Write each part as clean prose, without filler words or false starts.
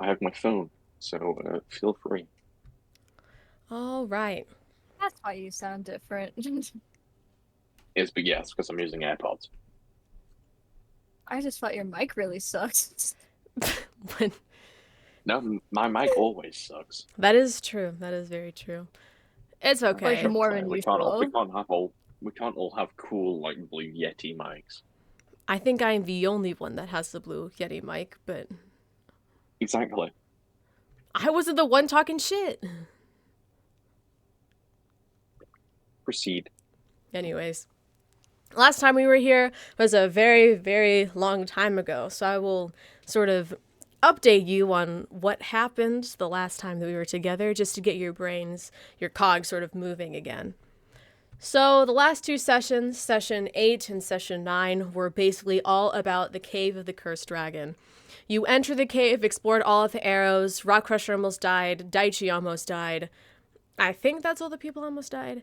I have my phone, so feel free. All right. That's why you sound different. But yes, because I'm using AirPods. I just thought your mic really sucked. When- No, my mic always sucks. that is true. That is very true. It's Like okay. more than usual. We can't all have cool like Blue Yeti mics. I think I'm the only one that has the Blue Yeti mic, but Exactly. I wasn't the one talking shit. Proceed. Anyways, last time we were here was a very, very long time ago, so I will sort of update you on what happened the last time that we were together just to get your brains, your cogs sort of moving again. So, the last two sessions, session 8 and session 9, were basically all about the Cave of the Cursed Dragon. You enter the cave, explored all of the arrows, Rock Crusher almost died, Daichi almost died. I think that's all the people almost died.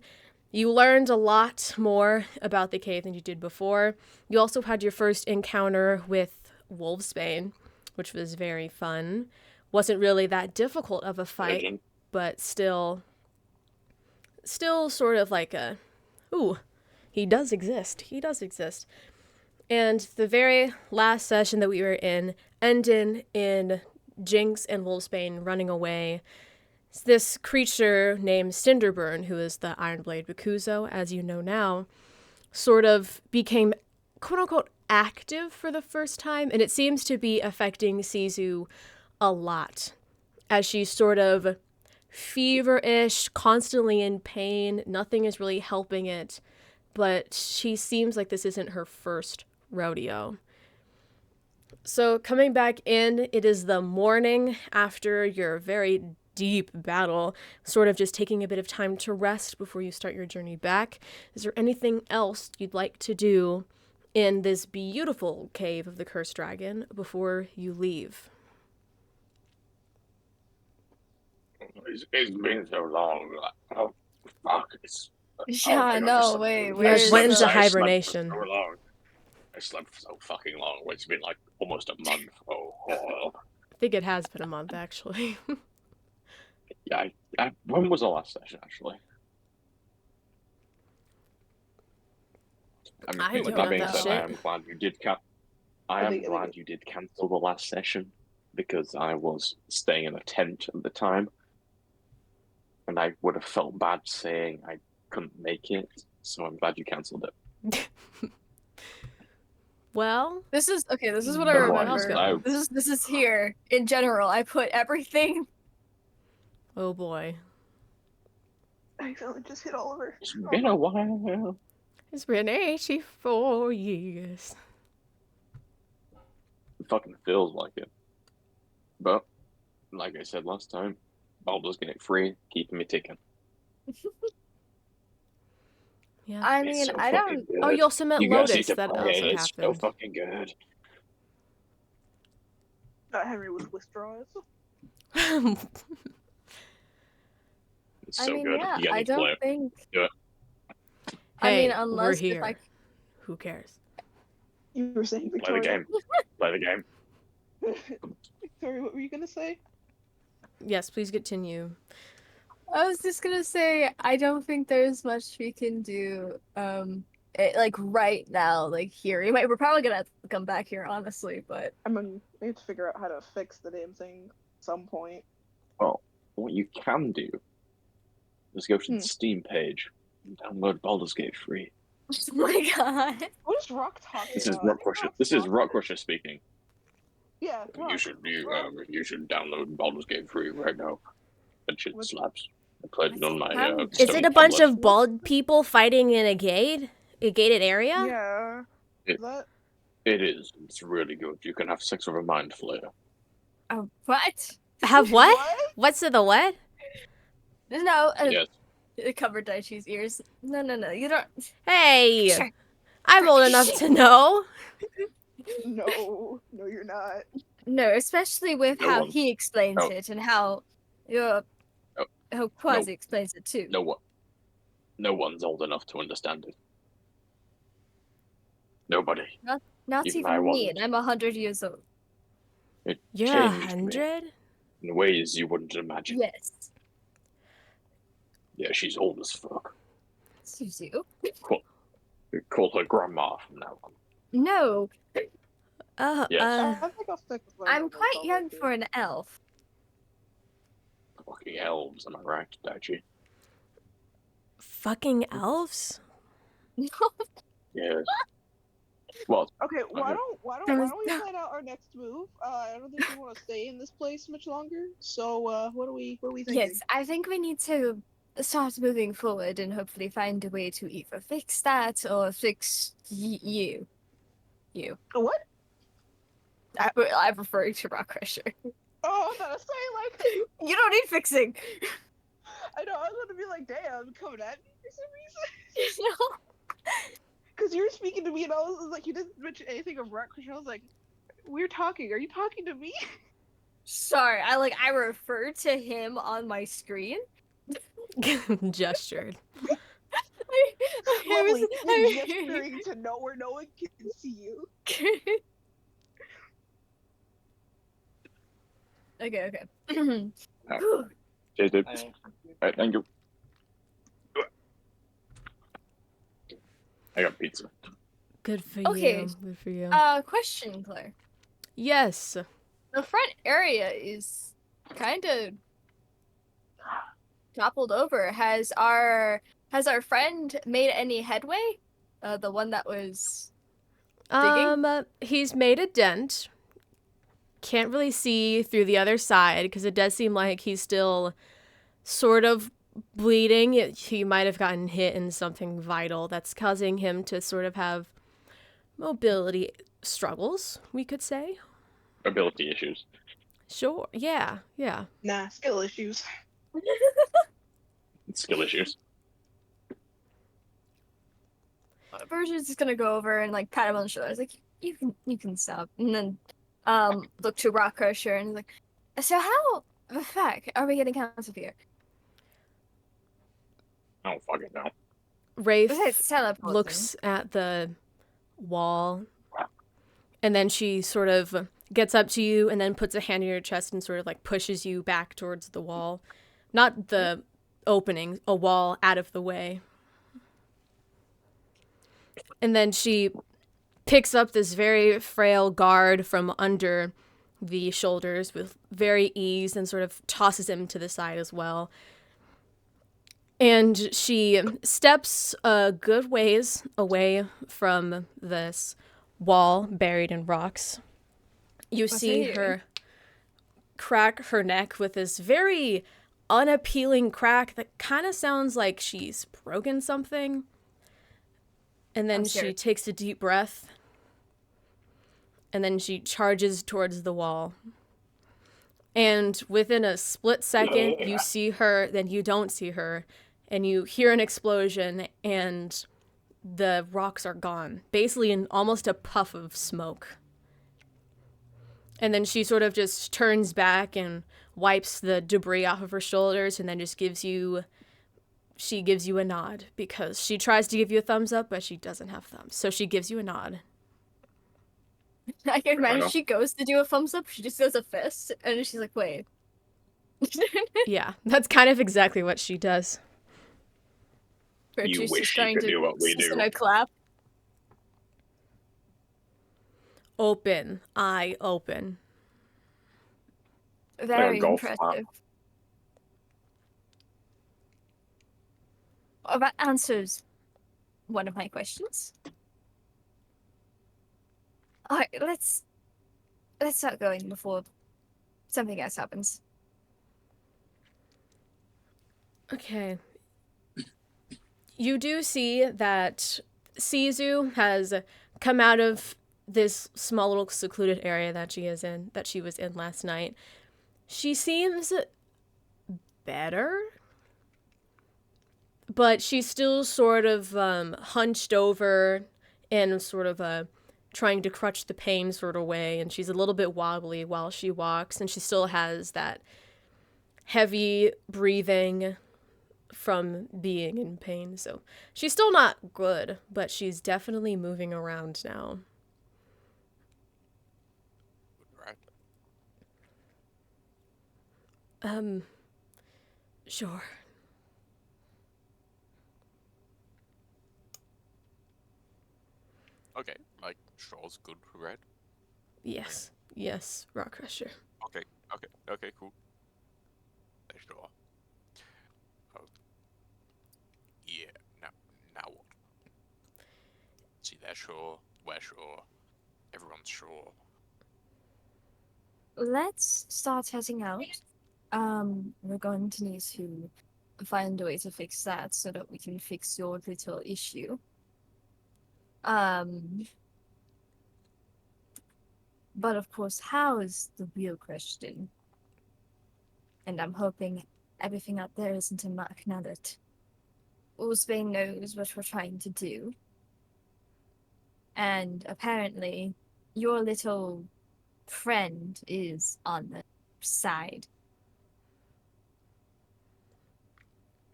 You learned a lot more about the cave than you did before. You also had your first encounter with Wolfsbane, which was very fun. Wasn't really that difficult of a fight, but still sort of like a, ooh, he does exist. He does exist. And the very last session that we were in ended in Jinx and Wolfsbane running away. This creature named Cinderburn, who is the Ironblade Bakuzo, as you know now, sort of became quote-unquote active for the first time, and it seems to be affecting Sizu a lot, as she's sort of feverish, constantly in pain. Nothing is really helping it, but she seems like this isn't her first rodeo. So coming back in, it is the morning after your very deep battle, sort of just taking a bit of time to rest before you start your journey back. Is there anything else you'd like to do in this beautiful cave of the Cursed Dragon before you leave? It's been so long. Oh, fuck. Yeah, no, wait, You guys went into hibernation. So long. I slept for so fucking long. It's been like almost a month. Oh. I think it has been a month, actually. Yeah, when was the last session, actually? I don't that being know said, shit. I am glad you did cancel the last session because I was staying in a tent at the time, and I would have felt bad saying I couldn't make it. So I'm glad you cancelled it. Well, this is okay. This is what I remember. I- This is here in general. I put everything. oh boy. I accidentally just hit Oliver. It's been a while. It's been 84 years. It fucking feels like it. But, like I said last time, Baldur's Gate 3, keeping me ticking. Yeah. I mean, so I don't. Oh, you also met You guys Lotus. need to That play also it. It's so happened. fucking good. Henry with withdrawals. It's I so mean, good. yeah, You I need to play don't it. think. Do it. I Hey, mean, unless we're if here. I. Who cares? You were saying Play the Victoria. game. Play the game. Victoria, what were you gonna say? Yes, please continue. I was just gonna say, I don't think there's much we can do. Like right now, like here. We're probably gonna have to come back here, honestly, but. I mean, we have to figure out how to fix the damn thing at some point. Well, what you can do is go to the Steam page and download Baldur's Gate 3. Oh my god. What is Rock talking This is about? Rock Crusher. This is Rock Crusher speaking. Yeah, Rock. You should download Baldur's Gate 3 right now. That shit slaps. I played it on my. Is it a bunch of bald people fighting in a gated area? Yeah. It is. It's really good. You can have sex with a mind flayer. Oh, what? Have what? What's the what? No. Yes. It covered Daichi's ears. No, you don't. Hey, Sure. I'm old enough to know. No, you're not. No, especially with how he explains it and how how Quasi explains it too. No one's old enough to understand it. Nobody. Not even me, and I'm 100 years old. You're 100? In ways you wouldn't imagine. Yes. Yeah, she's old as fuck. Suzu. Call her grandma from now on. No, Yes. I think I'll stick with what I I'm normally quite call young her, too. for an elf. Fucking elves, am I right, Daichi? Fucking elves? No. Yeah. Well, Okay, why don't we was- plan out our next move? I don't think we want to stay in this place much longer. So, what are we thinking? Yes, I think we need to start moving forward and hopefully find a way to either fix that or fix you. You. What? I'm referring to Rock Crusher. Oh, I was saying like You don't need fixing. I know I was gonna be like, damn, coming at me for some reason. No. Because you were speaking to me and I was like, you didn't mention anything of Rock Crusher. I was like, we're talking. Are you talking to me? Sorry, I referred to him on my screen. Gestured. Lovely. Gesturing to know where no one can see you. Okay. cheers, dude. Alright, thank you. I got pizza. Good for Okay. you. Good for you. Question, Claire. Yes. The front area is kind of toppled over. Has our friend made any headway? The one that was digging? He's made a dent. Can't really see through the other side because it does seem like he's still sort of bleeding. He might have gotten hit in something vital that's causing him to sort of have mobility struggles, we could say. Ability issues. Sure. Yeah. Nah, skill issues. Skill issues. Virgin's just gonna go over and like pat him on the shoulder. I was like, you can stop. And then look to Rock Crusher and like, so how the fuck are we getting out of here? I don't fucking know. Rafe Besides teleporting. looks at the wall and then she sort of gets up to you and then puts a hand in your chest and sort of like pushes you back towards the wall. Not the opening, a wall out of the way. And then she picks up this very frail guard from under the shoulders with very ease and sort of tosses him to the side as well. And she steps a good ways away from this wall buried in rocks. You see her crack her neck with this very unappealing crack that kind of sounds like she's broken something. And then she takes a deep breath. And then she charges towards the wall. And within a split second, you see her, then you don't see her. And you hear an explosion, and the rocks are gone. Basically in almost a puff of smoke. And then she sort of just turns back and wipes the debris off of her shoulders and then just gives you a nod because she tries to give you a thumbs up, but she doesn't have thumbs. So she gives you a nod. I can imagine she goes to do a thumbs up, she just does a fist, and she's like, wait. Yeah, that's kind of exactly what she does. You wish you could do what we do. A clap. Open. Eye open. Very golf impressive. clap. Well, that answers one of my questions. Alright, let's start going before something else happens. Okay. You do see that Sizu has come out of this small little secluded area that she was in last night. She seems better, but she's still sort of hunched over and sort of trying to crutch the pain sort of way, and she's a little bit wobbly while she walks, and she still has that heavy breathing from being in pain. So she's still not good, but she's definitely moving around now. Right. Sure. Okay, like, sure's good, right? Yes. Yes, Rock Crusher. Okay, cool. Sure. Oh. Yeah, now what? See, they're sure, we're sure, everyone's sure. Let's start heading out. We're going to need to find a way to fix that so that we can fix your little issue. But of course, how is the real question? And I'm hoping everything out there isn't a muck now that Wolfsbane knows what we're trying to do. And apparently, your little friend is on the side.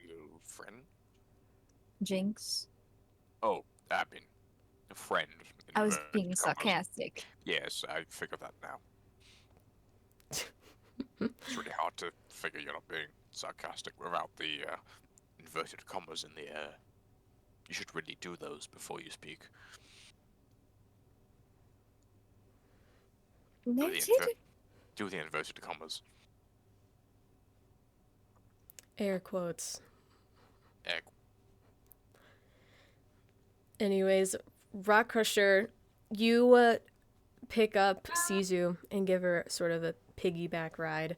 Little friend? Jinx. Oh, I mean, a friend. I was inverted being commas. sarcastic. Yes, I figured that now. It's really hard to figure you're not being sarcastic without the inverted commas in the air. You should really do those before you speak. Noted. Do the inverted commas. Air quotes. Egg. Anyways, Rock Crusher, you pick up Sizu and give her sort of a piggyback ride.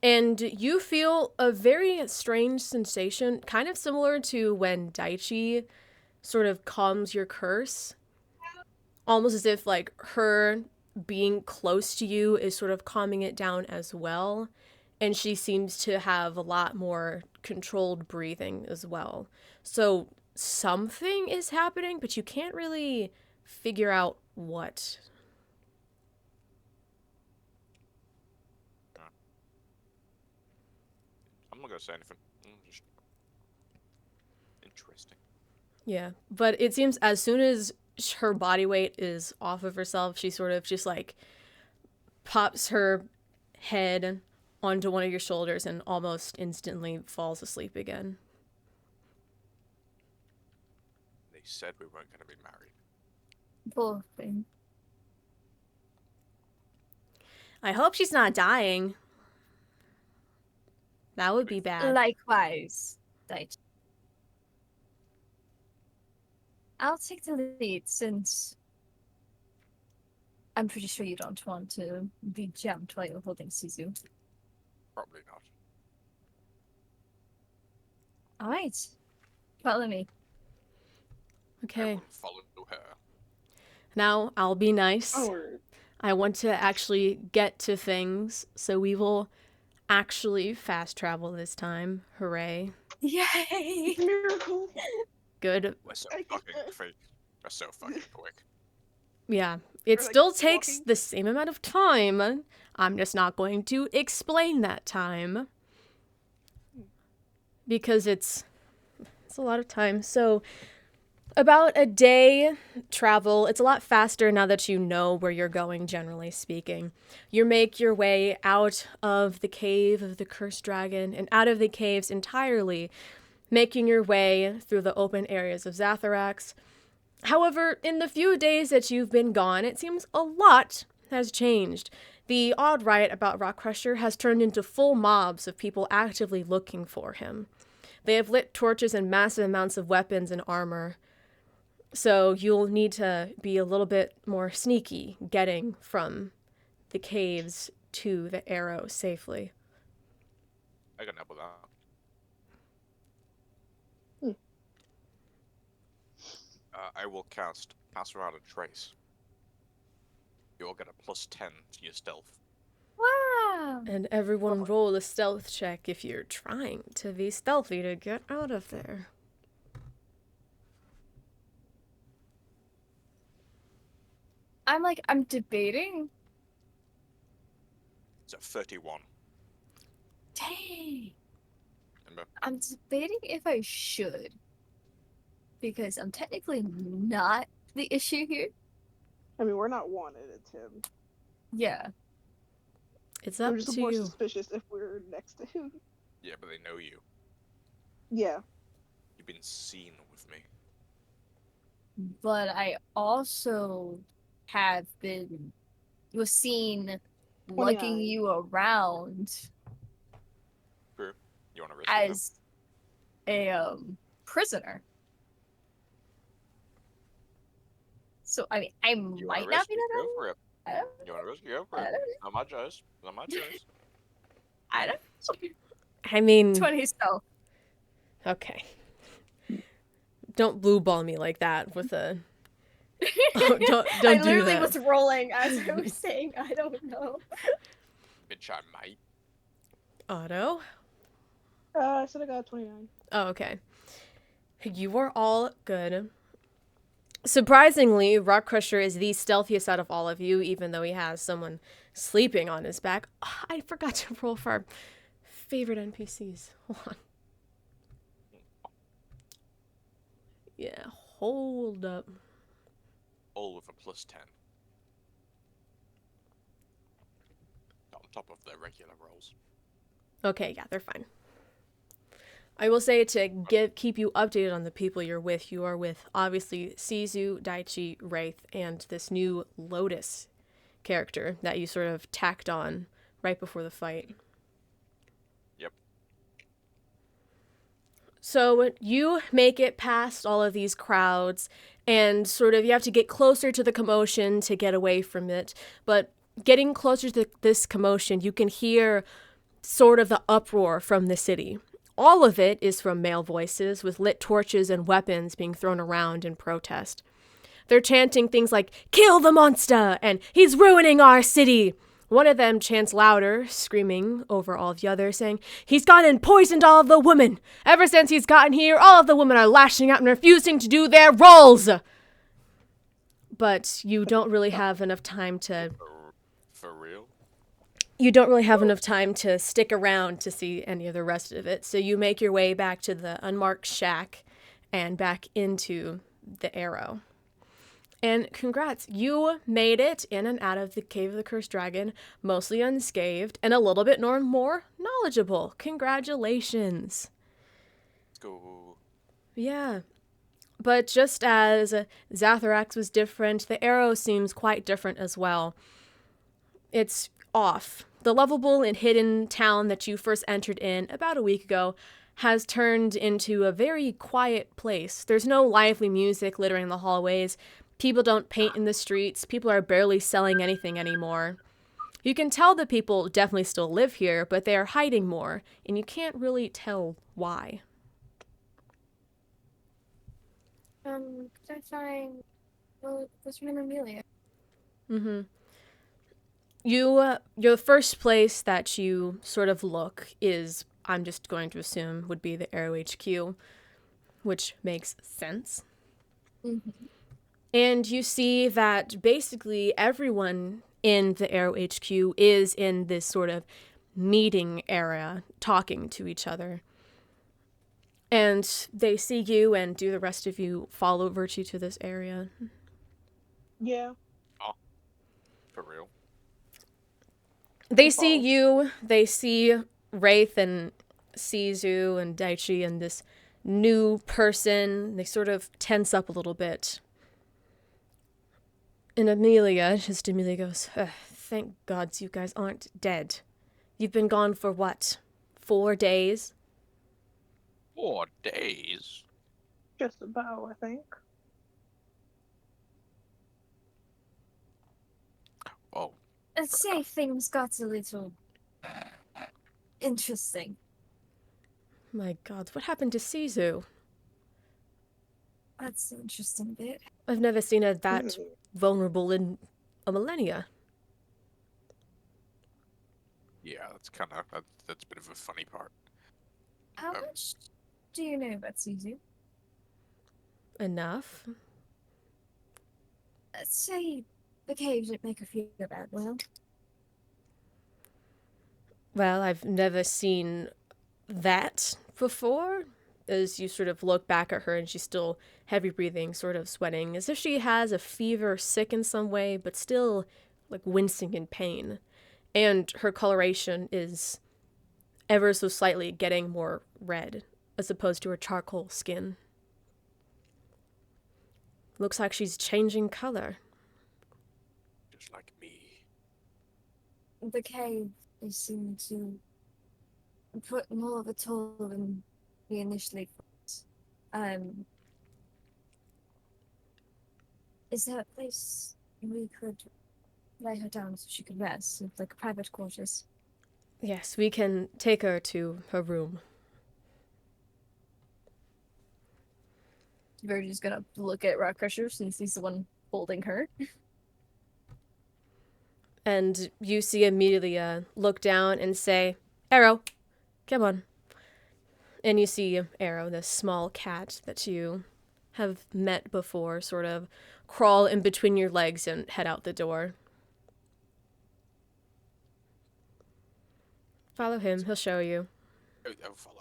And you feel a very strange sensation, kind of similar to when Daichi sort of calms your curse. Almost as if, like, her being close to you is sort of calming it down as well. And she seems to have a lot more controlled breathing as well. So something is happening, but you can't really figure out what. I'm not gonna say anything. Just interesting. Yeah, but it seems as soon as her body weight is off of herself, she sort of just like pops her head onto one of your shoulders and almost instantly falls asleep again. They said we weren't gonna be married. Poor thing. I hope she's not dying. That would be bad. Likewise, Daichi. I'll take the lead since I'm pretty sure you don't want to be jumped while you're holding Sizu. Probably not. Alright. Follow me. I Okay. will follow her. Now I'll be nice. Oh, I want to actually get to things, so we will actually fast travel this time. Hooray. Yay! miracle. Good. We're so I fucking can't. quick. We're so fucking quick. Yeah. It Or, like, still takes walking. the same amount of time. I'm just not going to explain that time. Because it's a lot of time. So about a day travel. It's a lot faster now that you know where you're going, generally speaking. You make your way out of the cave of the cursed dragon and out of the caves entirely, making your way through the open areas of Zatharax. However, in the few days that you've been gone, it seems a lot has changed. The odd riot about Rock Crusher has turned into full mobs of people actively looking for him. They have lit torches and massive amounts of weapons and armor. So you'll need to be a little bit more sneaky getting from the caves to the arrow safely. I can help with that. I will cast Pass Around and Trace. You'll get a +10 to your stealth. Wow! And everyone roll a stealth check if you're trying to be stealthy to get out of there. I'm debating. It's a 31. Dang. Remember? I'm debating if I should. Because I'm technically not the issue here. I mean, we're not wanted. It's him. Yeah. It's We're up just to more you. suspicious if we're next to him. Yeah, but they know you. Yeah. You've been seen with me. But I also was seen lugging 29. you around True. You want to risk it? as a prisoner. So I mean, I You want to might risk not be it? Go for it. that bad. You want to risk it? Go for I it. don't, Not my choice. Not my choice. I don't know. I mean, 20 stealth. okay. Don't blue ball me like that with a. Oh, don't I do literally that. was rolling as I was saying, I don't know. Bitch, I might. Otto. I said I got 29. Oh, okay. You are all good. Surprisingly, Rock Crusher is the stealthiest out of all of you, even though he has someone sleeping on his back. Oh, I forgot to roll for our favorite NPCs. Hold on. Yeah, hold up. All with a +10. On top of their regular rolls. Okay, yeah, they're fine. I will say to keep you updated on the people you're with, you are with obviously Sizu, Daichi, Wraith, and this new Lotus character that you sort of tacked on right before the fight. Yep. So you make it past all of these crowds, and sort of you have to get closer to the commotion to get away from it. But getting closer to this commotion, you can hear sort of the uproar from the city. All of it is from male voices, with lit torches and weapons being thrown around in protest. They're chanting things like, "Kill the monster!" and "He's ruining our city!" One of them chants louder, screaming over all of the others, saying, "He's gone and poisoned all of the women! Ever since he's gotten here, all of the women are lashing out and refusing to do their roles!" But you don't really have enough time to... For real? You don't really have enough time to stick around to see any of the rest of it, so you make your way back to the unmarked shack and back into the Arrow. And congrats, you made it in and out of the Cave of the Cursed Dragon, mostly unscathed and a little bit more knowledgeable. Congratulations. Let's go. Yeah. But just as Zatharax was different, the Arrow seems quite different as well. It's off. The lovable and hidden town that you first entered in about a week ago has turned into a very quiet place. There's no lively music littering the hallways. People don't paint in the streets. People are barely selling anything anymore. You can tell that people definitely still live here, but they are hiding more, and you can't really tell why. Could I find this one Amelia? Mm-hmm. Your first place that you sort of look is, I'm just going to assume, would be the Arrow HQ, which makes sense. Mm-hmm. And you see that basically everyone in the Arrow HQ is in this sort of meeting area, talking to each other. And they see you, and do the rest of you follow Virtue to this area? Yeah. Oh. For real? They see you, they see Wraith and Sizu and Daichi and this new person. They sort of tense up a little bit. And Amelia goes, "Thank God you guys aren't dead. You've been gone for what? 4 days?" 4 days? Just about, I think. Oh. I'd say things got a little interesting. My God, what happened to Sizu? That's the interesting bit. I've never seen her that vulnerable in a millennia. Yeah, that's a bit of a funny part. How much do you know about Suzu? Enough. Let's say the cave didn't make her feel bad, well? Well, I've never seen that before. As you sort of look back at her and she's still heavy breathing, sort of sweating, as if she has a fever, sick in some way, but still like wincing in pain. and her coloration is ever so slightly getting more red as opposed to her charcoal skin. Looks like she's changing color. Just like me. The cave is seeming to put more of a toll than we initially thought. Is there a place we could lay her down so she could rest, like private quarters? Yes, we can take her to her room. Virgil's gonna look at Rock Crusher since he's the one holding her. And you see Amelia look down and say, Arrow, come on. And you see Arrow, this small cat that you have met before, sort of crawl in between your legs and head out the door. Follow him, he'll show you. I'll follow.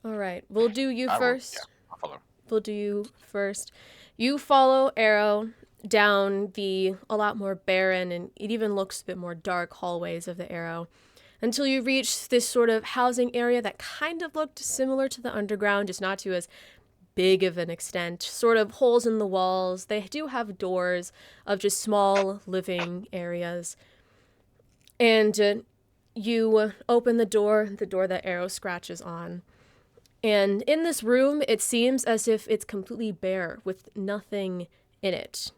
Alright, we'll do you first. Yeah, I'll follow. We'll do you first. You follow Arrow down the a lot more barren and it even looks a bit more dark hallways of the Arrow until you reach this sort of housing area that kind of looked similar to the underground, just not to as big of an extent. Sort of holes in the walls. They do have doors of just small living areas. And you open the door that Arrow scratches on. And in this room, it seems as if it's completely bare with nothing in it.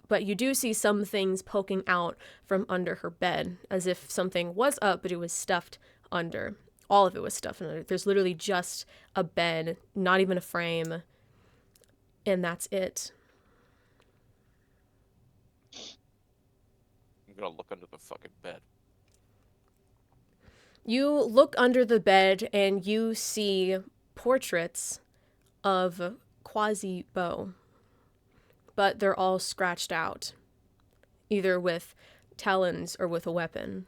But you do see some things poking out from under her bed, as if something was up, but it was stuffed under. All of it was stuffed under. There's literally just a bed, not even a frame, and that's it. I'm gonna look under the fucking bed. You look under the bed and you see portraits of Quasi-Bo, but they're all scratched out, either with talons or with a weapon.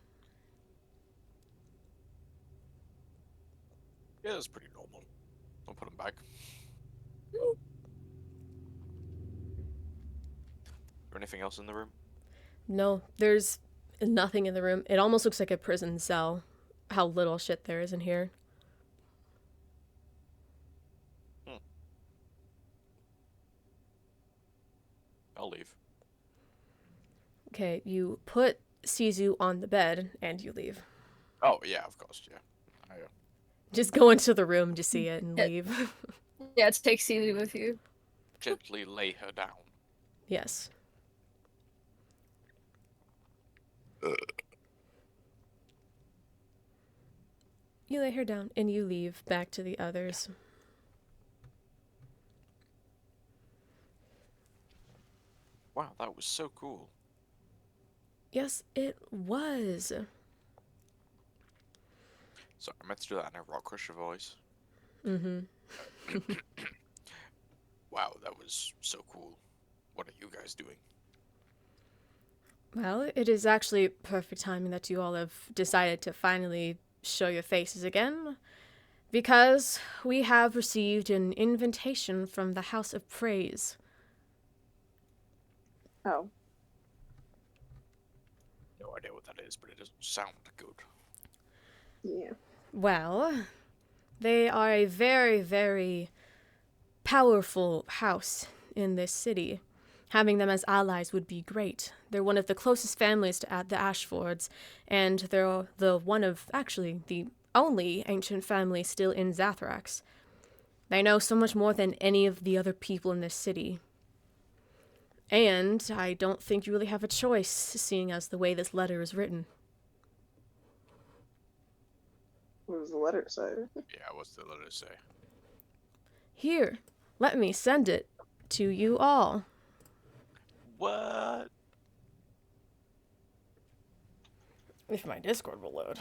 Yeah, that's pretty normal. I'll put him back. Is there anything else in the room? No, there's nothing in the room. It almost looks like a prison cell, how little shit there is in here. I'll leave. Okay, you put Sizu on the bed and you leave. Oh, yeah, of course, yeah. Just go into the room to see it and Yeah. leave. Yeah, take Celie with you. Gently lay her down. Yes. You lay her down and you leave back to the others. Wow, that was so cool. Yes, it was. Sorry, I meant to do that in a Rock Crusher voice. Mm-hmm. Wow, that was so cool. What are you guys doing? Well, it is actually perfect timing that you all have decided to finally show your faces again, because we have received an invitation from the House of Praes. Oh. No idea what that is, but it doesn't sound good. Yeah. Well, they are a very, very powerful house in this city. Having them as allies would be great. They're one of the closest families to the Ashfords, and they're actually the only ancient family still in Zathrax. They know so much more than any of the other people in this city. And I don't think you really have a choice, seeing as the way this letter is written. What does the letter say? Yeah, what's the letter say? Here, let me send it to you all. What? If my Discord will load.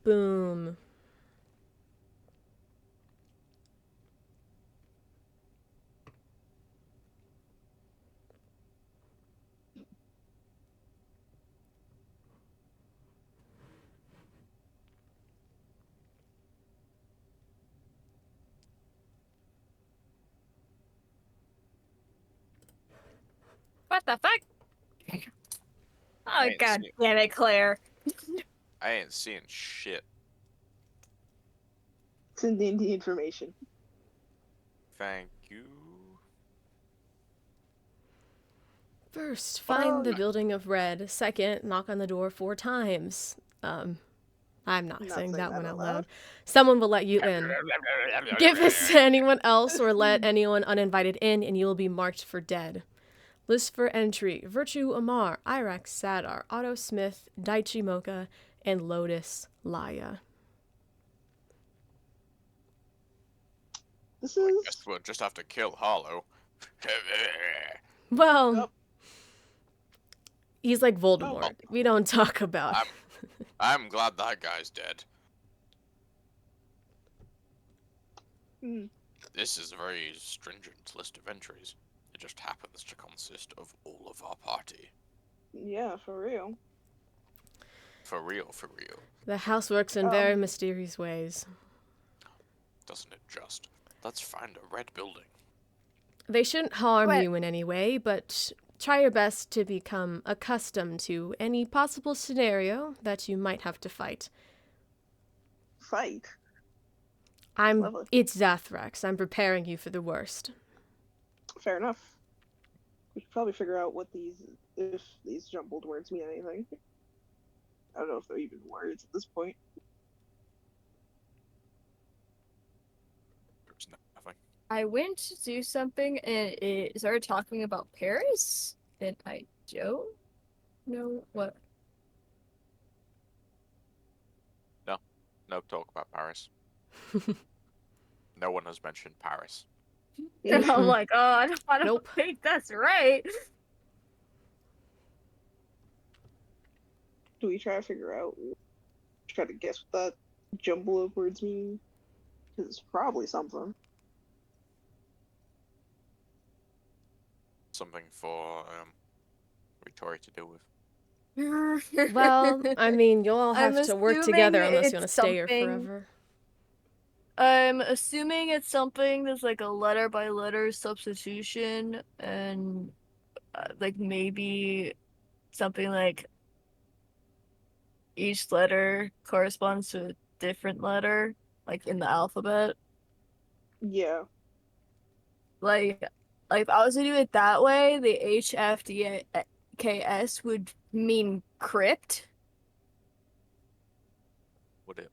Boom. What the fuck? Oh, ain't god seen- damn it, Claire. I ain't seeing shit. Send in the information. Thank you. First, find Oh, the no. building of red. Second, knock on the door 4 times. I'm not saying that one out loud. Someone will let you in. Give this to anyone else or let anyone uninvited in and you will be marked for dead. List for entry: Virtue Amar, Irax Sadar, Otto Smith, Daichi Mocha, and Lotus Laya. This I is. guess we'll just have to kill Harlow. Well, Yep. he's like Voldemort. Oh. We don't talk about I'm glad that guy's dead. Hmm. This is a very stringent list of entries. It just happens to consist of all of our party. Yeah, for real. For real, for real. The house works in very mysterious ways. Doesn't it just? Let's find a red building. They shouldn't harm What? you in any way, but try your best to become accustomed to any possible scenario that you might have to fight. Fight. Lovely. It's Zathrax. I'm preparing you for the worst. Fair enough. We should probably figure out if these jumbled words mean anything. I don't know if they're even words at this point. There's nothing. I went to do something and it started talking about Paris, and I don't know what. No talk about Paris. No one has mentioned Paris. I'm like, oh, I don't Nope. think that's right. Do we try to figure out? Try to guess what that jumble of words mean? Because it's probably something. Something for Victoria to deal with. Well, I mean, you'll all have I'm to work together assuming unless you want to it's stay here something- forever. I'm assuming it's something that's like a letter by letter substitution, and like maybe something like each letter corresponds to a different letter, like in the alphabet. Yeah. Like if I was to do it that way, the HFDKS would mean crypt, Would it?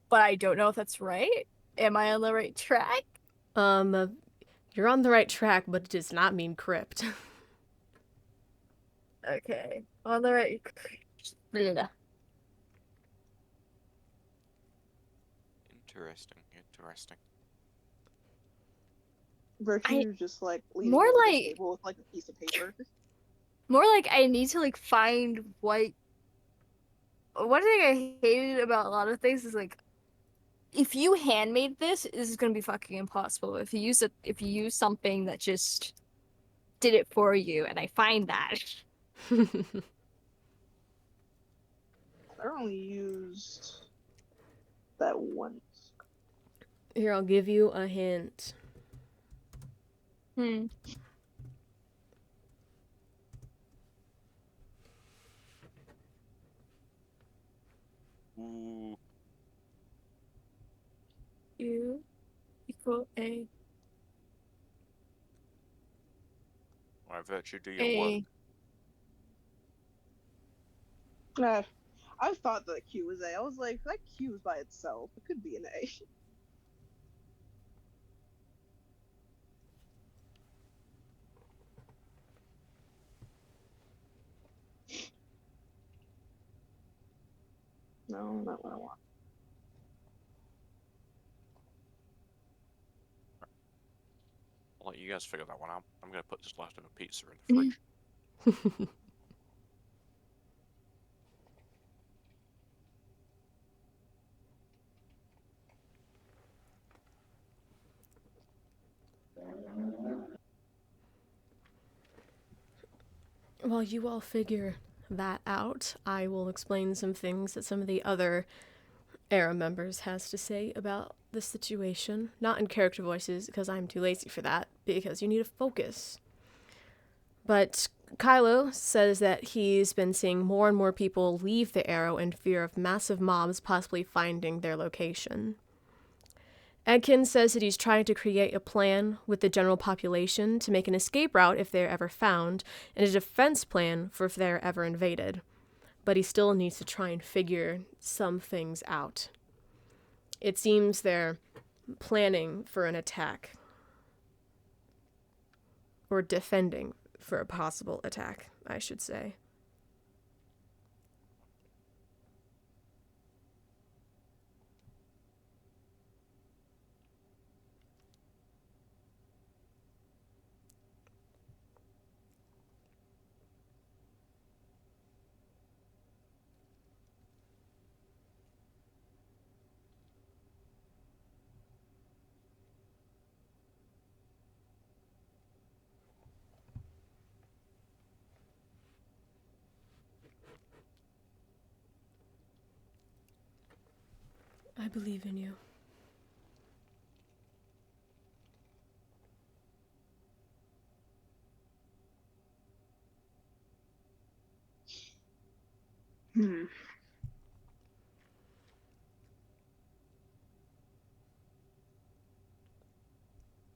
but I don't know if that's right. Am I on the right track? You're on the right track, but it does not mean crypt. Okay, on the right. Blah. Interesting. Virtue just like leaning more over the like- table with like a piece of paper. More like I need to like find what. One thing I hated about a lot of things is like, if you handmade this is gonna be fucking impossible. If you use something that just did it for you, and I find that. I only used that once. Here, I'll give you a hint. Hmm. Ooh. U equal A. Alright, Virtue, do your work. I thought that Q was A. I was like, that Q is by itself. It could be an A. No, not what I want. I'll let you guys figure that one out. I'm gonna put this leftover pizza in the fridge. While you all figure that out, I will explain some things that some of the other Era members has to say about the situation. Not in character voices, because I'm too lazy for that, because you need to focus. But Kylo says that he's been seeing more and more people leave the Arrow in fear of massive mobs possibly finding their location. Edkin says that he's trying to create a plan with the general population to make an escape route if they're ever found, and a defense plan for if they're ever invaded. But he still needs to try and figure some things out. It seems they're planning for an attack. Or defending for a possible attack, I should say. I believe in you.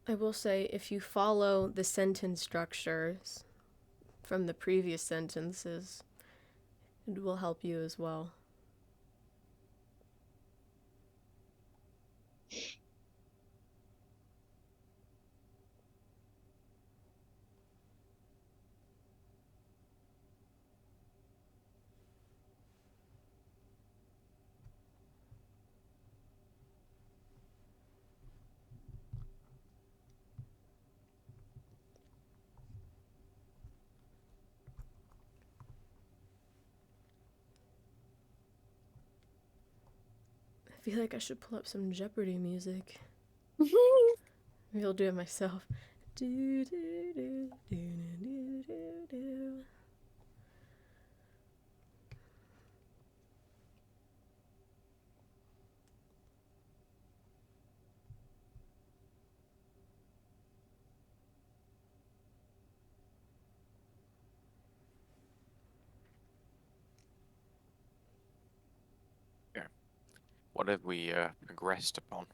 I will say, if you follow the sentence structures from the previous sentences, it will help you as well. I feel like I should pull up some Jeopardy music. Maybe I'll do it myself. Do, do, do, do, do, do, do. What have we progressed upon?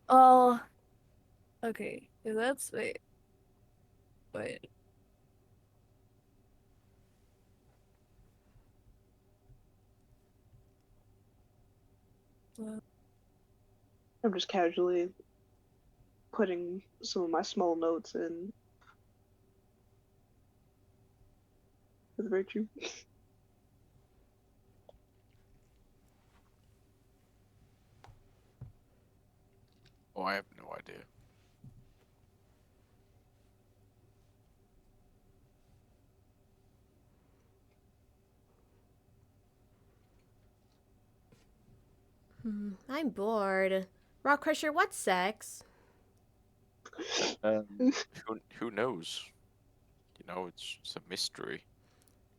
Oh. Okay. That's wait. I'm just casually putting some of my small notes in with virtue. Oh, I have no idea. I'm bored. Rock Crusher, what's sex? Who knows? You know, it's a mystery.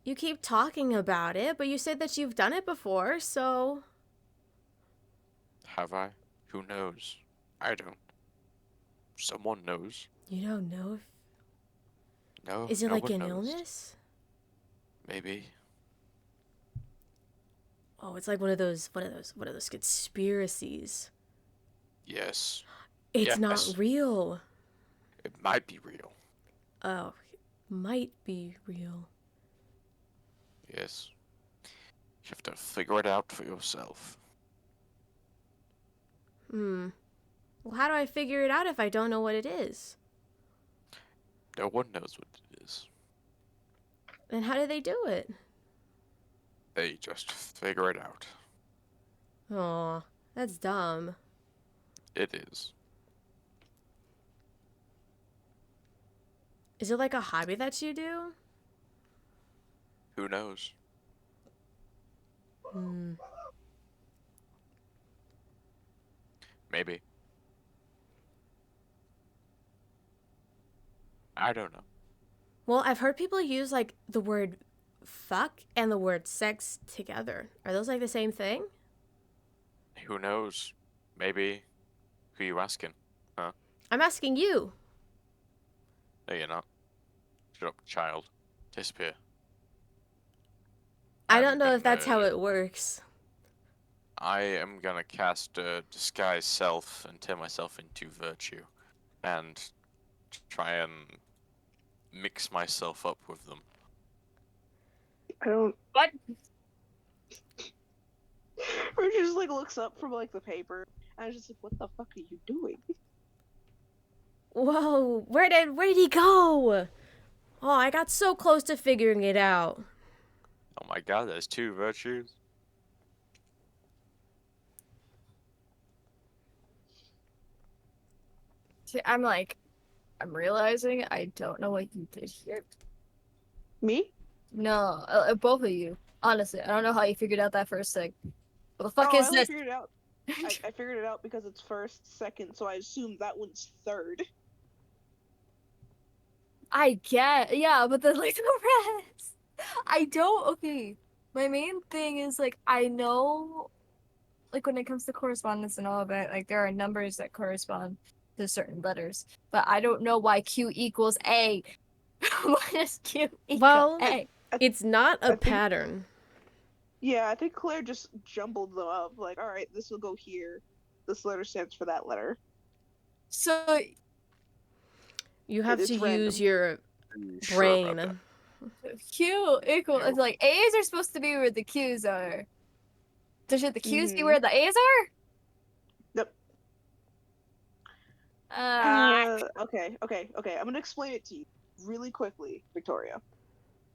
You keep talking about it, but you said that you've done it before, so... Have I? Who knows? I don't. Someone knows. You don't know if... No, Is it no like one an knows. illness? Maybe. Oh, it's like one of those conspiracies. Yes. It's Yes. not real. It might be real. Oh, it might be real. Yes. You have to figure it out for yourself. Well, how do I figure it out if I don't know what it is? No one knows what it is. Then how do they do it? They just figure it out. Aw, that's dumb. It is. Is it like a hobby that you do? Who knows? Maybe. I don't know. Well, I've heard people use like the word fuck and the word sex together. Are those like the same thing? Who knows? Maybe. Who you asking? Huh? I'm asking you. No, you're not. Shut up, child. Disappear. I I'm don't know if that's how gonna- it works. I am gonna cast disguise self and turn myself into virtue, and try and mix myself up with them. I don't. What? Or just like looks up from like the paper, and I was just like, "What the fuck are you doing?" Whoa, where did he go? Oh, I got so close to figuring it out. Oh my god, there's 2 virtues. See, I'm realizing I don't know what you did here. Me? No, both of you. Honestly, I don't know how you figured out that first thing. What the fuck Oh, I is only this? figured it out. I figured it out because it's first, second, so I assume that one's third. I get, yeah, but then like the rest, I don't. Okay, my main thing is like I know, like when it comes to correspondence and all of it, like there are numbers that correspond to certain letters, but I don't know why Q equals A. Why does Q equal Well, A? it's not a I think- pattern. Yeah, I think Claire just jumbled them up. Like, all right, this will go here. This letter stands for that letter. So You have It's to random. use your Are you sure about brain. that? Q equals Ew. like A's are supposed to be where the Q's are. So should the Q's be Mhm. where the A's are? Yep. Okay. I'm gonna explain it to you really quickly, Victoria.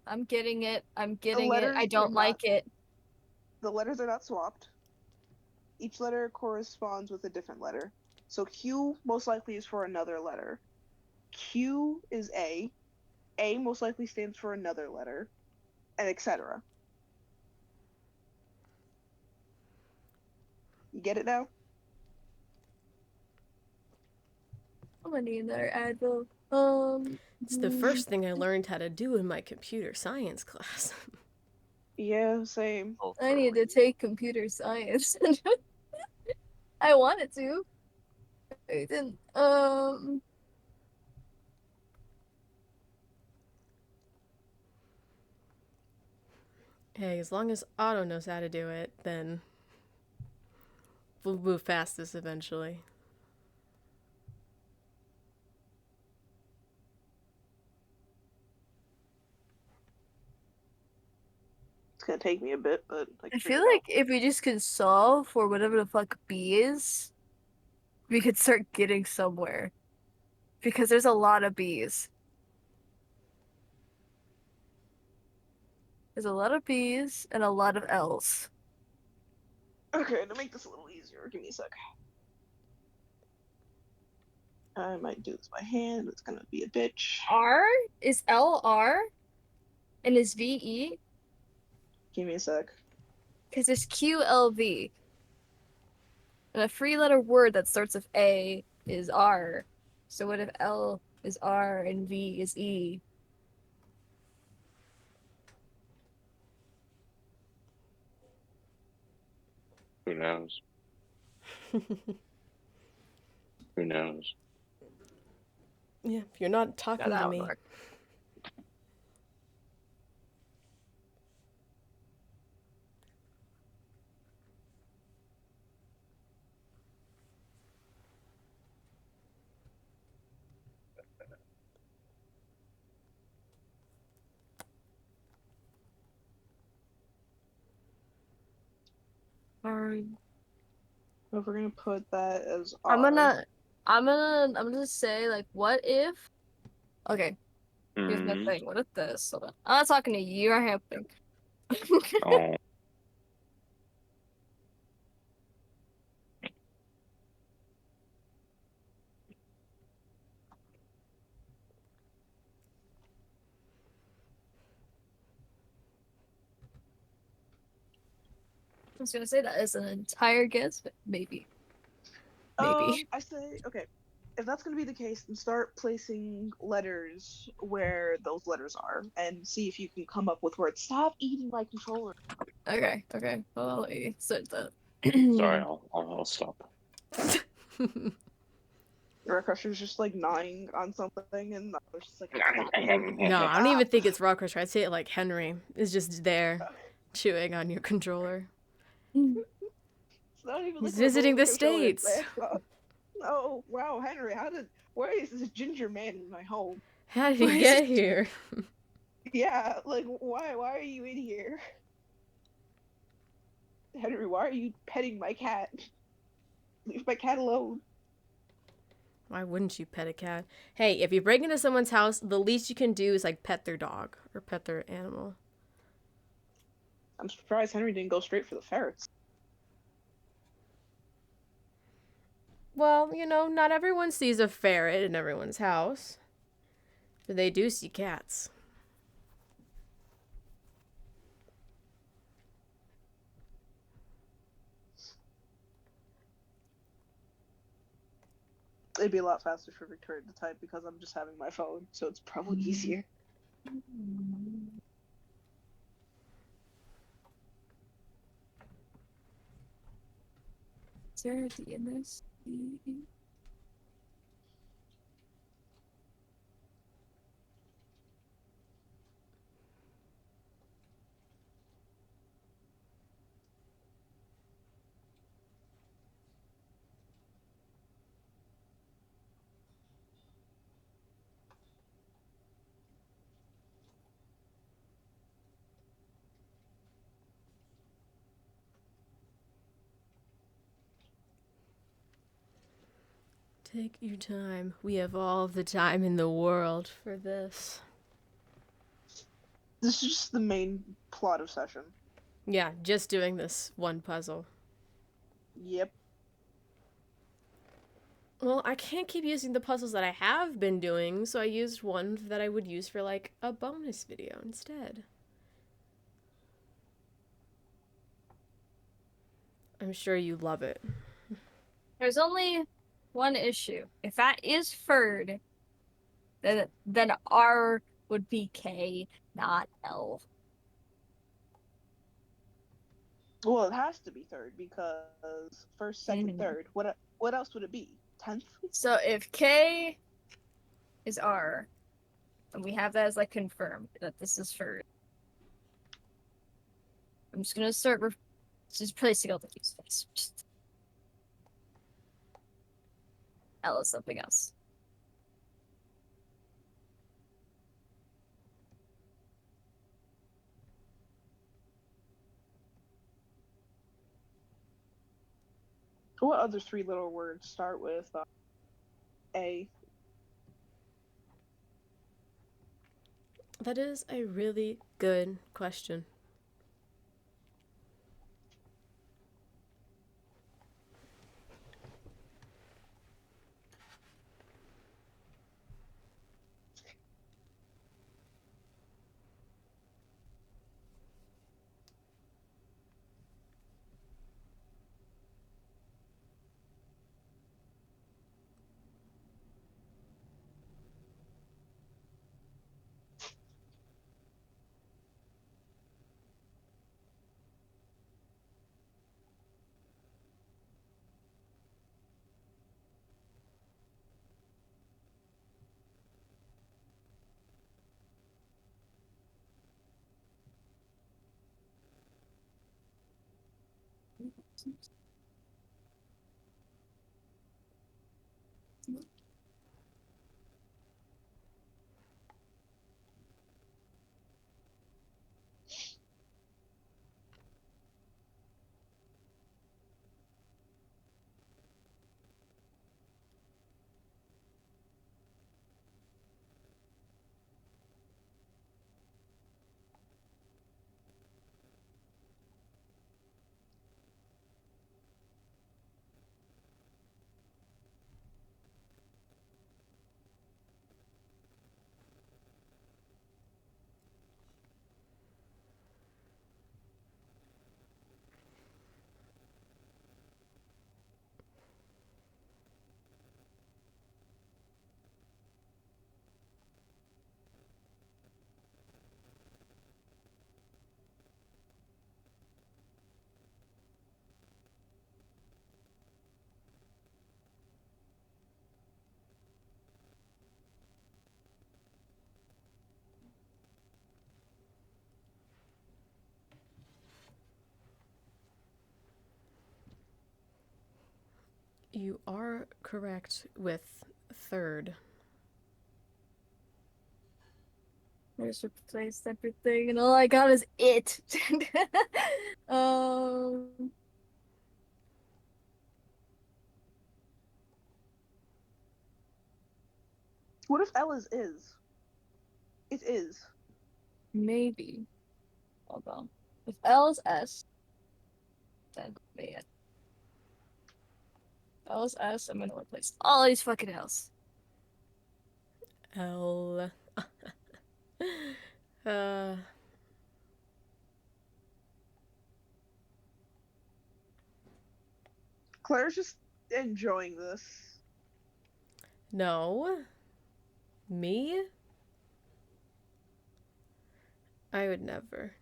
I'm getting it. I'm getting it. letters I are don't not- like it. The letters are not swapped. Each letter corresponds with a different letter. So Q most likely is for another letter. Q is A. A most likely stands for another letter, and etc. You get it now? I'm gonna need another Advil. It's the first thing I learned how to do in my computer science class. Yeah, same. Oh, I need to take computer science. I wanted to. I didn't. Hey, as long as Otto knows how to do it, then we'll move past this eventually. It's gonna take me a bit, but I feel like if we just could solve for whatever the fuck B is, we could start getting somewhere. Because there's a lot of B's. There's a lot of B's and a lot of L's. Okay, to make this a little easier, give me a sec. I might do this by hand. It's gonna be a bitch. R is L R and is V E Give me a sec. because there's Q L V. And a three letter word that starts with A is R. So what if L is R and V is E? Who knows? Who knows? Yeah, if you're not Yeah, talking that to would me. work. If we're gonna put that as R. I'm gonna say like, what if? Okay, here's my Mhm. thing. What if this? Hold on. I'm not talking to you. I have to think. Oh, I was gonna say that is an entire guess, but maybe. Maybe. I say okay. If that's gonna be the case, then start placing letters where those letters are, and see if you can come up with words. Stop eating my controller. Okay. Well, let me start that. sorry, I'll stop. Rock Crusher's just like gnawing on something, and I was just like, No, I don't even think it's Rock Crusher. I'd say it like Henry is just there, chewing on your controller. It's not even He's like visiting the controller, it's States. oh wow, Henry, why is this ginger man in my home? How did he get here? Yeah, like why are you in here? Henry, why are you petting my cat? Leave my cat alone. Why wouldn't you pet a cat? Hey, if you break into someone's house, the least you can do is like pet their dog or pet their animal. I'm surprised Henry didn't go straight for the ferrets. Well, not everyone sees a ferret in everyone's house, but they do see cats. It'd be a lot faster for Victoria to type because I'm just having my phone, so it's probably easier. Is there a D in this? Take your time. We have all the time in the world for this. This is just the main plot of session. Yeah, just doing this one puzzle. Yep. Well, I can't keep using the puzzles that I have been doing, so I used one that I would use for like a bonus video instead. I'm sure you love it. There's only one issue. If that is Ferd, then R would be K, not L. Well, it has to be third because first, second, third. What else would it be? 10th? So if K is R, and we have that as like confirmed that this is Ferd, I'm just gonna start just placing all the keys fast. L is something else. What other three little words start with A? That is a really good question. You are correct with third. I just replaced everything, and all I got is it. um. What if L is is? It is. Maybe. Hold on. If L is S, then man. L is S, I'm gonna replace all these fucking L's. L. uh. Claire's just enjoying this. No. Me? I would never.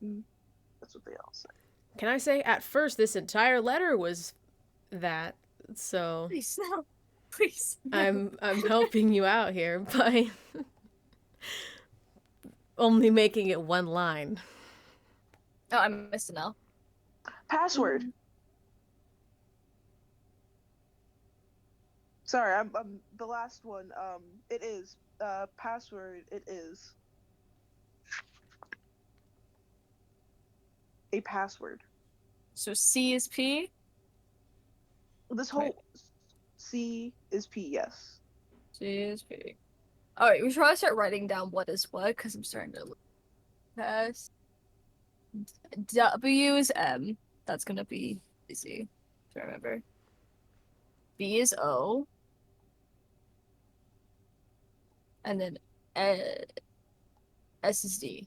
That's what they all say. Can I say, at first, this entire letter was that, so Please no. Please. No. I'm helping you out here by only making it one line. Oh, I missed an L. Password. Sorry, I'm the last one. It is. Password. It is. A password. So C is P. This whole C is P. Yes. C is P. All right, we should probably start writing down what is what because I'm starting to pass. W is M. That's gonna be easy to remember. B is O. And then S is D.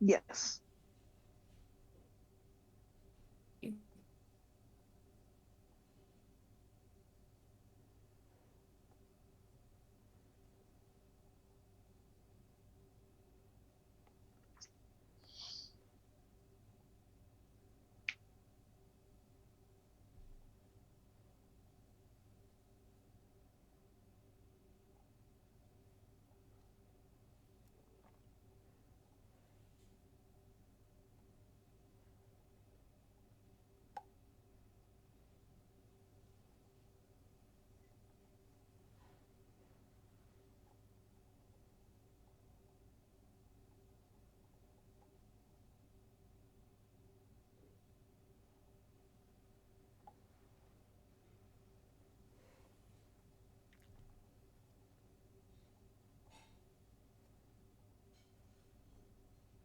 Yes.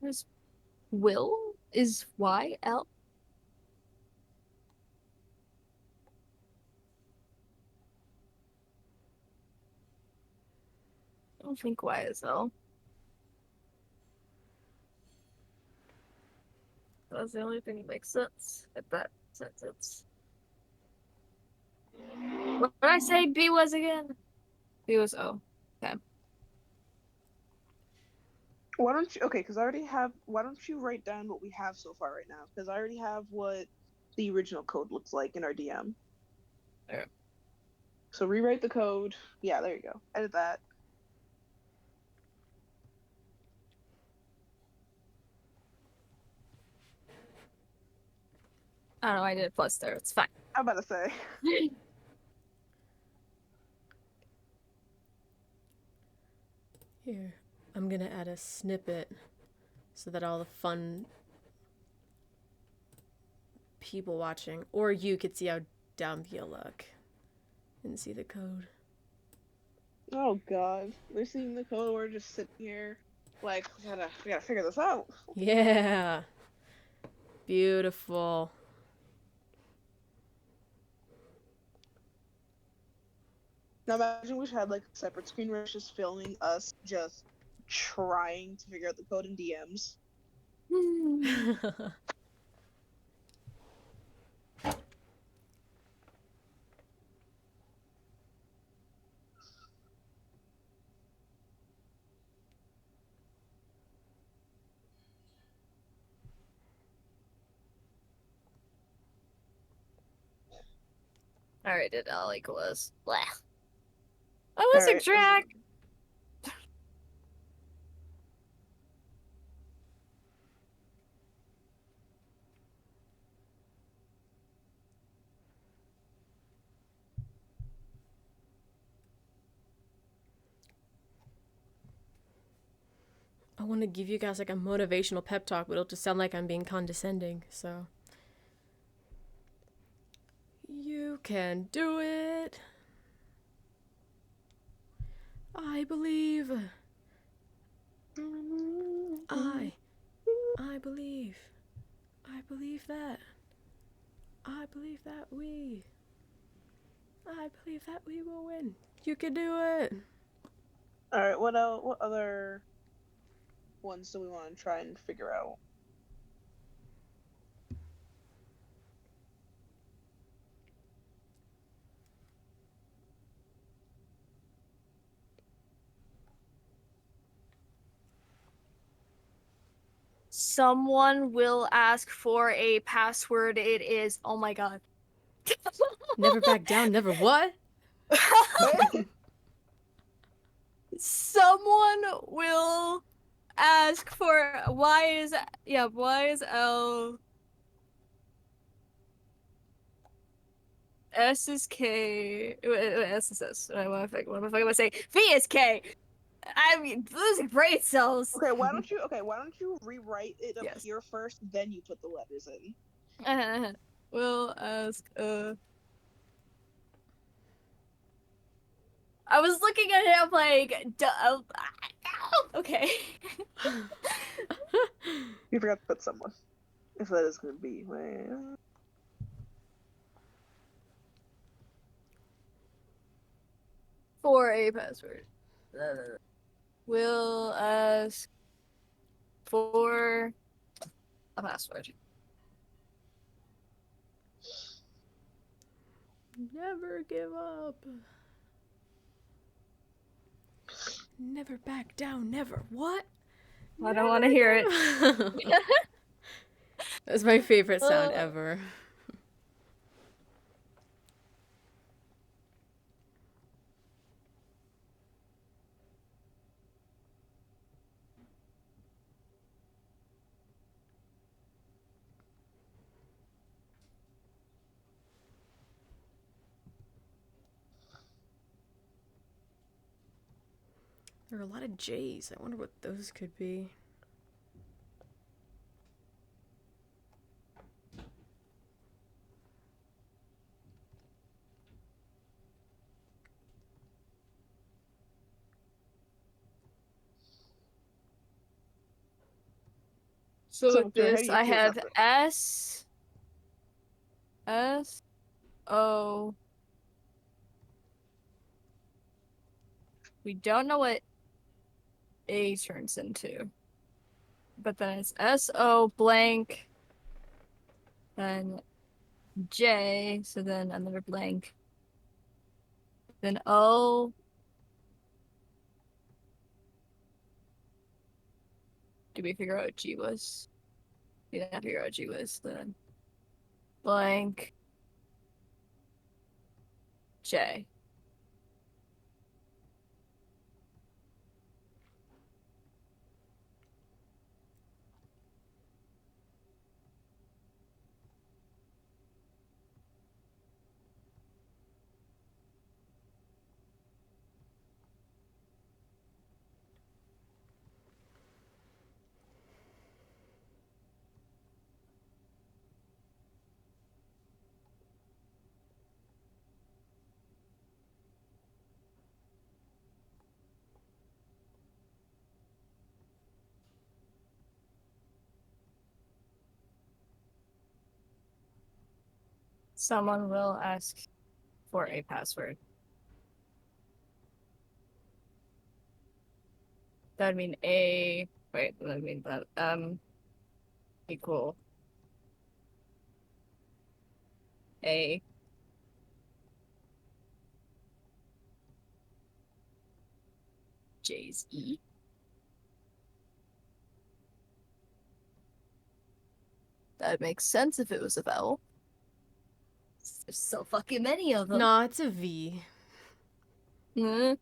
There's Will is Y L. I don't think Y is L. That's the only thing that makes sense at that sentence. What did I say B was again? B was O. Okay. Why don't you? Okay, because I already have. Why don't you write down what we have so far right now? Because I already have what the original code looks like in our DM. Okay. So rewrite the code. Yeah, there you go. Edit that. I don't know, I did a plus there. It's fine. I'm about to say. Here, I'm gonna add a snippet so that all the fun people watching, or you could see how dumb you look and see the code. Oh God, they're seeing the code. We're just sitting here, like we gotta figure this out. Yeah. Beautiful. Now imagine we had like a separate screen where it's just filming us just trying to figure out the code in DMs. I already did L equals. Blah. I was a Alright. drag. I want to give you guys like a motivational pep talk, but it'll just sound like I'm being condescending. So you can do it. I believe. I believe. I believe that. I believe that we. I believe that we will win. You can do it. All right. What else? What other ones do we want to try and figure out? Someone will ask for a password. It is, oh my god. Never back down, never what? Someone will ask for why is L, S is K, S is S. What am I gonna say? V is K. I'm losing brain cells. Okay, why don't you rewrite it up Yes. here first, then you put the letters in. Will ask, I was looking at it, I'm like, okay. You forgot to put someone. If that is going to be. Well, For a password. Will ask for a password. Never give up. Never back down, never what? I don't want to hear it. it. That's my favorite sound ever. There are a lot of J's. I wonder what those could be. So So, with Victoria, how this, do you I feel have about S O. We don't know what A turns into. But then it's S-O blank, then J, so then another blank, then O. Did we figure out what G was? We didn't figure out what G was, then blank, J. Someone will ask for a password. That'd mean A. Wait, that'd mean that equal A. J's E. That makes sense if it was a vowel. There's so fucking many of them. Nah, it's a V. I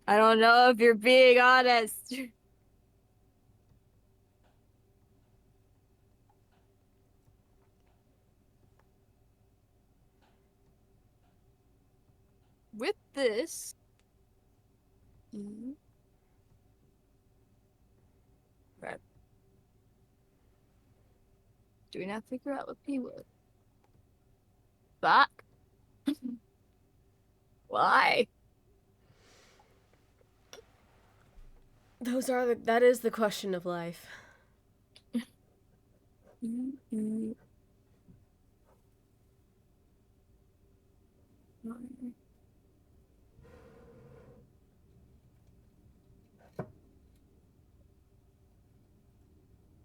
don't know if you're being honest. With this, Do we now figure out what P was? Fuck. Why? That is the question of life.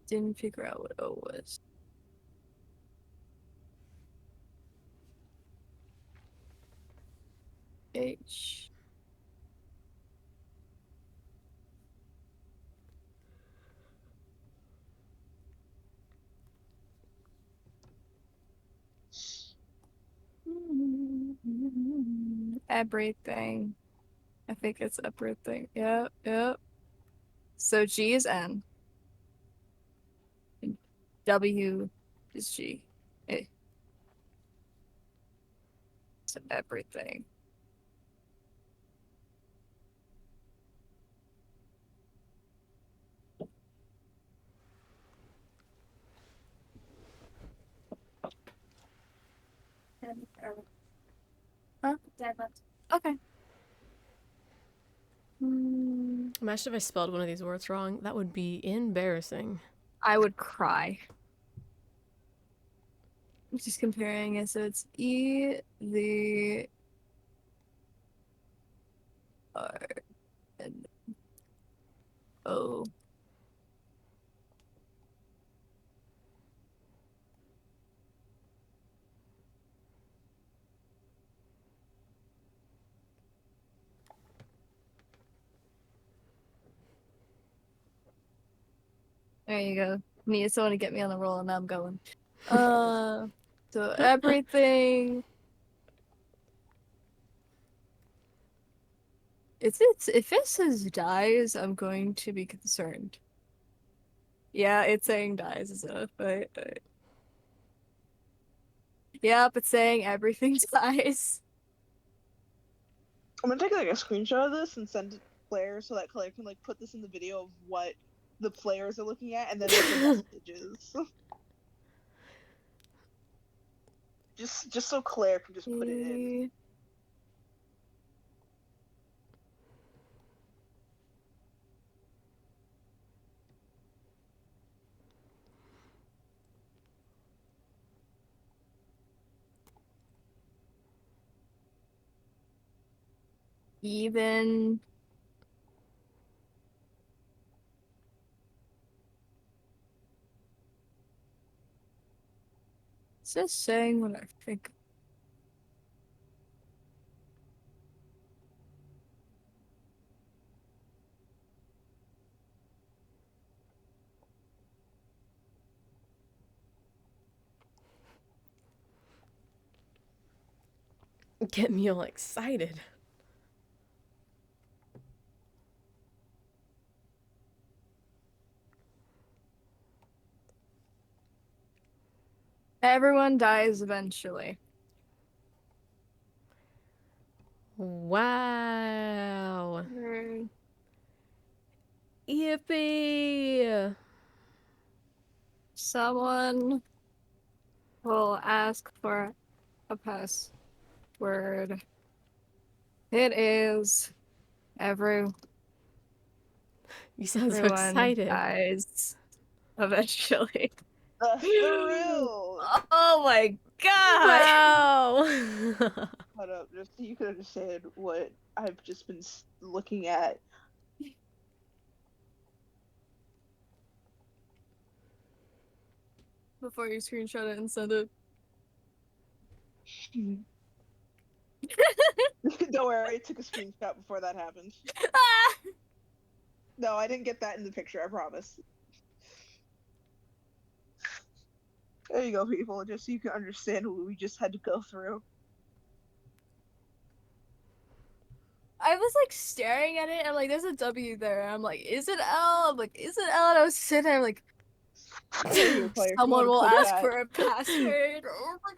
Didn't figure out what O was. H. Everything. I think it's everything. Yep, yep. So G is N. And W is G. Eh. So everything. Huh? Okay. Imagine if I spelled one of these words wrong. That would be embarrassing. I would cry. I'm just comparing it, so it's E, the R, and O. There you go. Needed someone to get me on the roll, and now I'm going. So everything. If it says dies, I'm going to be concerned. Yeah, it's saying dies as a but yep, it's saying everything dies. I'm gonna take like a screenshot of this and send it to Claire so that Claire can like put this in the video of what the players are looking at and then what the message is. Just so Claire can just put it in. Even. It's just saying what I think. Get me all excited. Everyone dies eventually. Wow. Yippee! Someone will ask for a password. It is everyone You sound so excited. dies eventually. The thrill! Oh my god! Wow! Hold up, just so you can understand what I've just been looking at. Before you screenshot it and send it. Don't worry, I took a screenshot before that happened. No, I didn't get that in the picture, I promise. There you go, people, just so you can understand what we just had to go through. I was like staring at it and like there's a W there. And I'm like, is it L? I'm like, is it L? And I was sitting there like There you go, Claire. someone will ask that. for a password. Oh my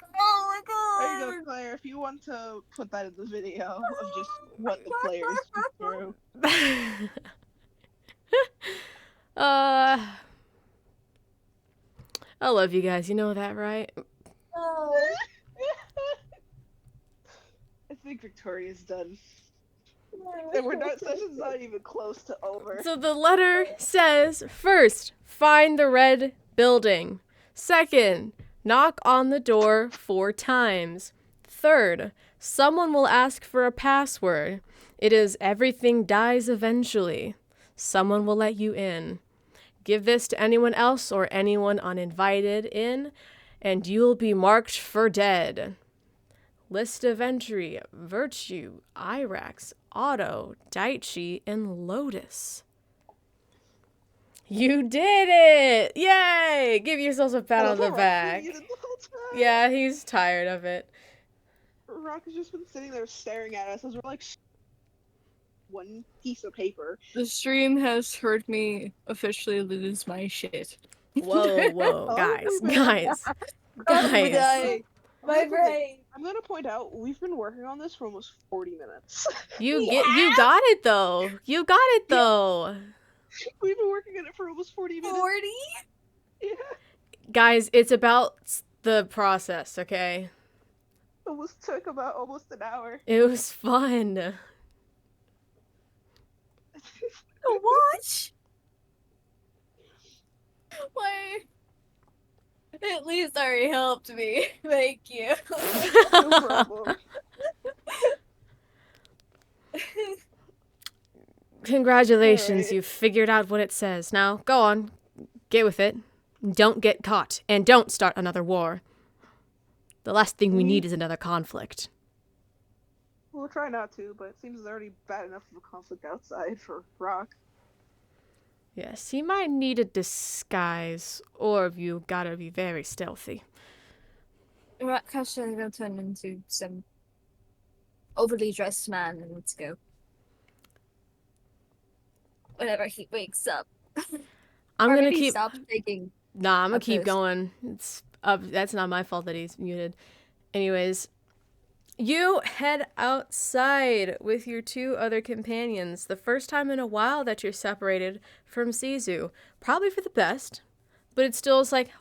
There you god. go, Claire. If you want to put that in the video of just what the players went through. uh I love you guys. You know that, right? Oh. I think Victoria's done. And we're not, session's not even close to over. So the letter says, first, find the red building. Second, knock on the door 4 times. Third, someone will ask for a password. It is everything dies eventually. Someone will let you in. Give this to anyone else or anyone uninvited in, and you'll be marked for dead. List of entry, Virtue, Irax, Otto, Daichi, and Lotus. You did it! Yay! Give yourselves a pat on the back. The whole time. Yeah, he's tired of it. Rock has just been sitting there staring at us as we're like one piece of paper. The stream has heard me officially lose my shit. Whoa, Oh, guys, we guys, guys. My brain. I'm gonna point out we've been working on this for almost 40 minutes. You got it though. You got it though. We've been working on it for almost 40 minutes. 40? Yeah. Guys, it's about the process, okay? Almost took about almost an hour. It was fun. What? Why? At least already helped me. Thank you. No problem. Congratulations, Alright. you figured out what it says. Now, go on. Get with it. Don't get caught. And don't start another war. The last thing we need is another conflict. We'll try not to, but it seems it's already bad enough of a conflict outside for Rock. Yes, he might need a disguise, or you gotta be very stealthy. Ratcash is gonna turn into some overly dressed man and let's go. Whenever he wakes up. I'm Or gonna maybe keep. stop taking. Nah, I'm gonna up keep this. going. It's up. That's not my fault that he's muted. Anyways, you head outside with your 2 other companions. The first time in a while that you're separated from Sizu. Probably for the best, but it still is like,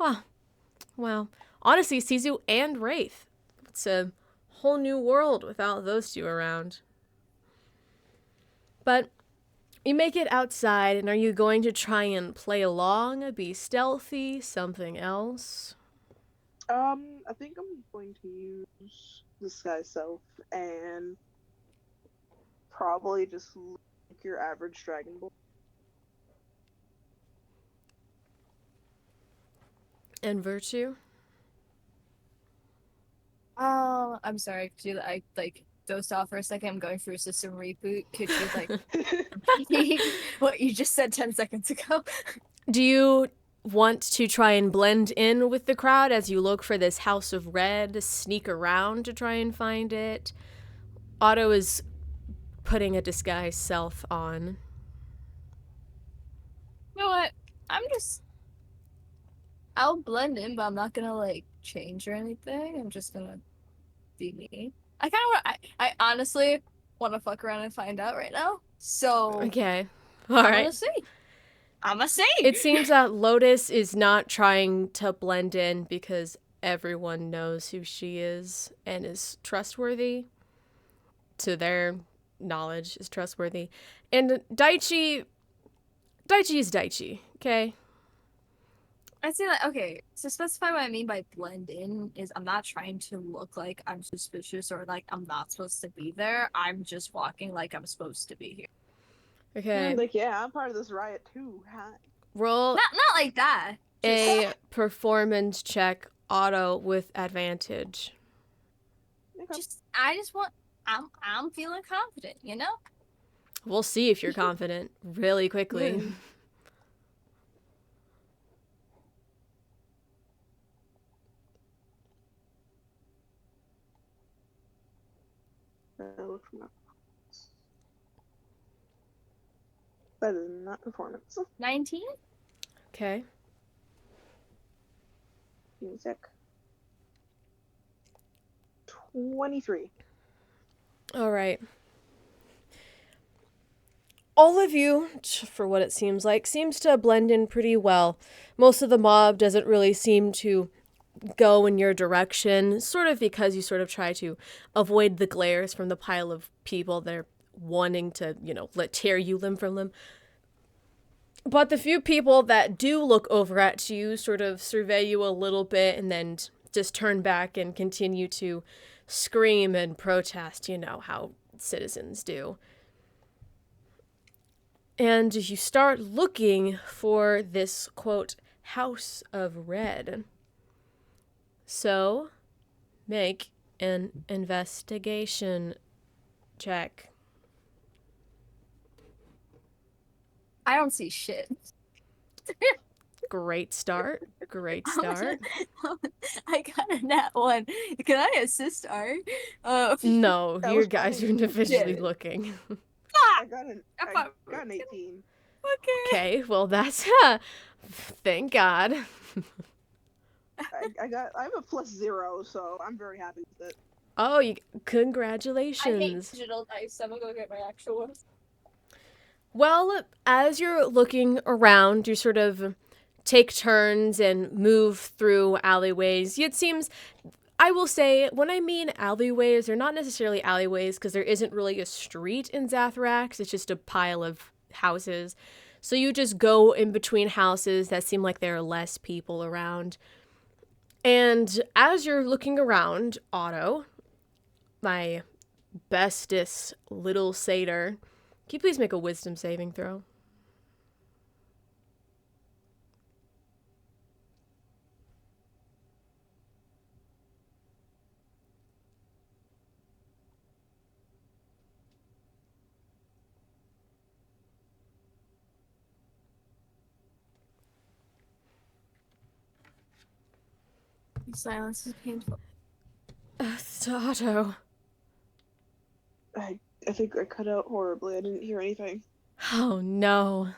well, honestly, Sizu and Wraith. It's a whole new world without those 2 around. But you make it outside, and are you going to try and play along, be stealthy, something else? I think I'm going to use Disguise Self and probably just like your average Dragon Ball. And Virtue? Oh, I'm sorry. Could I dozed off for a second? I'm going through a system reboot. Could you repeat what you just said 10 seconds ago? Do you want to try and blend in with the crowd as you look for this House of Red, sneak around to try and find it? Otto is putting a disguise self on. You know what? I'll blend in, but I'm not gonna change or anything. I'm just gonna be me. I honestly want to fuck around and find out right now. So Okay. I'm gonna see. I'm gonna see. It seems that Lotus is not trying to blend in because everyone knows who she is and is trustworthy. To their knowledge, is trustworthy. And Daichi is Daichi, okay? I see that. Okay, to specify what I mean by blend in is I'm not trying to look like I'm suspicious or like I'm not supposed to be there. I'm just walking like I'm supposed to be here. Okay. Like, yeah, I'm part of this riot too. Hi. Roll Not like that. a performance check, Otto, with advantage. Okay. I'm feeling confident, you know? We'll see if you're confident really quickly. Look for my that is not performance. 19? Okay. Music. 23. All right. all of you, for what it seems like, seems to blend in pretty well. Most of the mob doesn't really seem to go in your direction, sort of because you sort of try to avoid the glares from the pile of people that are wanting to, tear you limb from limb. But the few people that do look over at you sort of survey you a little bit and then just turn back and continue to scream and protest, how citizens do. And you start looking for this, quote, House of Red. So, make an investigation check. I don't see shit. Great start. Great start. I got a nat 1. Can I assist Art? No, That you was guys are funny. individually Yeah. looking. I got an 18. Okay. Okay, well that's thank God. I have a +0, so I'm very happy with it. Oh, I hate congratulations. digital dice. I'm gonna go get my actual ones. Well, as you're looking around, you sort of take turns and move through alleyways. It seems, I will say, when I mean alleyways, they're not necessarily alleyways because there isn't really a street in Zathrax. It's just a pile of houses. So you just go in between houses that seem like there are less people around. And as you're looking around, Otto, my bestest little satyr, can you please make a wisdom saving throw? Silence is painful. Otto. I think I cut out horribly. I didn't hear anything. Oh no.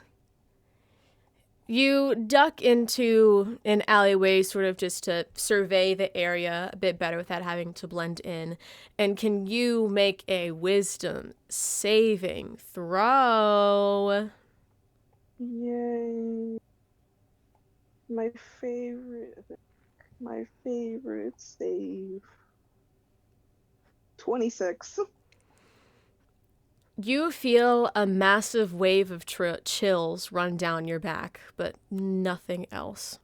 You duck into an alleyway sort of just to survey the area a bit better without having to blend in. And can you make a wisdom saving throw? Yay. My favorite save. 26. You feel a massive wave of chills run down your back, but nothing else.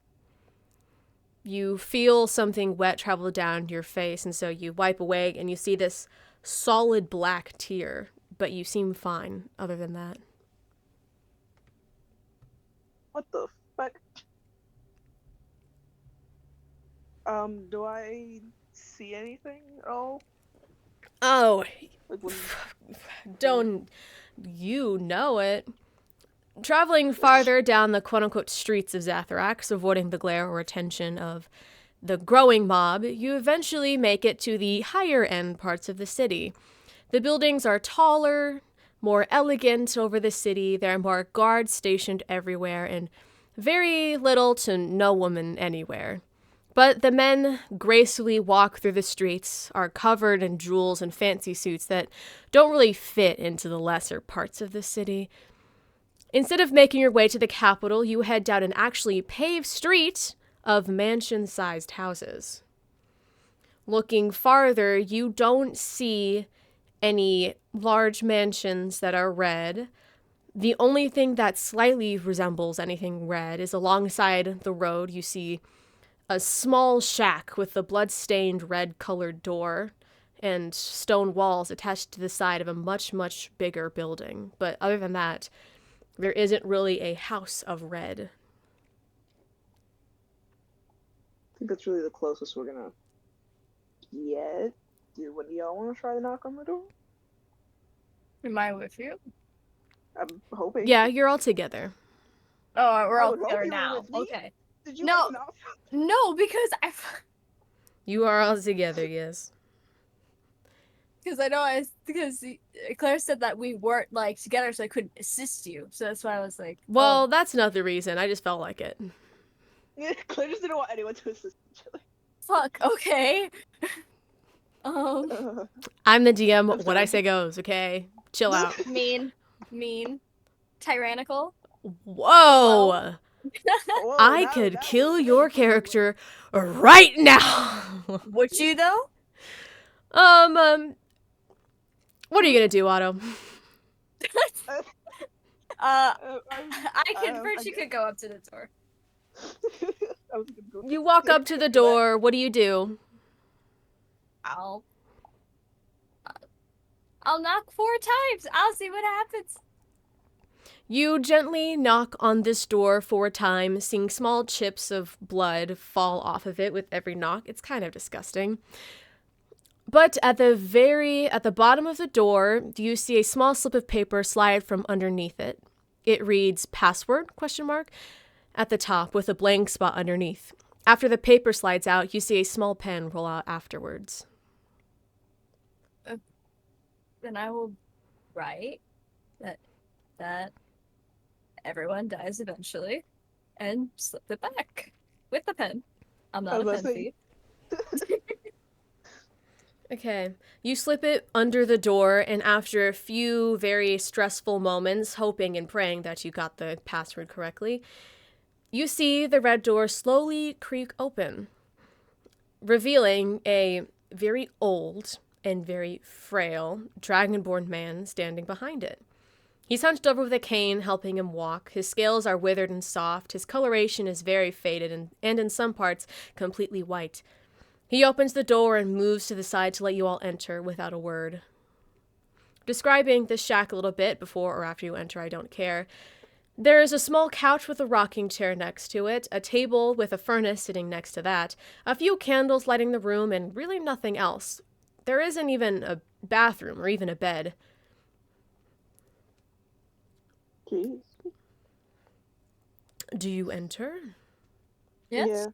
You feel something wet travel down your face, and so you wipe away and you see this solid black tear, but you seem fine other than that. What the fuck? Do I see anything at all? Oh, Like when... don't you know it? Traveling farther down the quote-unquote streets of Zathrax, avoiding the glare or attention of the growing mob, you eventually make it to the higher-end parts of the city. The buildings are taller, more elegant over the city. There are more guards stationed everywhere, and very little to no woman anywhere. But the men gracefully walk through the streets, are covered in jewels and fancy suits that don't really fit into the lesser parts of the city. Instead of making your way to the capital, you head down an actually paved street of mansion-sized houses. Looking farther, you don't see any large mansions that are red. The only thing that slightly resembles anything red is alongside the road you see a small shack with a blood-stained red-colored door and stone walls attached to the side of a much, much bigger building. But other than that, there isn't really a house of red. I think that's really the closest we're gonna get. What do y'all want to try to knock on the door? Am I with you? I'm hoping. Yeah, you're all together. Oh, we're I all would hope together you were now. with me. Okay. Did you No. have enough? No, because You are all together, yes. I know because Claire said that we weren't like together, so I couldn't assist you. So that's why I was like, Well, that's not the reason. I just felt like it. Claire just didn't want anyone to assist each other. fuck. Okay. I'm the DM. I'm What I sorry. say goes, okay? Chill out. mean. tyrannical. Whoa! Whoa, I now- could now kill we're your getting somewhere. character right now. Would you though? What are you gonna do, Otto? I I convert you could go up to the door. I was gonna go You walk up to the door. What do you do? I'll knock 4 times. I'll see what happens. You gently knock on this door 4 times, seeing small chips of blood fall off of it with every knock. It's kind of disgusting. But at the bottom of the door, you see a small slip of paper slide from underneath it. It reads password ? At the top with a blank spot underneath. After the paper slides out, you see a small pen roll out afterwards. Then I will write that everyone dies eventually and slip it back with the pen. I'm not a pen thief. Okay, you slip it under the door, and after a few very stressful moments, hoping and praying that you got the password correctly, you see the red door slowly creak open, revealing a very old and very frail dragonborn man standing behind it. He's hunched over with a cane, helping him walk. His scales are withered and soft. His coloration is very faded and in some parts completely white. He opens the door and moves to the side to let you all enter without a word. Describing this shack a little bit before or after you enter, I don't care. There is a small couch with a rocking chair next to it, a table with a furnace sitting next to that, a few candles lighting the room, and really nothing else. There isn't even a bathroom or even a bed. Jeez. Do you enter? Yes. Yeah.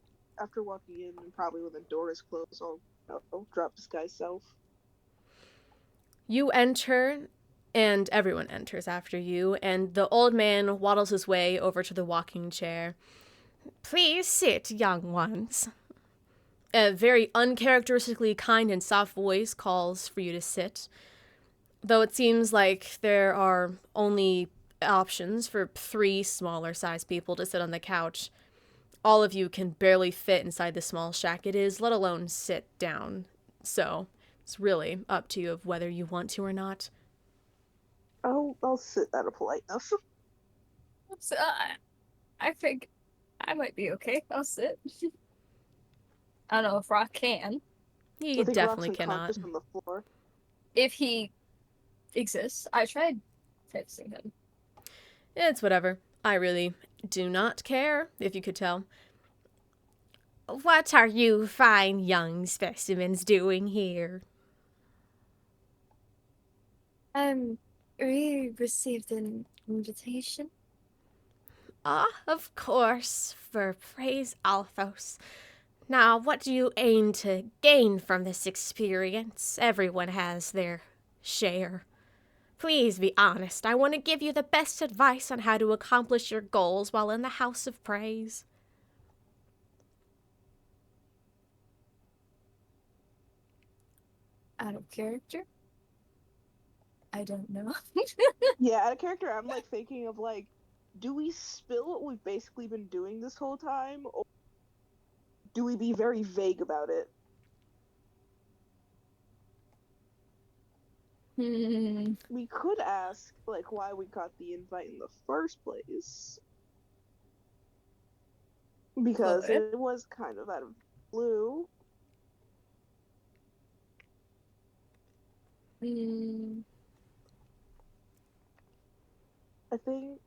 After walking in, and probably when the door is closed, I'll drop disguise self. You enter, and everyone enters after you, and the old man waddles his way over to the walking chair. Please sit, young ones. A very uncharacteristically kind and soft voice calls for you to sit, though it seems like there are only options for 3 smaller-sized people to sit on the couch. All of you can barely fit inside the small shack it is, let alone sit down. So, it's really up to you of whether you want to or not. I'll sit out of politeness. So, I think I might be okay. I'll sit. I don't know if Rock can. He definitely Rock's cannot. unconscious on the floor. If he exists. I tried texting him. It's whatever. I really do not care, if you could tell. What are you fine young specimens doing here? We received an invitation. Ah, of course, for Praes Alphos. Now, what do you aim to gain from this experience? Everyone has their share. Please be honest. I want to give you the best advice on how to accomplish your goals while in the House of Praes. Out of character? I don't know. Yeah, out of character, I'm like thinking of like, do we spill what we've basically been doing this whole time, or do we be very vague about it? We could ask like why we got the invite in the first place, because Chloe? it was kind of out of blue. Okay.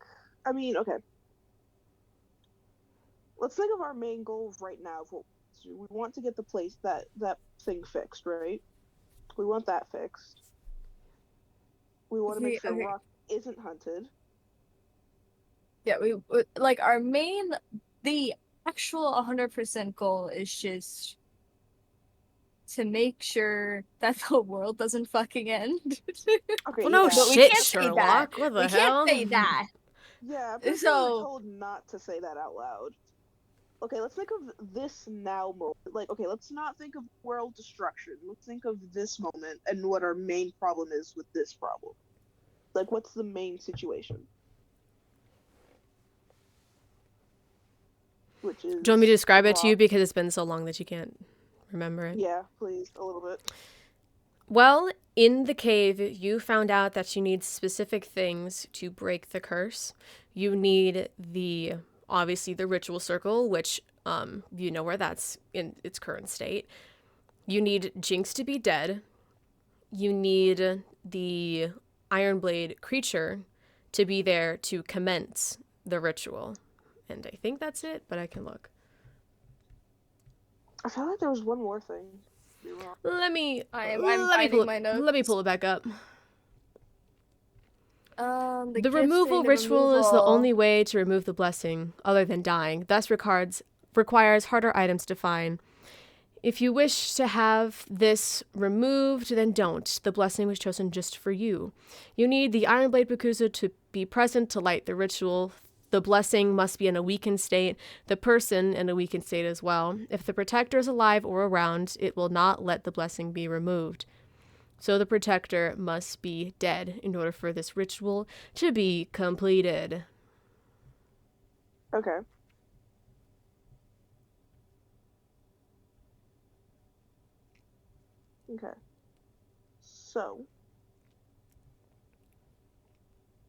Let's think of our main goals right now. Of what we want to get the place that thing fixed, right? We want that fixed. We want to make sure Rock isn't hunted. Yeah, we like our main, the actual 100% goal is just to make sure that the world doesn't fucking end. Okay, Well, no yeah. shit, Sherlock. What the We hell? can't say that. Yeah, but So- we're told not to say that out loud. Okay, let's think of this now moment. Like, okay, let's not think of world destruction. Let's think of this moment and what our main problem is with this problem. Like, what's the main situation? which is. Do you want me to describe it to you rock. because it's been so long that you can't remember it? Yeah, please, a little bit. Well, in the cave, you found out that you need specific things to break the curse. You need obviously the ritual circle, which you know where that's in its current state. You need Jinx to be dead. You need the Ironblade creature to be there to commence the ritual. And I think that's it, but I can look. I felt like there was one more thing. You're wrong. I'm finding my notes. Let me pull it back up. The The removal gifting, the ritual is the removal. only way to remove the blessing, other than dying. Thus requires harder items to find. If you wish to have this removed, then don't. The blessing was chosen just for you. You need the Ironblade Bakuza to be present to light the ritual. The blessing must be in a weakened state, the person in a weakened state as well. If the protector is alive or around, it will not let the blessing be removed. So the protector must be dead in order for this ritual to be completed. Okay. Okay. So,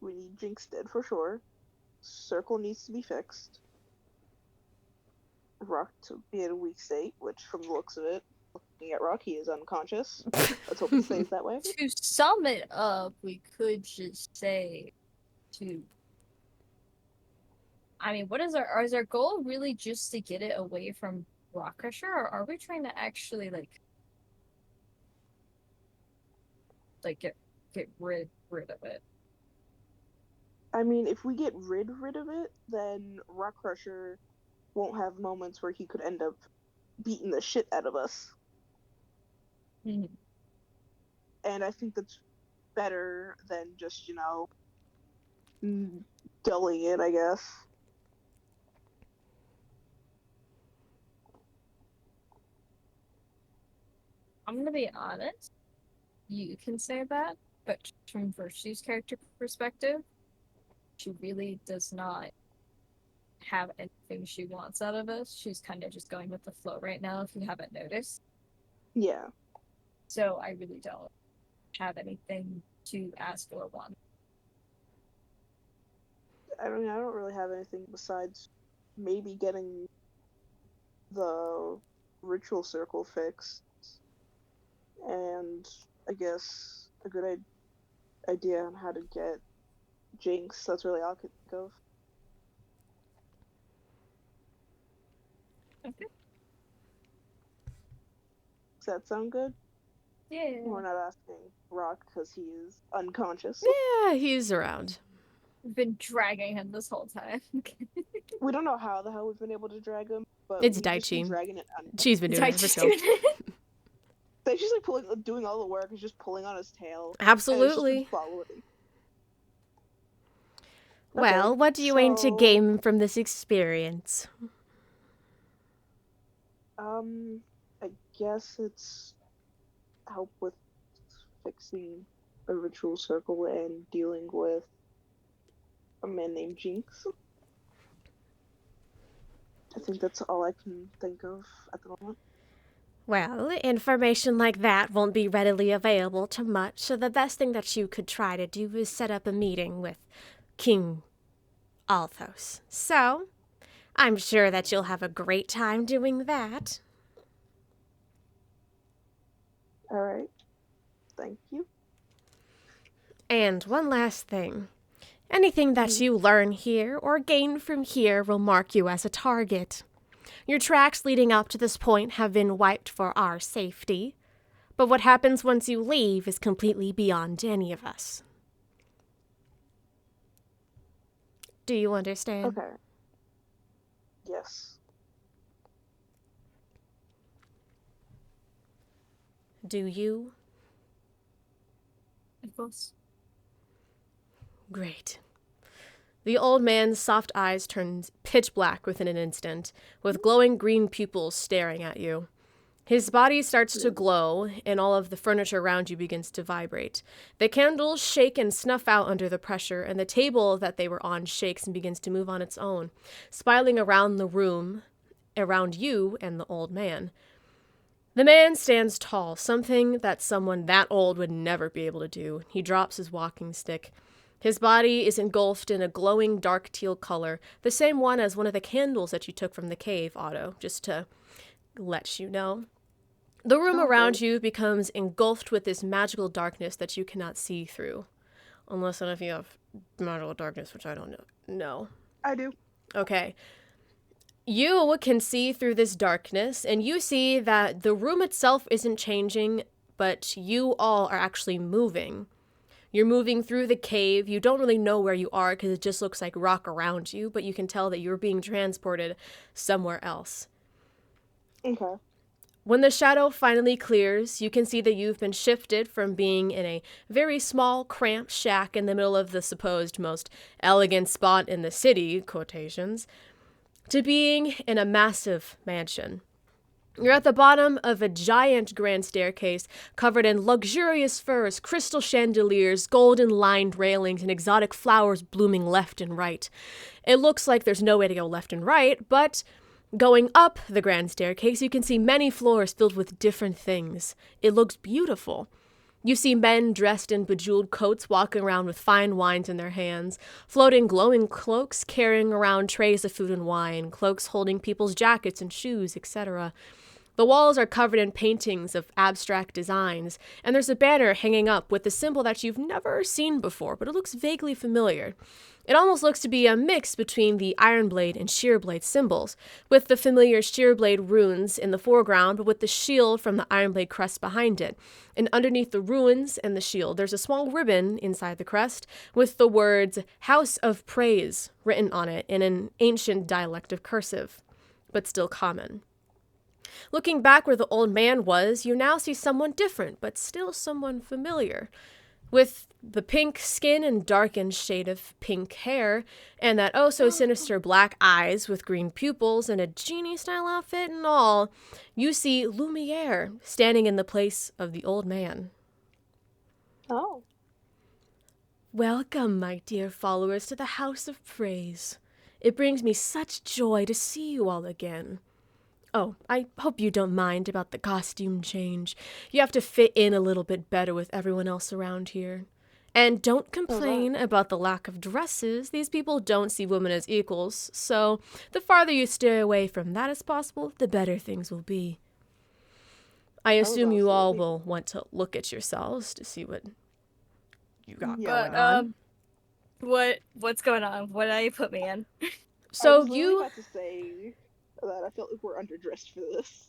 we need Jinx dead for sure. Circle needs to be fixed. Rock to be in a weak state, which from the looks of it, looking at Rock, he is unconscious. Let's hope it stays that way. To sum it up, we could just say to. I mean, is our goal really just to get it away from Rock Crusher, or are we trying to actually get rid of it? I mean, if we get rid of it, then Rock Crusher won't have moments where he could end up beating the shit out of us. Mm-hmm. And I think that's better than just, dulling it, I guess. I'm gonna be honest. You can say that, but from Virtue's character perspective, she really does not have anything she wants out of us. She's kind of just going with the flow right now, if you haven't noticed. Yeah. So I really don't have anything to ask or want. I mean, I don't really have anything besides maybe getting the ritual circle fixed. And I guess a good idea on how to get Jinx. That's really all I could think of. Okay. Does that sound good? Yeah. We're not asking Rock because he is unconscious. Yeah, he's around. We've been dragging him this whole time. We don't know how the hell we've been able to drag him, but It's we've just been Daichi. dragging it. She's been doing it for show. She's like doing all the work and just pulling on his tail. Absolutely. Following. Well, Okay, what do you aim to gain from this experience? I guess it's help with fixing a ritual circle and dealing with a man named Jinx. I think that's all I can think of at the moment. Well, information like that won't be readily available to much, so the best thing that you could try to do is set up a meeting with King Althos. So, I'm sure that you'll have a great time doing that. Alright. Thank you. And one last thing. Anything that you learn here or gain from here will mark you as a target. Your tracks leading up to this point have been wiped for our safety, but what happens once you leave is completely beyond any of us. Do you understand? Okay. Yes. Do you? Of course. Great. The old man's soft eyes turned pitch black within an instant, with glowing green pupils staring at you. His body starts to glow, and all of the furniture around you begins to vibrate. The candles shake and snuff out under the pressure, and the table that they were on shakes and begins to move on its own, spiraling around the room, around you and the old man. The man stands tall, something that someone that old would never be able to do. He drops his walking stick. His body is engulfed in a glowing dark teal color, the same one as one of the candles that you took from the cave, Otto, just to let you know. The room around you becomes engulfed with this magical darkness that you cannot see through. Unless if you have magical darkness, which I don't know. No. I do. Okay. You can see through this darkness, and you see that the room itself isn't changing, but you all are actually moving. You're moving through the cave. You don't really know where you are because it just looks like rock around you, but you can tell that you're being transported somewhere else. Okay. When the shadow finally clears, you can see that you've been shifted from being in a very small, cramped shack in the middle of the supposed most elegant spot in the city, quotations, to being in a massive mansion. You're at the bottom of a giant grand staircase covered in luxurious furs, crystal chandeliers, golden-lined railings, and exotic flowers blooming left and right. It looks like there's no way to go left and right, but going up the grand staircase, you can see many floors filled with different things. It looks beautiful. You see men dressed in bejeweled coats walking around with fine wines in their hands, floating glowing cloaks carrying around trays of food and wine, cloaks holding people's jackets and shoes, etc. The walls are covered in paintings of abstract designs, and there's a banner hanging up with a symbol that you've never seen before, but it looks vaguely familiar. It almost looks to be a mix between the Iron Blade and Sheer Blade symbols, with the familiar Sheer Blade runes in the foreground, but with the shield from the Iron Blade crest behind it. And underneath the runes and the shield, there's a small ribbon inside the crest with the words House of Praes written on it in an ancient dialect of cursive, but still common. Looking back where the old man was, you now see someone different, but still someone familiar. With the pink skin and darkened shade of pink hair, and that oh-so-sinister black eyes with green pupils and a genie-style outfit and all, you see Lumiere standing in the place of the old man. Oh. Welcome, my dear followers, to the House of Praes. It brings me such joy to see you all again. Oh, I hope you don't mind about the costume change. You have to fit in a little bit better with everyone else around here. And don't complain about the lack of dresses. These people don't see women as equals, so the farther you stay away from that as possible, the better things will be. I assume you all will want to look at yourselves to see what you got going on. What's going on? What did I put me in? So I was you about to say that I felt like we're underdressed for this.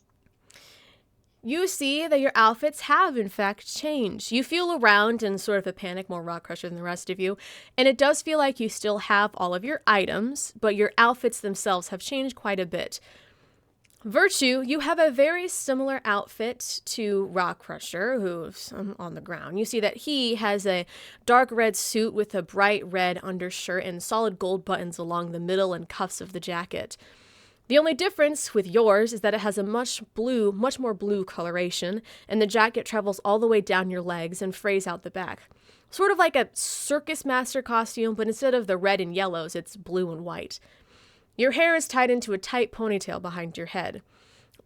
You see that your outfits have, in fact, changed. You feel around in sort of a panic, more rock crusher than the rest of you, and it does feel like you still have all of your items, but your outfits themselves have changed quite a bit. Virtue, you have a very similar outfit to Rock Crusher, who's on the ground. You see that he has a dark red suit with a bright red undershirt and solid gold buttons along the middle and cuffs of the jacket. The only difference with yours is that it has a much more blue coloration, and the jacket travels all the way down your legs and frays out the back. Sort of like a circus master costume, but instead of the red and yellows, it's blue and white. Your hair is tied into a tight ponytail behind your head.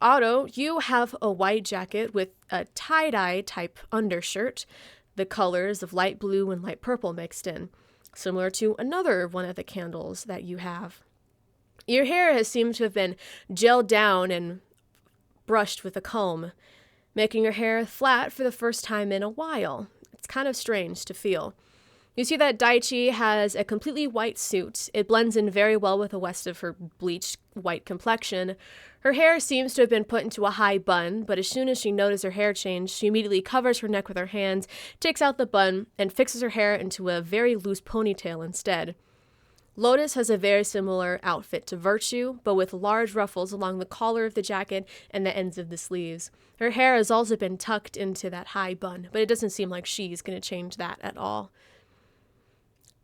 Otto, you have a white jacket with a tie-dye type undershirt, the colors of light blue and light purple mixed in, similar to another one of the candles that you have. Your hair has seemed to have been gelled down and brushed with a comb, making your hair flat for the first time in a while. It's kind of strange to feel. You see that Daichi has a completely white suit. It blends in very well with the rest of her bleached white complexion. Her hair seems to have been put into a high bun, but as soon as she notices her hair change, she immediately covers her neck with her hands, takes out the bun, and fixes her hair into a very loose ponytail instead. Lotus has a very similar outfit to Virtue, but with large ruffles along the collar of the jacket and the ends of the sleeves. Her hair has also been tucked into that high bun, but it doesn't seem like she's going to change that at all.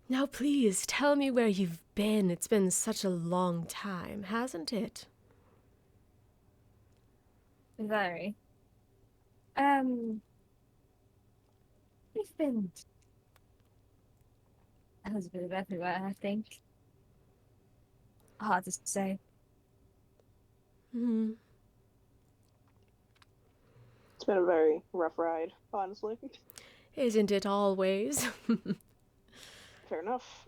Now please, tell me where you've been. It's been such a long time, hasn't it? Very. We've been a little bit of everywhere, I think. Hard to say. Hmm. It's been a very rough ride, honestly. Isn't it always? Fair enough.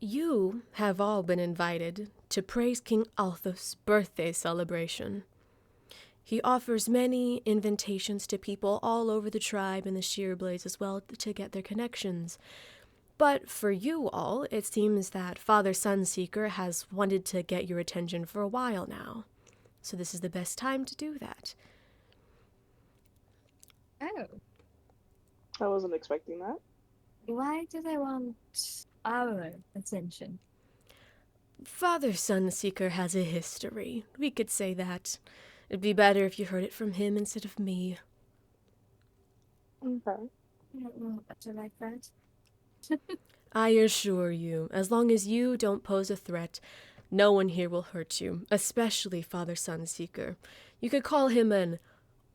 You have all been invited to praise King Althus' birthday celebration. He offers many invitations to people all over the tribe and the Sheerblades as well to get their connections. But for you all, it seems that Father Sunseeker has wanted to get your attention for a while now. So this is the best time to do that. Oh. I wasn't expecting that. Why do they want our attention? Father Sunseeker has a history. We could say that. It'd be better if you heard it from him instead of me. Okay. I don't know better like that. I assure you, as long as you don't pose a threat, no one here will hurt you, especially Father Sunseeker. You could call him an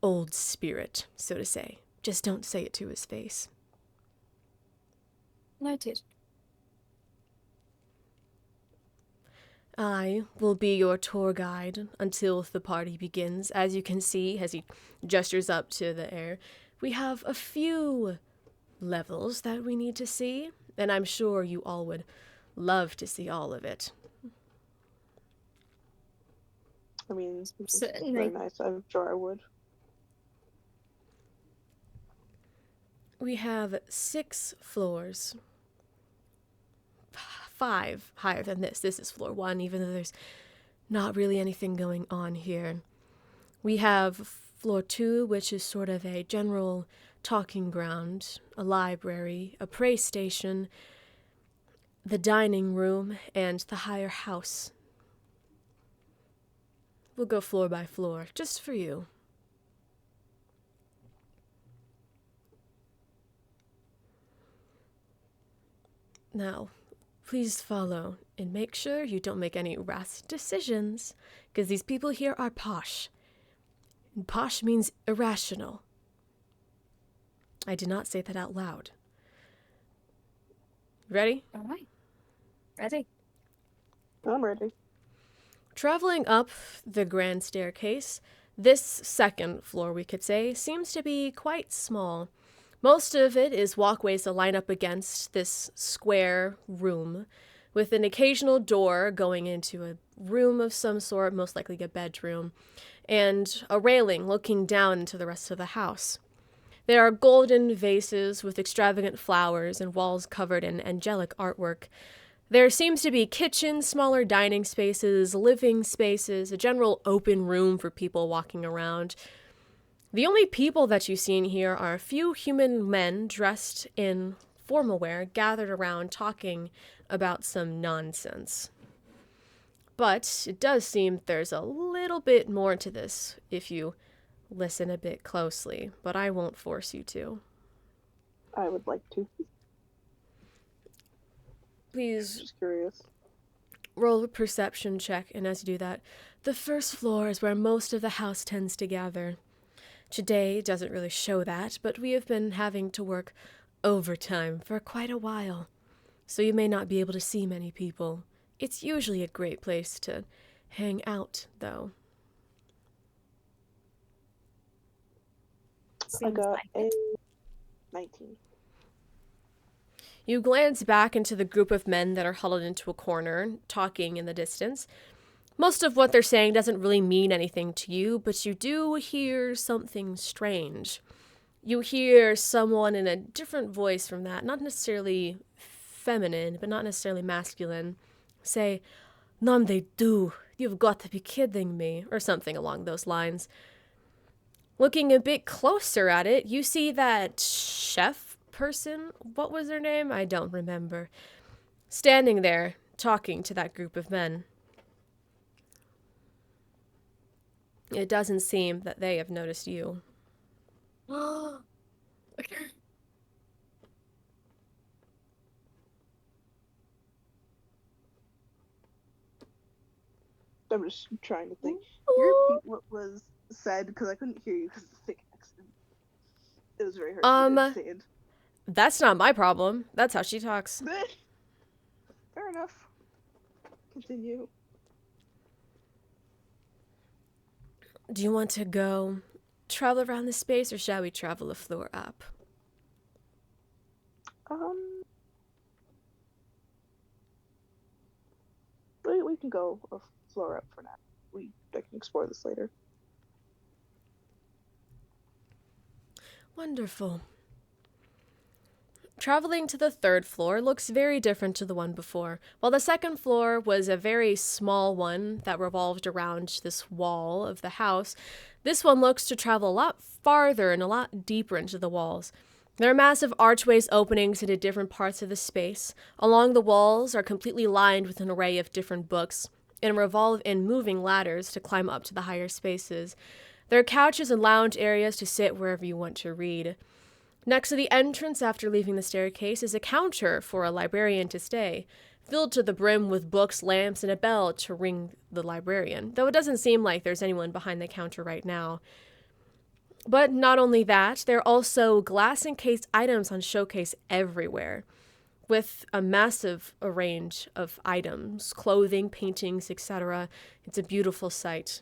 old spirit, so to say. Just don't say it to his face. Noted. I will be your tour guide until the party begins. As you can see, as he gestures up to the air, we have a few levels that we need to see, and I'm sure you all would love to see all of it. I mean, it's Certainly. very nice. I'm sure I would. We have 6 floors. 5 higher than this. This is floor 1, even though there's not really anything going on here. We have floor 2, which is sort of a general talking ground, a library, a praise station, the dining room, and the higher house. We'll go floor by floor, just for you. Now, please follow and make sure you don't make any rash decisions, because these people here are posh. And posh means irrational. I did not say that out loud. Ready? All right. Ready? I'm ready. Traveling up the grand staircase, this second floor, we could say, seems to be quite small. Most of it is walkways that line up against this square room, with an occasional door going into a room of some sort, most likely a bedroom, and a railing looking down into the rest of the house. There are golden vases with extravagant flowers and walls covered in angelic artwork. There seems to be kitchens, smaller dining spaces, living spaces, a general open room for people walking around. The only people that you see in here are a few human men dressed in formal wear gathered around talking about some nonsense. But it does seem there's a little bit more to this if you listen a bit closely, but I won't force you to. I would like to. Please Just curious. roll a perception check, and as you do that, the first floor is where most of the house tends to gather. Today doesn't really show that, but we have been having to work overtime for quite a while, so you may not be able to see many people. It's usually a great place to hang out, though. I Seems got like a it. 19. You glance back into the group of men that are huddled into a corner, talking in the distance. Most of what they're saying doesn't really mean anything to you, but you do hear something strange. You hear someone in a different voice from that, not necessarily feminine, but not necessarily masculine, say, "None they do. You've got to be kidding me," or something along those lines. Looking a bit closer at it, you see that chef person, what was their name? I don't remember, standing there, talking to that group of men. It doesn't seem that they have noticed you. I'm just trying to think. Can you repeat what was said? Because I couldn't hear you because of the thick accent. It was very hard to understand. That's not my problem. That's how she talks. Fair enough. Continue. Do you want to go travel around the space, or shall we travel a floor up? We can go a floor up for now. I can explore this later. Wonderful. Traveling to the third floor looks very different to the one before. While the second floor was a very small one that revolved around this wall of the house, this one looks to travel a lot farther and a lot deeper into the walls. There are massive archways openings into different parts of the space. Along the walls are completely lined with an array of different books, and revolve in moving ladders to climb up to the higher spaces. There are couches and lounge areas to sit wherever you want to read. Next to the entrance after leaving the staircase is a counter for a librarian to stay, filled to the brim with books, lamps, and a bell to ring the librarian, though it doesn't seem like there's anyone behind the counter right now. But not only that, there are also glass-encased items on showcase everywhere, with a massive range of items, clothing, paintings, etc. It's a beautiful sight.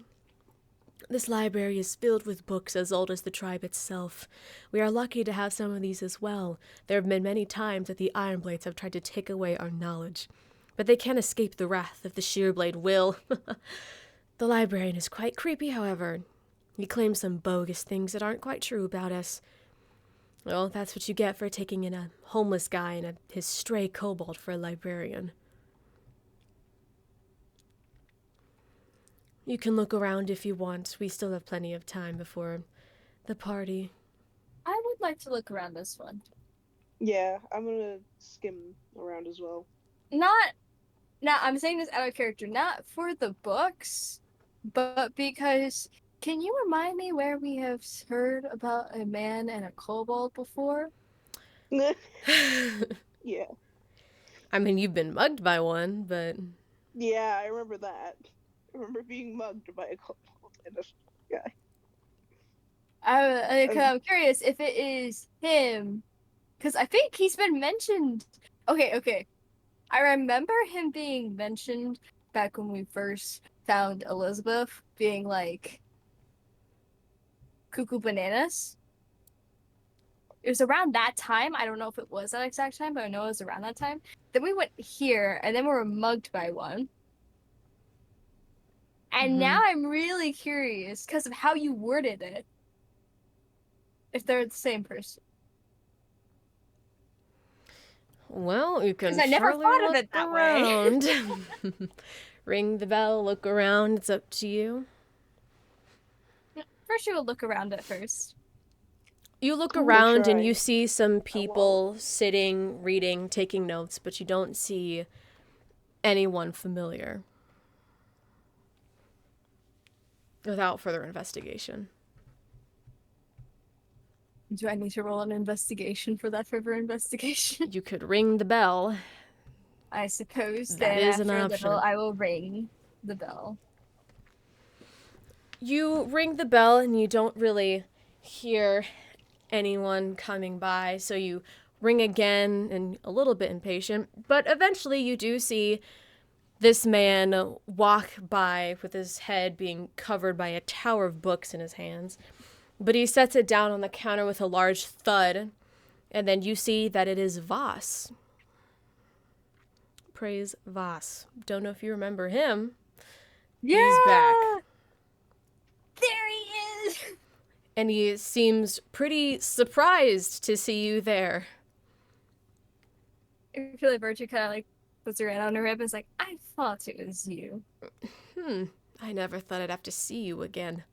This library is filled with books as old as the tribe itself. We are lucky to have some of these as well. There have been many times that the Ironblades have tried to take away our knowledge, but they can't escape the wrath of the Shearblade will. The librarian is quite creepy, however. He claims some bogus things that aren't quite true about us. Well, that's what you get for taking in a homeless guy and his stray kobold for a librarian. You can look around if you want. We still have plenty of time before the party. I would like to look around this one. Yeah, I'm gonna skim around as well. I'm saying this out of character, not for the books, but because, can you remind me where we have heard about a man and a kobold before? Yeah. I mean, you've been mugged by one, but... Yeah, I remember that. I remember being mugged by a kobold and a guy. I'm curious if it is him, because I think he's been mentioned. Okay. I remember him being mentioned back when we first found Elizabeth, being like cuckoo bananas. It was around that time. I don't know if it was that exact time, but I know it was around that time. Then we went here, and then we were mugged by one. And now I'm really curious, because of how you worded it, if they're the same person. Well, you can I never thought of it that way. Ring the bell, look around, it's up to you. First you will look around at first. You look around and you see some people sitting, reading, taking notes, but you don't see anyone familiar. Without further investigation. Do I need to roll an investigation for that further investigation? You could ring the bell. I suppose that is an option. Little, I will ring the bell. You ring the bell and you don't really hear anyone coming by, so you ring again and a little bit impatient, but eventually you do see this man walk by with his head being covered by a tower of books in his hands. But he sets it down on the counter with a large thud, and then you see that it is Voss. Praes Voss. Don't know if you remember him. Yeah! He's back. There he is! And he seems pretty surprised to see you there. I feel like Virtue kind of like puts her hand on her hip and is like, I thought it was you. I never thought I'd have to see you again.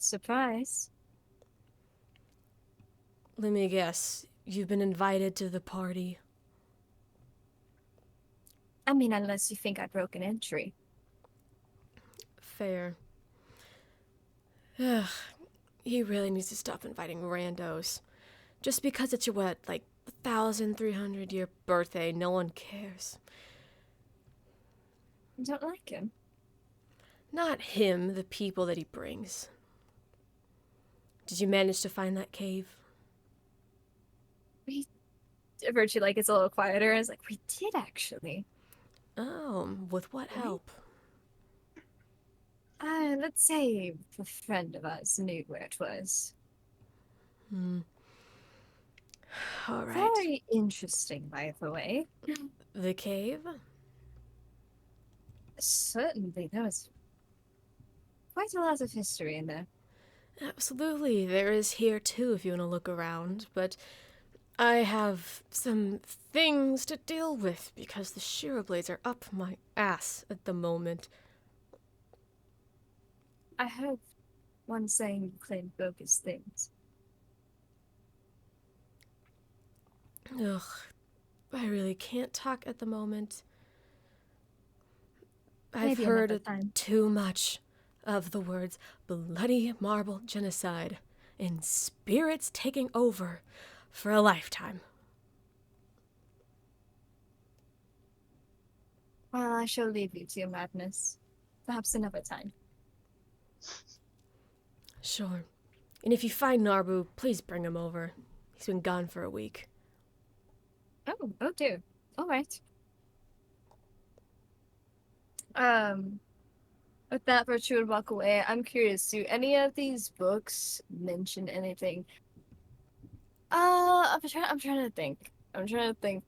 Surprise. Let me guess, you've been invited to the party. I mean, unless you think I broke an entry. Fair. Ugh, he really needs to stop inviting randos. Just because it's your, 1,300-year birthday, no one cares. I don't like him. Not him, the people that he brings. Did you manage to find that cave? Virtue like it's a little quieter. I was like, we did actually. Oh, with what help? Let's say a friend of ours knew where it was. All right. Very interesting, by the way. The cave? Certainly, there was quite a lot of history in there. Absolutely, there is here too if you want to look around, but I have some things to deal with because the Shiro blades are up my ass at the moment. I heard one saying you claimed bogus things. Ugh, I really can't talk at the moment. I've Maybe heard another time. too much of the words bloody marble genocide and spirits taking over for a lifetime. Well, I shall leave you to your madness. Perhaps another time. Sure. And if you find Narbu, please bring him over. He's been gone for a week. Oh dear. All right. With that, Virtue would walk away. I'm curious, do any of these books mention anything? I'm trying to think. I'm trying to think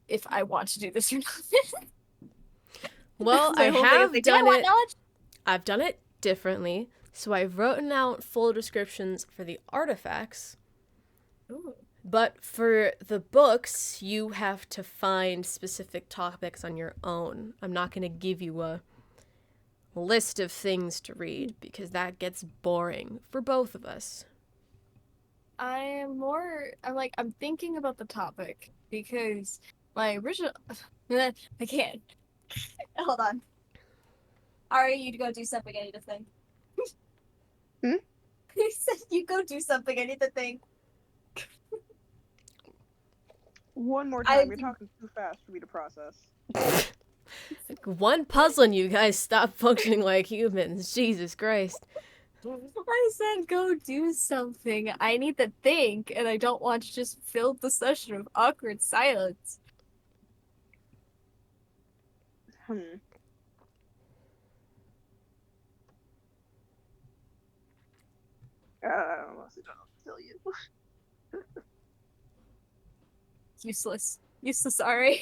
if I want to do this or not. Well, My I whole thing is have like, do I done want it. knowledge? I've done it differently. So I've written out full descriptions for the artifacts. Ooh. But for the books, you have to find specific topics on your own. I'm not going to give you a list of things to read because that gets boring for both of us. I'm thinking about the topic because my original. I can't. Hold on. Ari, you go do something. I need to think. He said you go do something. I need to think. One more time. You're talking too fast for me to process. One puzzle and you guys stop functioning like humans. Jesus Christ. I said go do something. I need to think, and I don't want to just fill the session with awkward silence. I honestly don't know what to tell you. Useless. Useless, Ari.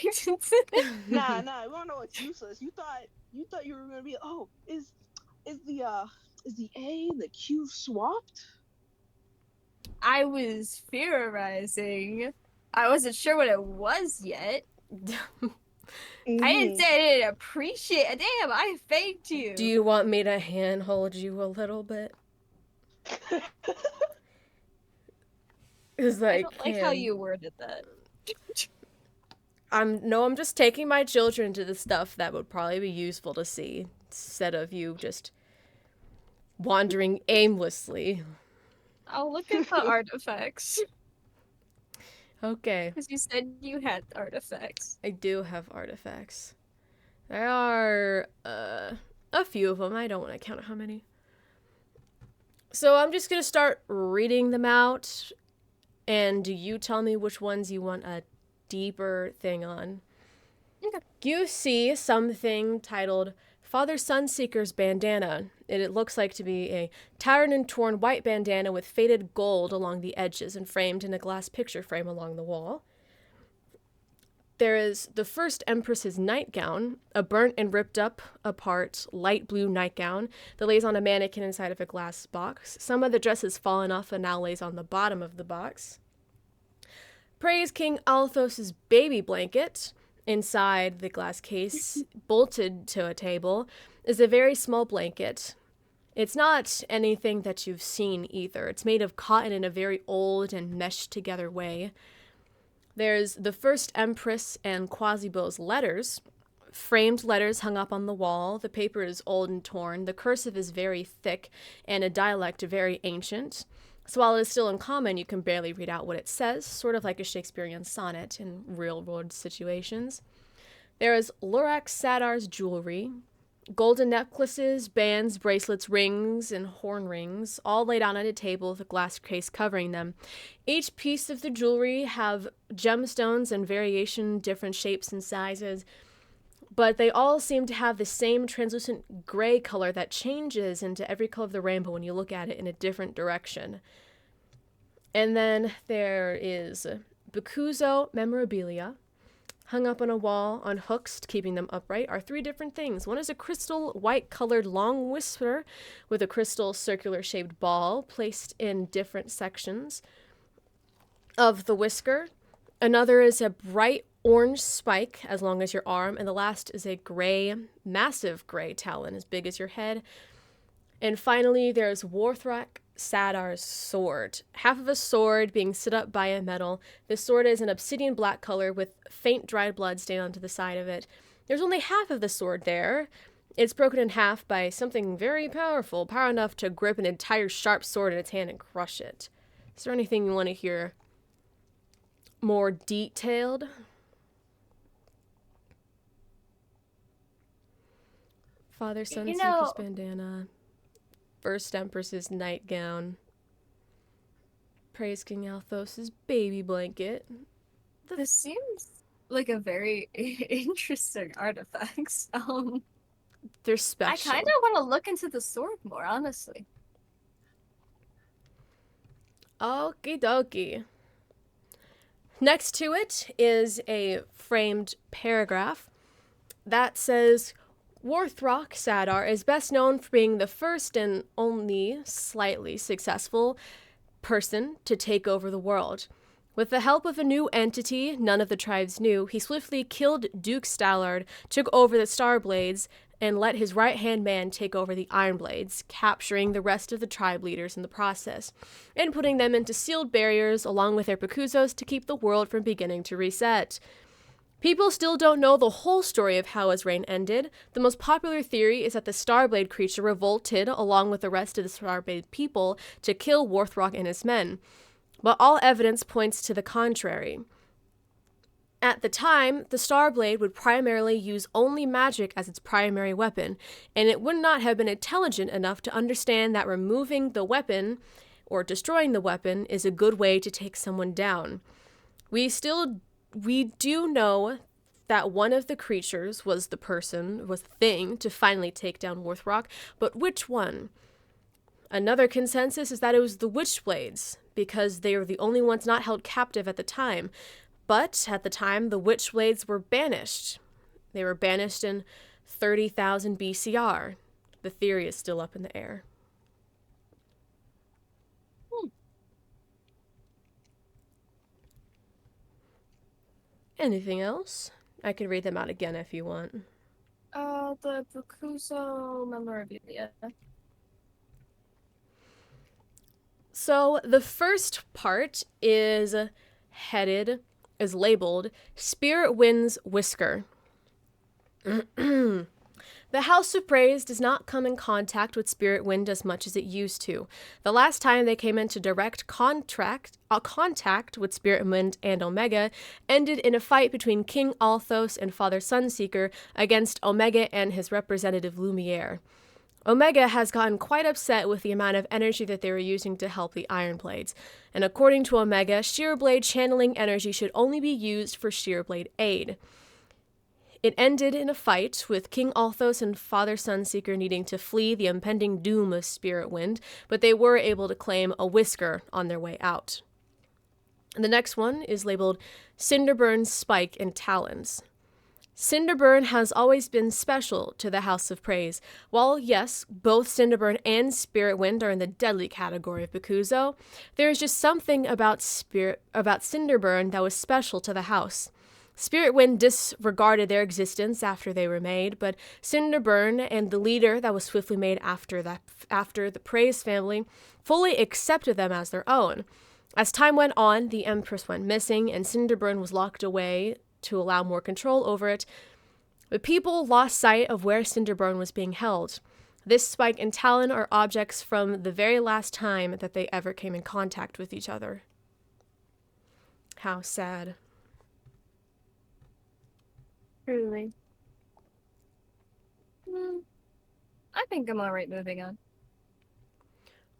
Nah, we don't know it's useless. You thought you were gonna be, oh, is the A and the Q swapped? I was theorizing. I wasn't sure what it was yet. I didn't say I didn't appreciate it. Damn, I faked you. Do you want me to handhold you a little bit? Because I don't like how you worded that. I'm just taking my children to the stuff that would probably be useful to see instead of you just wandering aimlessly. I'll look at the artifacts. Okay. Because you said you had artifacts. I do have artifacts. There are a few of them. I don't want to count how many. So I'm just going to start reading them out, and you tell me which ones you want a deeper thing on. Okay. You see something titled Father Sunseeker's Bandana. It looks like to be a tattered and torn white bandana with faded gold along the edges and framed in a glass picture frame along the wall. There is the first Empress's nightgown, a burnt and ripped up apart light blue nightgown that lays on a mannequin inside of a glass box. Some of the dress has fallen off and now lays on the bottom of the box. Praes King Althos's baby blanket, inside the glass case, bolted to a table, is a very small blanket. It's not anything that you've seen either. It's made of cotton in a very old and meshed together way. There's the first Empress and Quasibo's letters, framed letters hung up on the wall. The paper is old and torn. The cursive is very thick and a dialect very ancient. So while it is still in common, you can barely read out what it says, sort of like a Shakespearean sonnet in real-world situations. There is Lorax Sadar's jewelry, Golden necklaces, bands, bracelets, rings, and horn rings, all laid out on a table with a glass case covering them. Each piece of the jewelry have gemstones and variation, different shapes and sizes, but they all seem to have the same translucent gray color that changes into every color of the rainbow when you look at it in a different direction. And then there is Bakuzo memorabilia. Hung up on a wall on hooks, keeping them upright, are 3 different things. One is a crystal white-colored long whisper with a crystal circular-shaped ball placed in different sections of the whisker. Another is a bright orange spike as long as your arm, and the last is a gray, massive gray talon as big as your head. And finally, there's Warthrak Sadar's sword. Half of a sword being set up by a medal. This sword is an obsidian black color with faint dried blood stained onto the side of it. There's only half of the sword there. It's broken in half by something very powerful, power enough to grip an entire sharp sword in its hand and crush it. Is there anything you want to hear more detailed? Father Sunseeker's bandana. First Empress's nightgown. Praes King Althos's baby blanket. This seems like a very interesting artifact. They're special. I kind of want to look into the sword more, honestly. Okie dokie. Next to it is a framed paragraph that says, Warthrak Sadar is best known for being the first and only slightly successful person to take over the world. With the help of a new entity none of the tribes knew, he swiftly killed Duke Stallard, took over the Starblades, and let his right-hand man take over the Ironblades, capturing the rest of the tribe leaders in the process, and putting them into sealed barriers along with their Bakuzos to keep the world from beginning to reset. People still don't know the whole story of how his reign ended. The most popular theory is that the Starblade creature revolted along with the rest of the Starblade people to kill Warthrak and his men. But all evidence points to the contrary. At the time, the Starblade would primarily use only magic as its primary weapon, and it would not have been intelligent enough to understand that removing the weapon, or destroying the weapon, is a good way to take someone down. We do know that one of the creatures was the thing to finally take down Warthrak, but which one? Another consensus is that it was the Witchblades, because they were the only ones not held captive at the time. But at the time, the Witchblades were banished. They were banished in 30,000 BCR. The theory is still up in the air. Anything else? I can read them out again if you want. The Bakuzo memorabilia. So the first part is labeled Spirit Wind's Whisker. The House of Praes does not come in contact with Spirit Wind as much as it used to. The last time they came into direct contact with Spirit Wind and Omega ended in a fight between King Althos and Father Sunseeker against Omega and his representative Lumiere. Omega has gotten quite upset with the amount of energy that they were using to help the Ironblades, and according to Omega, Shearblade channeling energy should only be used for Shearblade aid. It ended in a fight, with King Althos and Father Sunseeker needing to flee the impending doom of Spirit Wind, but they were able to claim a whisker on their way out. And the next one is labeled Cinderburn's Spike and Talons. Cinderburn has always been special to the House of Praes. While, yes, both Cinderburn and Spirit Wind are in the deadly category of Bakuzo, there is just something about Cinderburn that was special to the house. Spirit Wind disregarded their existence after they were made, but Cinderburn and the leader that was swiftly made after the Praes family fully accepted them as their own. As time went on, the Empress went missing, and Cinderburn was locked away to allow more control over it, but people lost sight of where Cinderburn was being held. This spike and talon are objects from the very last time that they ever came in contact with each other. How sad. Truly. I think I'm alright moving on.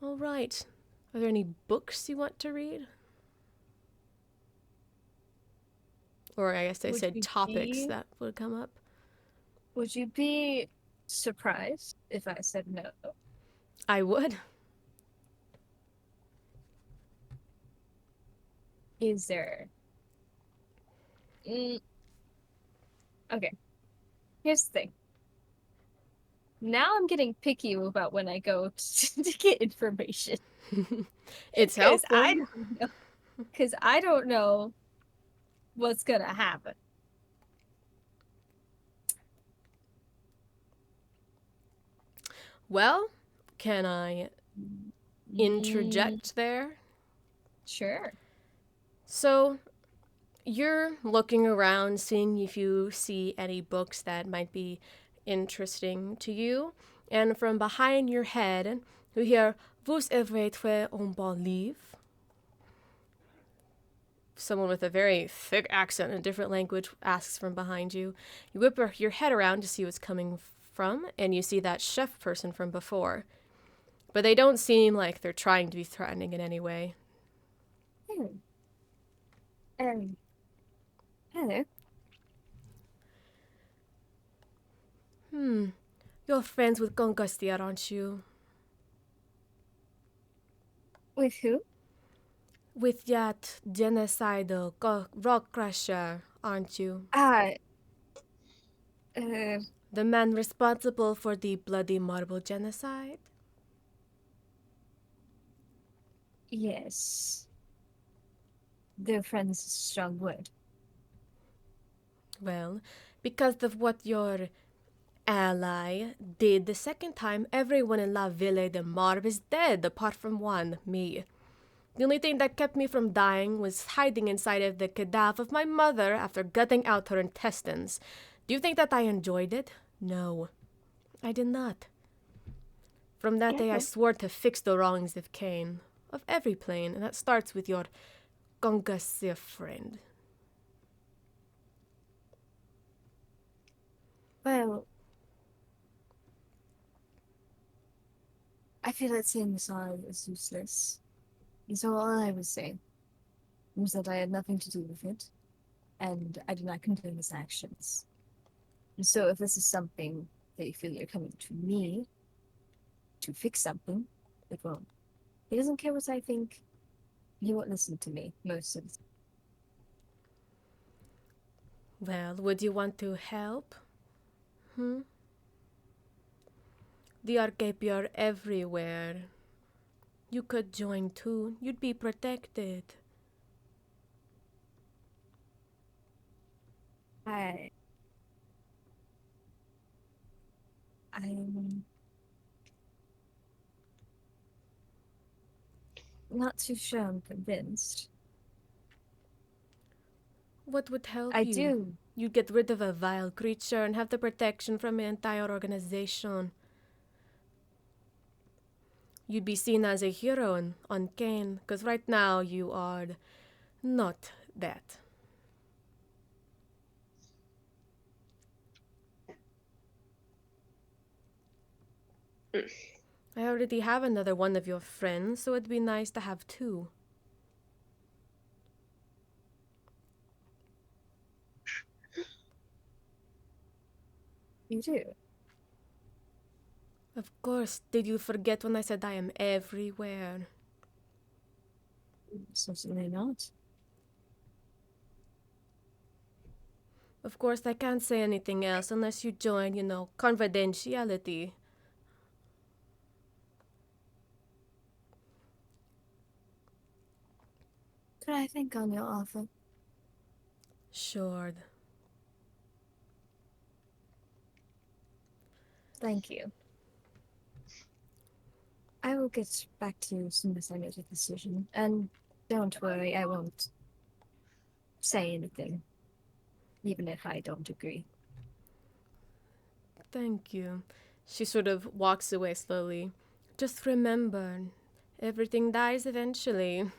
All right. Are there any books you want to read? Or I guess they Would said you topics be- that would come up. Would you be surprised if I said no? I would. Is there... Okay. Here's the thing. Now I'm getting picky about when I go to get information. It's Because helpful. I don't know. Because I don't know what's gonna happen. Well, can I interject there? Sure. So, you're looking around, seeing if you see any books that might be interesting to you, and from behind your head, you hear, Vous avez trouvé un bon livre? Someone with a very thick accent in a different language asks from behind you. You whip your head around to see what's coming from, and you see that chef person from before. But they don't seem like they're trying to be threatening in any way. Hello. You're friends with Gongastier, aren't you? With who? With that genocidal rock crusher, aren't you? The man responsible for the Bloody Marble genocide? Yes. Their friends is a strong word. Well, because of what your ally did the second time, everyone in La Ville de Marbre is dead apart from one, me. The only thing that kept me from dying was hiding inside of the cadaver of my mother after gutting out her intestines. Do you think that I enjoyed it? No, I did not. From that day I swore to fix the wrongs of Cain, of every plane, and that starts with your Gongasia friend. Well, I feel that saying this all is useless. And so all I was saying was that I had nothing to do with it, and I do not condone his actions. And so if this is something that you feel you're coming to me to fix something, it won't. He doesn't care what I think. He won't listen to me most of the time. Well, would you want to help? The Arcape are everywhere. You could join too. You'd be protected. I'm not too sure I'm convinced. What would help I you? do. You'd get rid of a vile creature and have the protection from the entire organization. You'd be seen as a hero on Cain, because right now you are not that. I already have another one of your friends, so it'd be nice to have two. You do? Of course, did you forget when I said I am everywhere? Certainly not. Of course, I can't say anything else unless you join, confidentiality. Could I think on your offer? Sure. Thank you. I will get back to you as soon as I make a decision. And don't worry, I won't say anything, even if I don't agree. Thank you. She sort of walks away slowly. Just remember, everything dies eventually.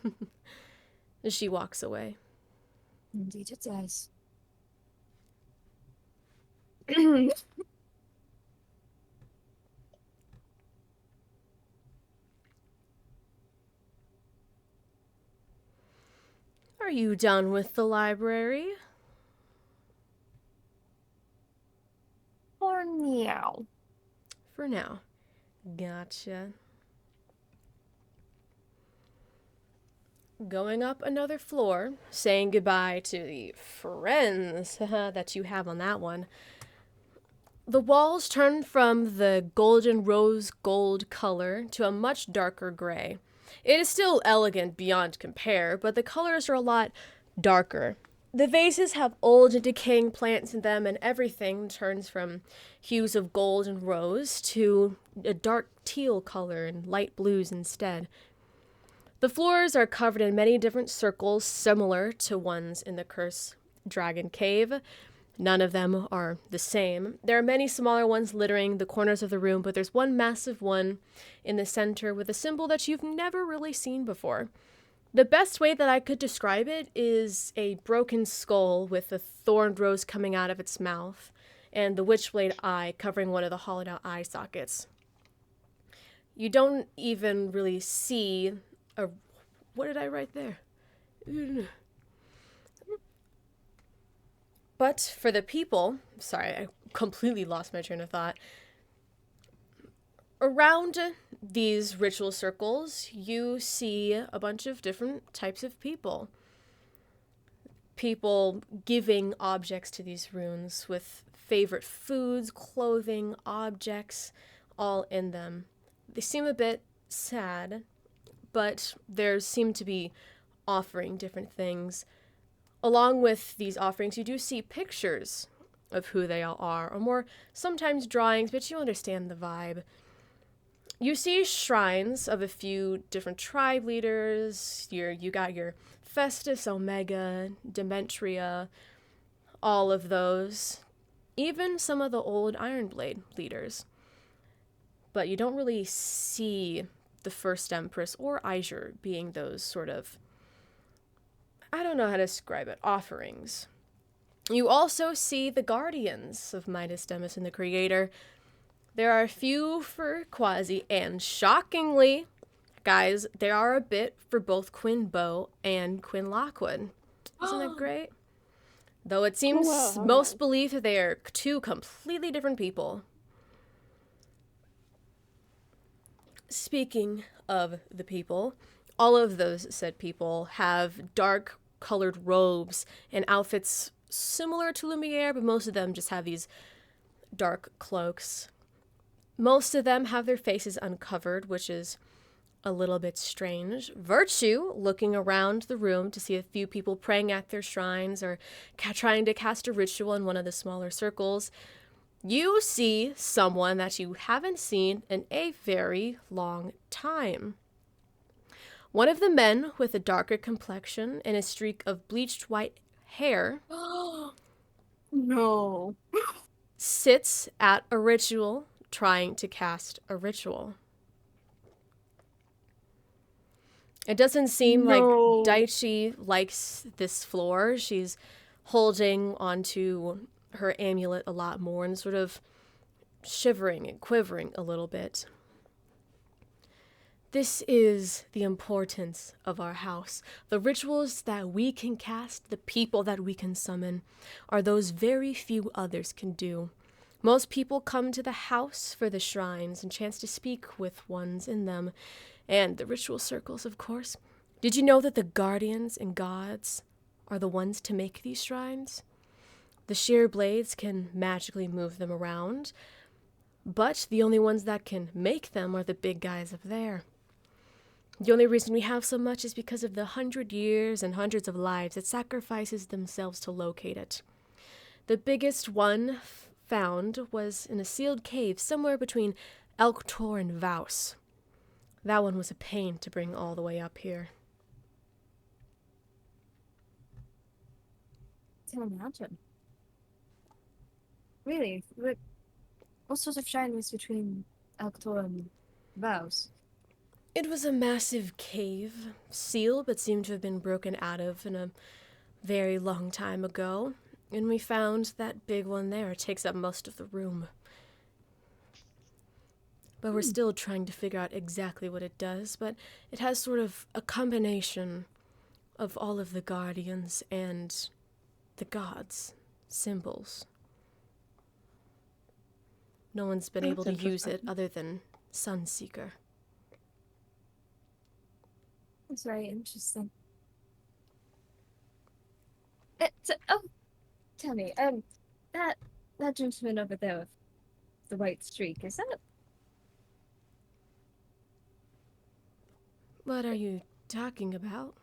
She walks away. Indeed it does. Are you done with the library? For now. For now. Gotcha. Going up another floor, saying goodbye to the friends that you have on that one. The walls turn from the golden rose gold color to a much darker gray. It is still elegant beyond compare, but the colors are a lot darker. The vases have old and decaying plants in them, and everything turns from hues of gold and rose to a dark teal color and light blues instead. The floors are covered in many different circles similar to ones in the Cursed Dragon Cave. None of them are the same. There are many smaller ones littering the corners of the room, but there's one massive one in the center with a symbol that you've never really seen before. The best way that I could describe it is a broken skull with a thorned rose coming out of its mouth and the witchblade eye covering one of the hollowed out eye sockets. You don't even really see a... What did I write there? But for the people... Sorry, I completely lost my train of thought. Around these ritual circles, you see a bunch of different types of people. People giving objects to these runes with favorite foods, clothing, objects, all in them. They seem a bit sad, but there seem to be offering different things. Along with these offerings, you do see pictures of who they all are, or more sometimes drawings, but you understand the vibe. You see shrines of a few different tribe leaders. You got your Festus, Omega, Demetria, all of those. Even some of the old Ironblade leaders. But you don't really see the First Empress or Aizur being those sort of, I don't know how to describe it, offerings. You also see the guardians of Midas Demis and the Creator. There are a few for Quasi, and shockingly, guys, there are a bit for both Quinn Bow and Quinn Lockwood. Isn't that great? Though it seems most believe that they are two completely different people. Speaking of the people, all of those said people have dark colored robes and outfits similar to Lumiere, but most of them just have these dark cloaks. Most of them have their faces uncovered, which is a little bit strange. Virtue, looking around the room to see a few people praying at their shrines or trying to cast a ritual in one of the smaller circles. You see someone that you haven't seen in a very long time. One of the men with a darker complexion and a streak of bleached white hair No. sits at a ritual trying to cast a ritual. It doesn't seem like Daichi likes this floor. She's holding onto her amulet a lot more and sort of shivering and quivering a little bit. This is the importance of our house. The rituals that we can cast, the people that we can summon, are those very few others can do. Most people come to the house for the shrines and chance to speak with ones in them, and the ritual circles, of course. Did you know that the guardians and gods are the ones to make these shrines? The sheer blades can magically move them around, but the only ones that can make them are the big guys up there. The only reason we have so much is because of the 100 years and hundreds of lives that sacrifices themselves to locate it. The biggest one found was in a sealed cave somewhere between Elktor and Vaus. That one was a pain to bring all the way up here. I can imagine. Really? What sort of shrine was between Elktor and Vaus? It was a massive cave, sealed but seemed to have been broken out of in a very long time ago. And we found that big one there. It takes up most of the room. But we're still trying to figure out exactly what it does, but it has sort of a combination of all of the guardians and the gods' symbols. No one's been able to use it other than Sunseeker. That's very interesting. Tell me, that gentleman over there with the white streak, is that? What are you talking about?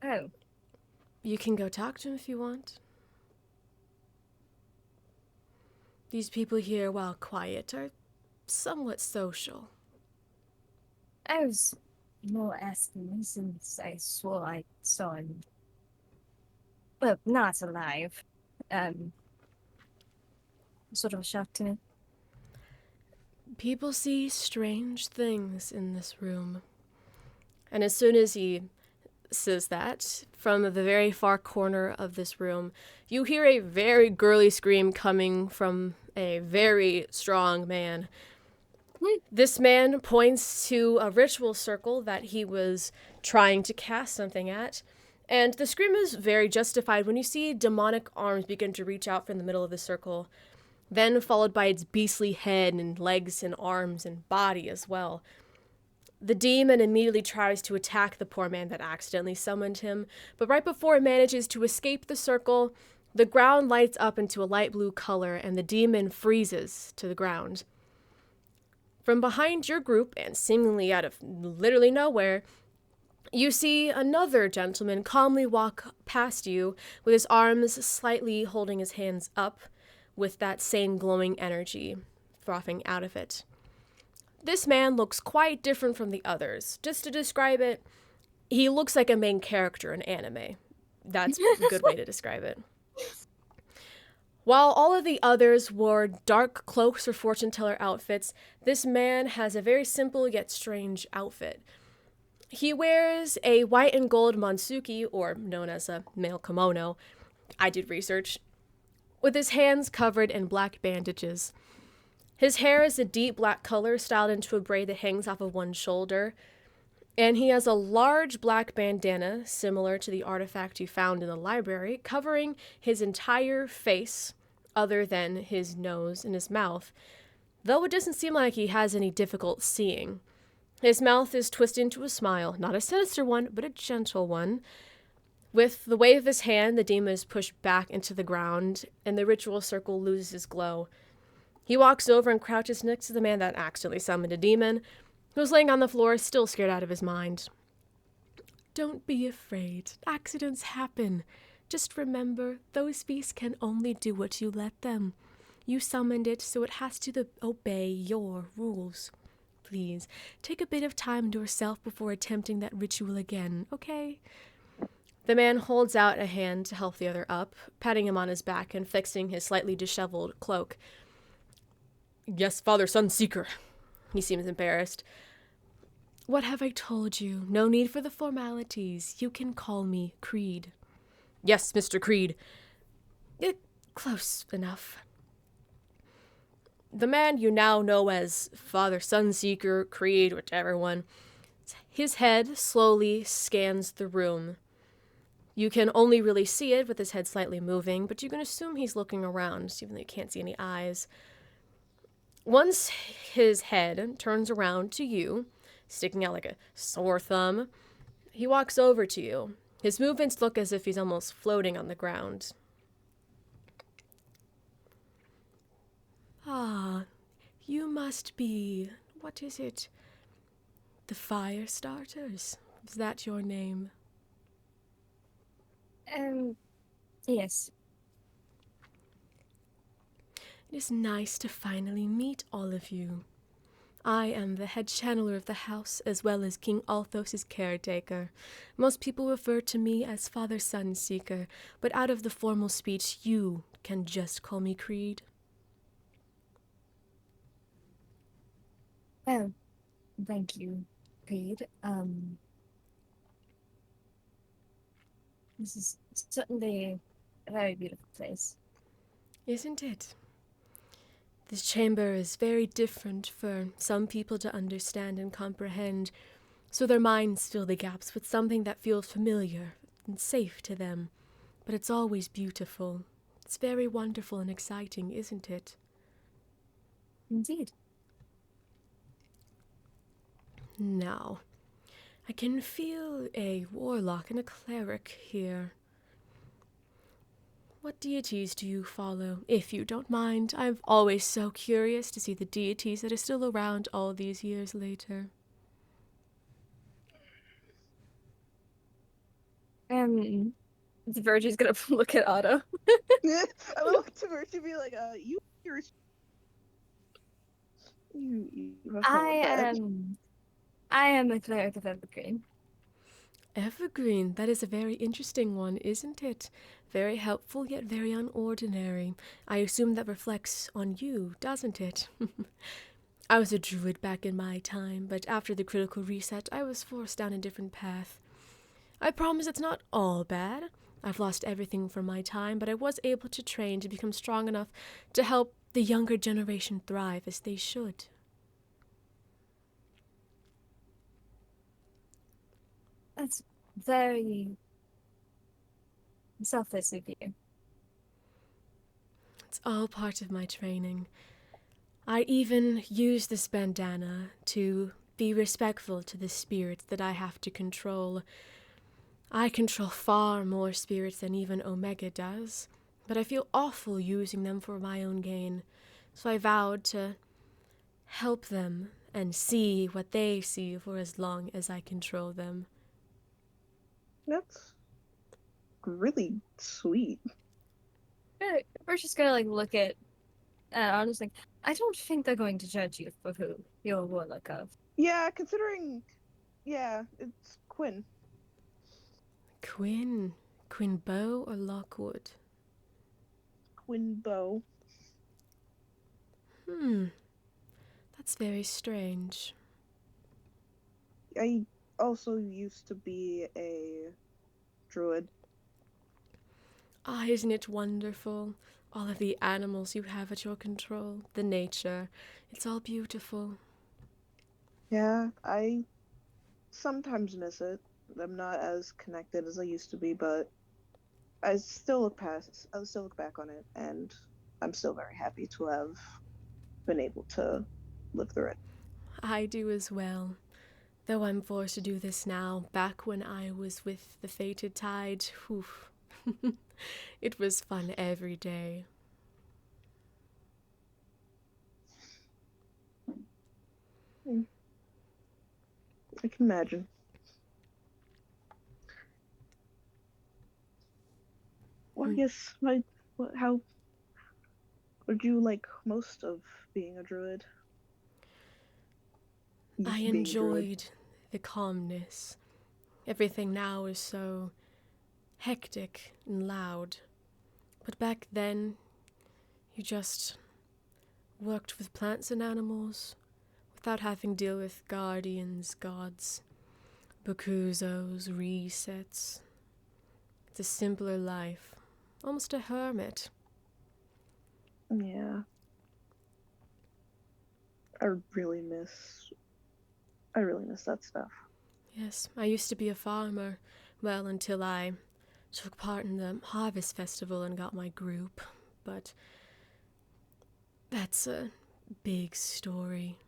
Oh, You can go talk to him if you want. These people here, while quiet, are somewhat social. I was more asking since I swore I saw him. Well, not alive. Sort of a shock to me. People see strange things in this room. And as soon as he says that, from the very far corner of this room, you hear a very girly scream coming from a very strong man. This man points to a ritual circle that he was trying to cast something at, and the scream is very justified when you see demonic arms begin to reach out from the middle of the circle, then followed by its beastly head and legs and arms and body as well. The demon immediately tries to attack the poor man that accidentally summoned him, but right before it manages to escape the circle, the ground lights up into a light blue color and the demon freezes to the ground. From behind your group, and seemingly out of literally nowhere, you see another gentleman calmly walk past you with his arms slightly holding his hands up with that same glowing energy frothing out of it. This man looks quite different from the others. Just to describe it, he looks like a main character in anime. That's a good way to describe it. While all of the others wore dark cloaks or fortune teller outfits, this man has a very simple yet strange outfit. He wears a white and gold mansuki, or known as a male kimono. I did research. With his hands covered in black bandages. His hair is a deep black color styled into a braid that hangs off of one shoulder. And he has a large black bandana, similar to the artifact you found in the library, covering his entire face, other than his nose and his mouth, though it doesn't seem like he has any difficult seeing. His mouth is twisted into a smile, not a sinister one, but a gentle one. With the wave of his hand, the demon is pushed back into the ground, and the ritual circle loses its glow. He walks over and crouches next to the man that accidentally summoned a demon, who's laying on the floor, still scared out of his mind. Don't be afraid. Accidents happen. Just remember, those beasts can only do what you let them. You summoned it, so it has to obey your rules. Please, take a bit of time to yourself before attempting that ritual again, okay? The man holds out a hand to help the other up, patting him on his back and fixing his slightly disheveled cloak. Yes, Father Sunseeker. He seems embarrassed. What have I told you? No need for the formalities. You can call me Creed. Yes, Mr. Creed. Close enough. The man you now know as Father Sunseeker, Creed, whichever one, his head slowly scans the room. You can only really see it with his head slightly moving, but you can assume he's looking around, even though you can't see any eyes. Once his head turns around to you, sticking out like a sore thumb, he walks over to you. His movements look as if he's almost floating on the ground. Ah, you must be, what is it? The Fire Starters? Is that your name? Yes. It is nice to finally meet all of you. I am the head channeler of the house, as well as King Althos' caretaker. Most people refer to me as Father Sunseeker, but out of the formal speech, you can just call me Creed. Well, thank you, Creed. This is certainly a very beautiful place. Isn't it? This chamber is very different for some people to understand and comprehend, so their minds fill the gaps with something that feels familiar and safe to them. But it's always beautiful. It's very wonderful and exciting, isn't it? Indeed. Now, I can feel a warlock and a cleric here. What deities do you follow, if you don't mind? I'm always so curious to see the deities that are still around all these years later. The Virgie's gonna look at Otto. I would look to Virtue and be like, you have I am a cleric of Evergreen. Evergreen, that is a very interesting one, isn't it? Very helpful, yet very unordinary. I assume that reflects on you, doesn't it? I was a druid back in my time, but after the critical reset, I was forced down a different path. I promise it's not all bad. I've lost everything from my time, but I was able to train to become strong enough to help the younger generation thrive as they should. That's very selfless of you. It's all part of my training. I even use this bandana to be respectful to the spirits that I have to control. I control far more spirits than even Omega does, but I feel awful using them for my own gain, so I vowed to help them and see what they see for as long as I control them. That's really sweet. We're just gonna look at I'm just like, I don't think they're going to judge you for who you're a warlock of. Yeah, considering, it's Quinn. Quinn Bow or Lockwood? Quinn Bow. That's very strange. I also used to be a druid. Ah, isn't it wonderful? All of the animals you have at your control, the nature, it's all beautiful. Yeah, I sometimes miss it. I'm not as connected as I used to be, but I still look back on it, and I'm still very happy to have been able to live through it. I do as well. Though I'm forced to do this now, back when I was with the Fated Tide, oof. It was fun every day. I can imagine. Well, I guess how would you like most of being a druid? I enjoyed the calmness. Everything now is so hectic and loud. But back then, you just worked with plants and animals without having to deal with guardians, gods, bakuzos, resets. It's a simpler life. Almost a hermit. Yeah. I really miss that stuff. Yes, I used to be a farmer. Well, until I took part in the Harvest Festival and got my group. But that's a big story.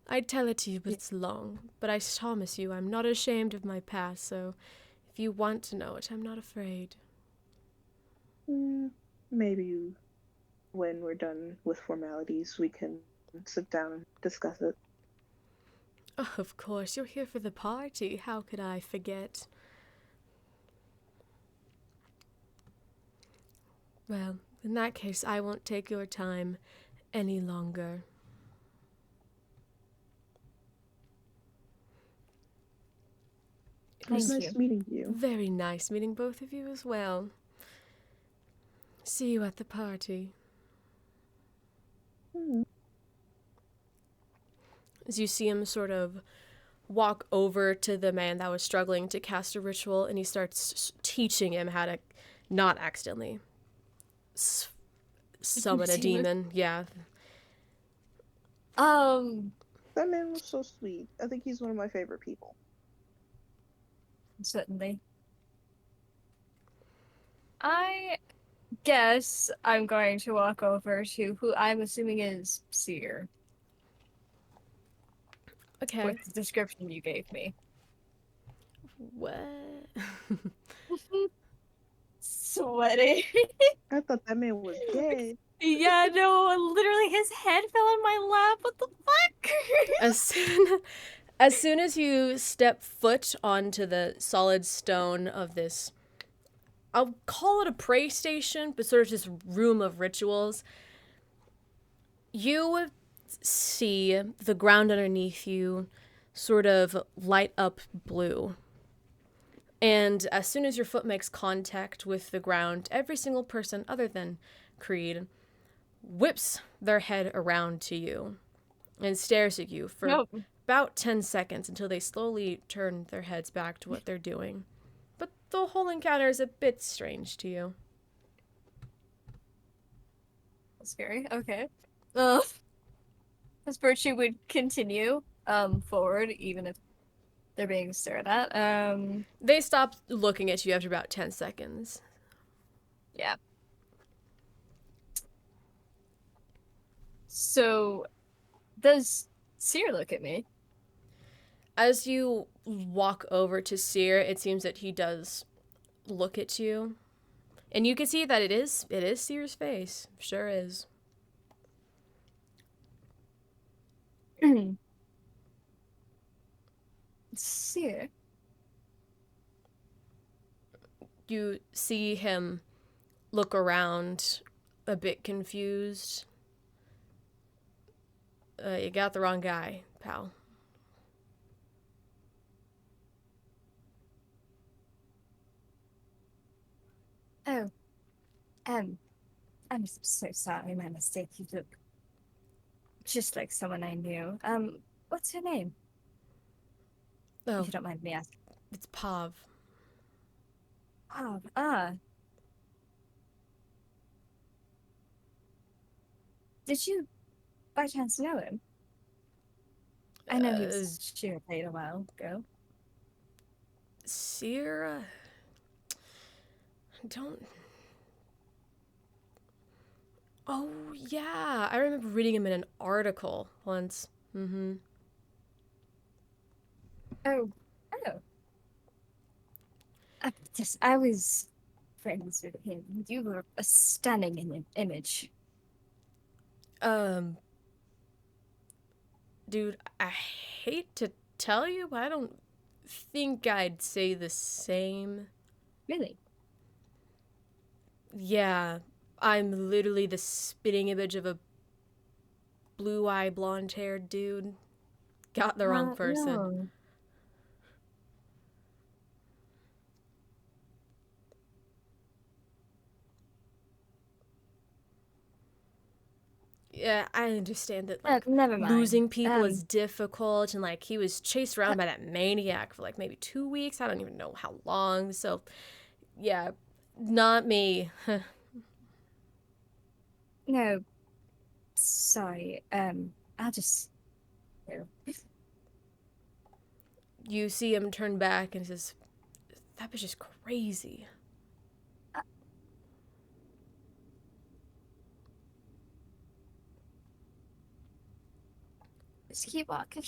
I'd tell it to you, but it's long. But I promise you, I'm not ashamed of my past, so if you want to know it, I'm not afraid. Maybe when we're done with formalities, we can sit down and discuss it. Oh, of course, you're here for the party. How could I forget? Well, in that case, I won't take your time any longer. It was nice meeting you. Very nice meeting both of you as well. See you at the party. As you see him sort of walk over to the man that was struggling to cast a ritual, and he starts teaching him how to not accidentally summon a demon. Yeah. That man was so sweet. I think he's one of my favorite people. Certainly. I guess I'm going to walk over to who I'm assuming is Seer, Okay. with the description you gave me. What? Sweaty. I thought that man was dead. Yeah, no, literally his head fell on my lap. What the fuck? As soon as you step foot onto the solid stone of this, I'll call it a Praes station, but sort of this room of rituals, you see the ground underneath you sort of light up blue. And as soon as your foot makes contact with the ground, every single person other than Creed whips their head around to you and stares at you for Nope. about 10 seconds until they slowly turn their heads back to what they're doing. But the whole encounter is a bit strange to you. Scary. Okay. As Virtue would continue forward, even if they're being stared at. They stop looking at you after about 10 seconds. Yeah. So, does Seer look at me? As you walk over to Seer, it seems that he does look at you. And you can see that it is Seer's face. Sure is. Seer? You see him look around a bit confused. You got the wrong guy, pal. Oh. I'm so sorry, my mistake. You look just like someone I knew. What's her name? Oh, If you don't mind me asking. it's Pav. Oh, did you by chance know him? I know he was Sheer played a while ago. Seer? Don't... Oh, yeah. I remember reading him in an article once. Mm-hmm. Oh. I was friends with him. You were a stunning image. Dude, I hate to tell you, but I don't think I'd say the same. Really? Yeah, I'm literally the spitting image of a blue-eyed, blonde-haired dude. Got the wrong person. No. Yeah, I understand that, like, Never mind. losing people is difficult, and, like, he was chased around by that maniac for, like, maybe 2 weeks. I don't even know how long, so, yeah, not me. No. Sorry. I'll just... No. You see him turn back and says, that was just crazy. Just keep walking.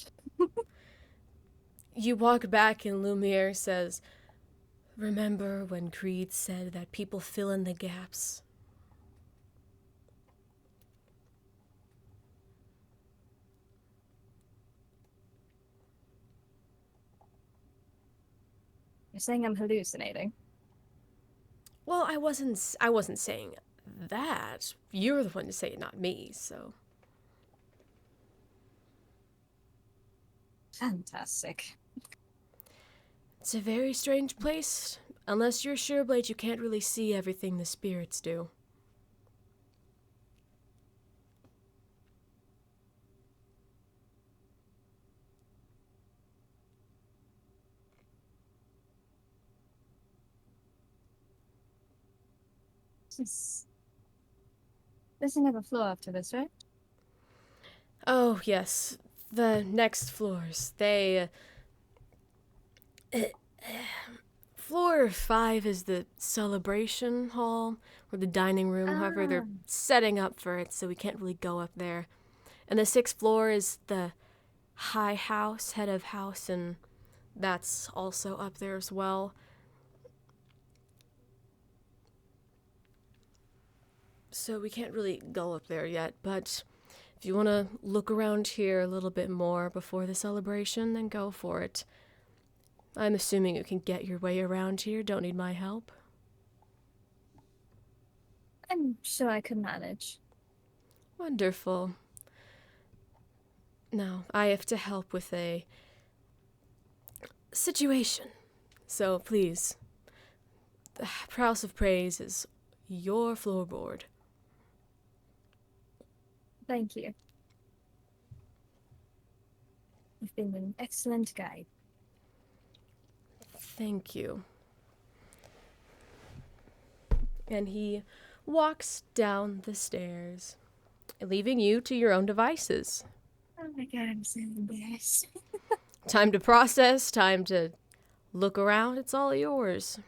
You walk back and Lumiere says, remember when Creed said that people fill in the gaps? You're saying I'm hallucinating? Well, I wasn't saying that. You're the one to say it, not me, so. Fantastic. It's a very strange place. Unless you're Sureblade, you can't really see everything the spirits do. There's another floor after this, right? Oh, yes. The next floors. Floor 5 is the celebration hall, or the dining room, however they're setting up for it, so we can't really go up there. And the 6th floor is the high house, head of house, and that's also up there as well. So we can't really go up there yet, but if you want to look around here a little bit more before the celebration, then go for it. I'm assuming you can get your way around here, don't need my help. I'm sure I could manage. Wonderful. Now, I have to help with a situation. So please, the House of Praise is your floorboard. Thank you. You've been an excellent guide. Thank you. And he walks down the stairs, leaving you to your own devices. Oh my god, I'm so embarrassed. Time to process, time to look around, it's all yours.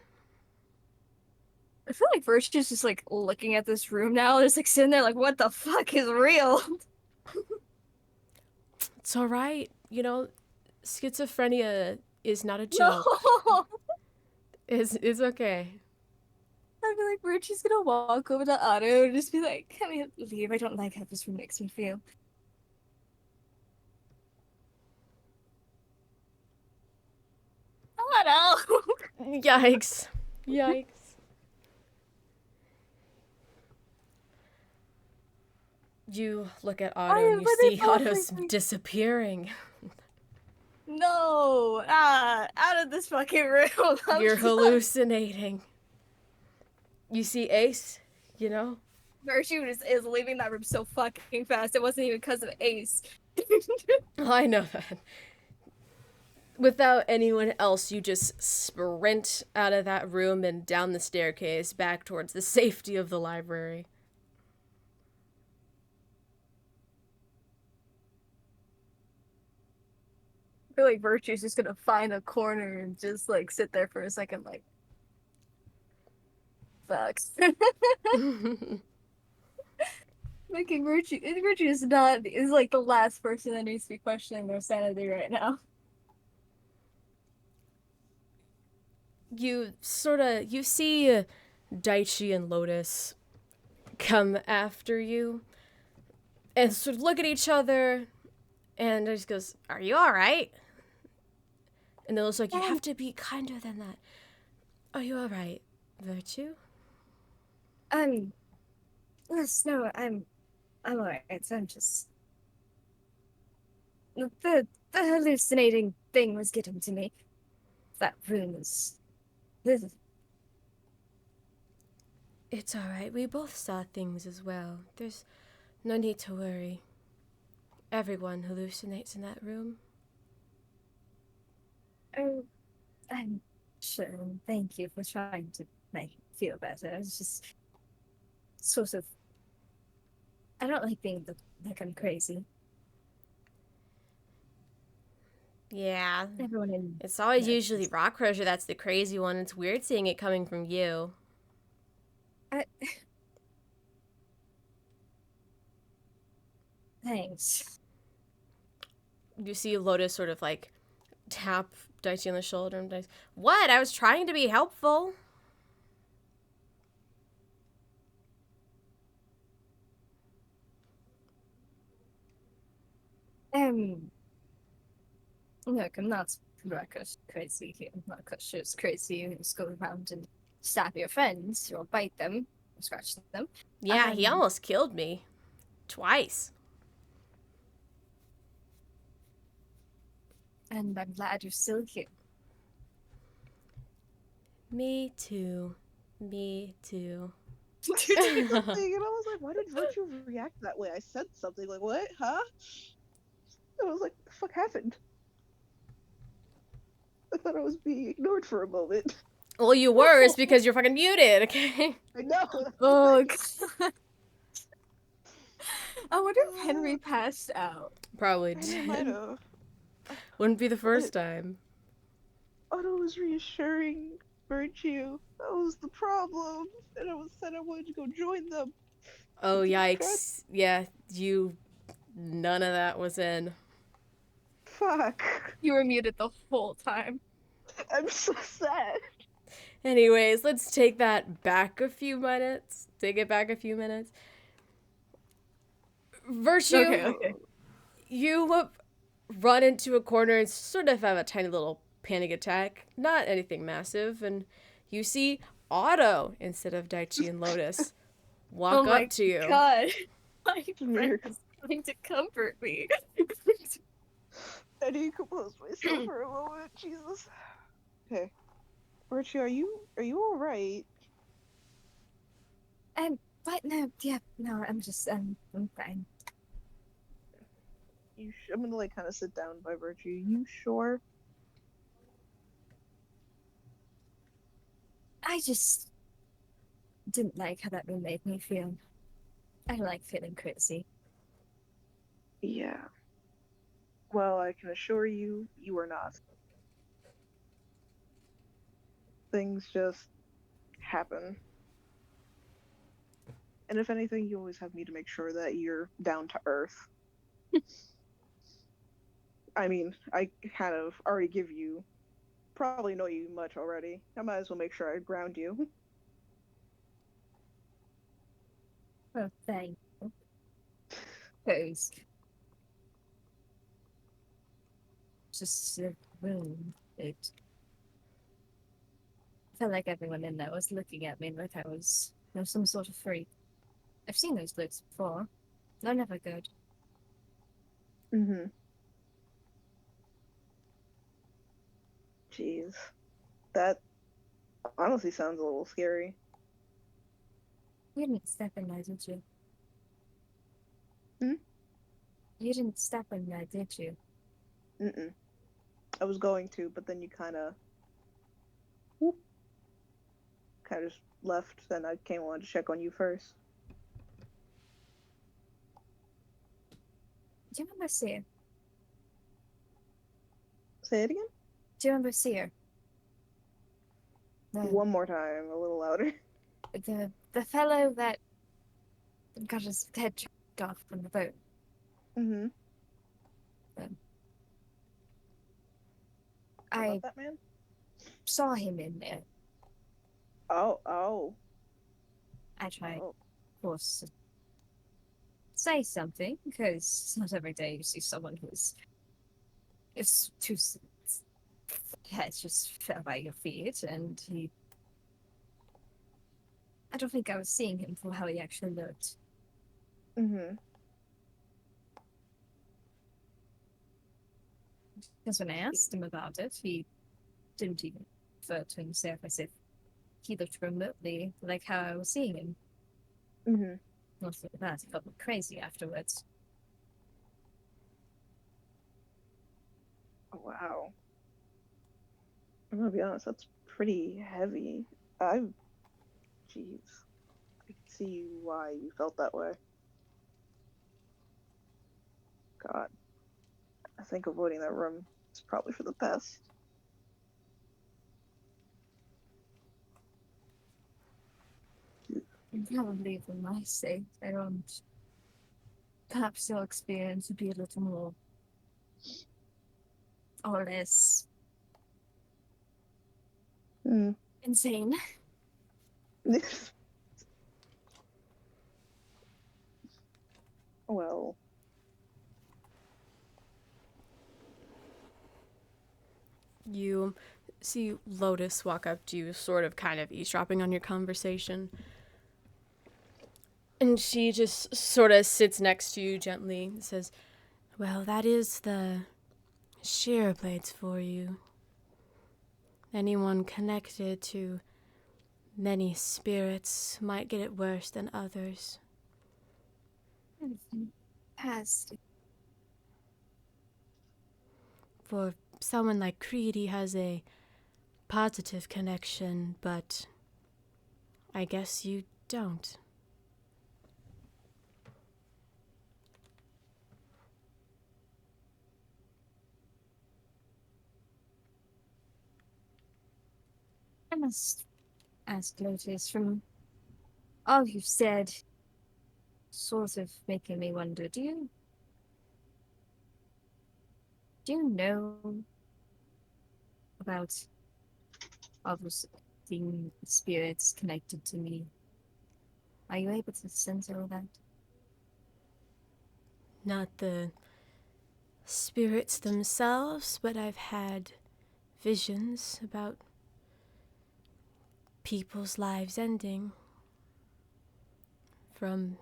I feel like Virtue's just like looking at this room now, just like sitting there like, what the fuck is real? It's all right. You know, schizophrenia is not a joke. No! It's okay. I feel like Virtue's gonna walk over to Otto and just be like, can we leave? I don't like how this room makes me feel. Otto! Yikes. Yikes. You look at Otto and you see Otto's disappearing. No! Out of this fucking room! You're hallucinating. You see Ace, you know? Virtue is leaving that room so fucking fast. It wasn't even because of Ace. I know that. Without anyone else, you just sprint out of that room and down the staircase back towards the safety of the library. I feel like Virtue's just gonna find a corner and just like sit there for a second, like, fuck. Making Virtue is like the last person that needs to be questioning their sanity right now. You see Daichi and Lotus come after you and sort of look at each other and it just goes, "Are you all right?" And then it's like, "You have to be kinder than that. Are you all right, Virtue?" Yes, no, I'm alright. I'm just the hallucinating thing was getting to me. That room is It's all right. We both saw things as well. There's no need to worry. Everyone hallucinates in that room. Oh, I'm sure, and thank you for trying to make me feel better. It's just sort of. I don't like being that kind of crazy. Yeah. Everyone in. It's always usually Rock Crusher that's the crazy one. It's weird seeing it coming from you. Thanks. You see Lotus sort of like tap Daichi on the shoulder and Daichi, "What? I was trying to be helpful." Look, I'm not crazy here. I'm not just crazy. You just go around and stab your friends, or bite them, or scratch them. Yeah, he almost killed me. Twice. And I'm glad you're still here. Me too. Me too. Something, and I was like, why did Virtue react that way? I said something like, what? Huh? And I was like, what the fuck happened? I thought I was being ignored for a moment. Well, you were. It's because you're fucking muted, okay? I know. Oh, God. I wonder if Henry passed out. Probably Henry might did. have. Wouldn't be the first time. Otto was reassuring Virtue. That was the problem. And I said I wanted to go join them. Oh, Didn't yikes. Yeah, none of that was in. Fuck. You were muted the whole time. I'm so sad. Anyways, let's take that back a few minutes. Take it back a few minutes. Virtue, Okay. you run into a corner and sort of have a tiny little panic attack. Not anything massive. And you see Otto instead of Daichi and Lotus walk up to you. Oh my god. My Weird. friend is coming to comfort me. I need to compose myself for a moment. Jesus. Okay. Virtue, are you alright? But no, yeah, no, I'm fine. I'm gonna like kind of sit down by Virtue. You sure? I just didn't like how that room made me feel. I don't like feeling crazy. Yeah. Well, I can assure you, you are not. Things just happen. And if anything, you always have me to make sure that you're down to earth. I mean, I kind of already probably know you much already. I might as well make sure I ground you. Oh, thank you. Suppose. Just a room. It felt like everyone in there was looking at me like I was, some sort of freak. I've seen those looks before. They're never good. Mm-hmm. Jeez. That honestly sounds a little scary. You didn't step in there, did you? Hmm? You didn't step in there, did you? Mm-mm. I was going to, but then you kind of just left, and I came on to check on you first. Do you remember Seer? Say it again? Do you remember Seer? One more time, a little louder. The fellow that got his head chopped off from the boat. Mm-hmm. I About that man? saw him in there. Oh. I tried, Oh. of course, to say something, because it's not every day you see someone who's... It's too... It just fell by your feet, and he... I don't think I was seeing him for how he actually looked. Mm-hmm. Because when I asked him about it, he didn't even refer to himself as if he looked remotely like how I was seeing him. Mm-hmm. Not only that, he felt crazy afterwards. Oh, wow. I'm gonna be honest, that's pretty heavy. Jeez. I can see why you felt that way. God. I think avoiding that room is probably for the best. Probably for my sake, I don't. Perhaps your experience would be a little more or less insane. Well. You see Lotus walk up to you, sort of kind of eavesdropping on your conversation. And she just sort of sits next to you gently and says, "Well, that is the shear blades for you. Anyone connected to many spirits might get it worse than others. Past. For someone like Creed, he has a positive connection, but I guess you don't." must ask, Lotus, from all you've said, sort of making me wonder, do you know about all those thing spirits connected to me? Are you able to sense all that? Not the spirits themselves, but I've had visions about people's lives ending from,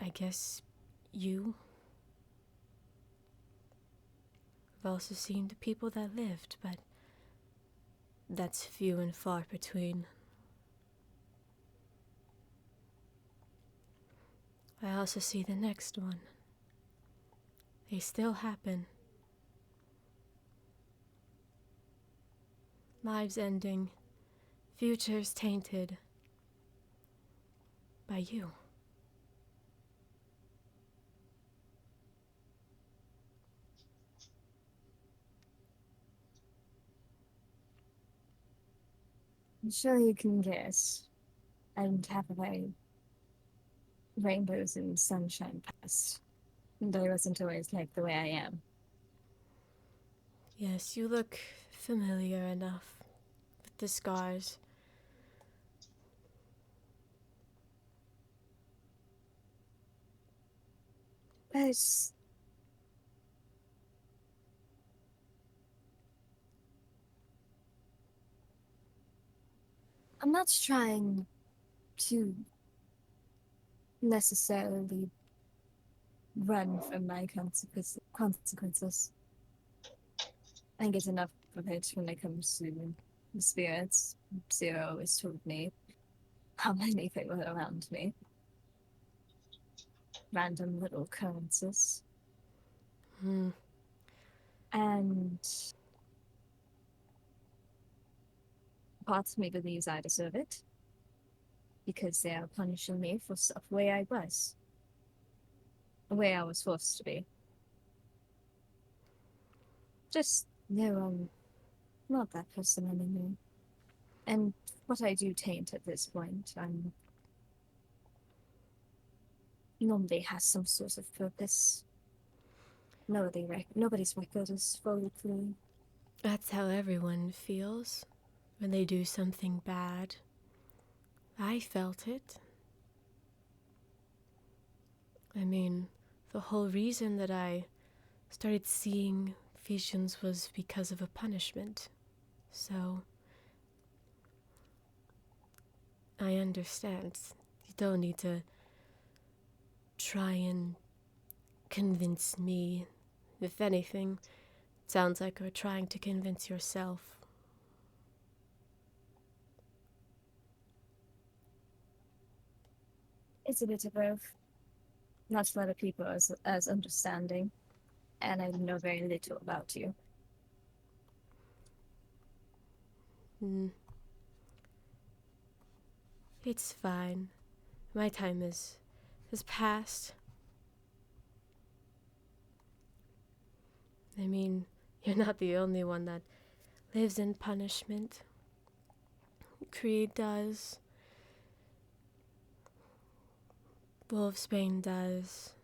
I guess, you. I've also seen the people that lived, but that's few and far between. I also see the next one. They still happen. Lives ending, futures tainted by you. I'm sure you can guess. I don't have a very rainbows and sunshine past. And I wasn't always like the way I am. Yes, you look familiar enough with the scars. But I'm not trying to necessarily run from my consequences. I get enough of it when it comes to the spirits. Zero has told me how many they were around me. Random little occurrences. And part of me believes I deserve it. Because they are punishing me for the way I was. The way I was forced to be. Just no, I'm not that person anymore. And what I do taint at this point, normally has some sort of purpose. Nobody's record is fully clean. That's how everyone feels when they do something bad. I felt it. I mean, the whole reason that I started seeing visions was because of a punishment. So, I understand. You don't need to try and convince me. If anything, it sounds like you're trying to convince yourself. It's a bit of both. Not a lot of people as understanding. And I know very little about you. It's fine. My time has passed. I mean, you're not the only one that lives in punishment. Creed does. Wolfsbane does.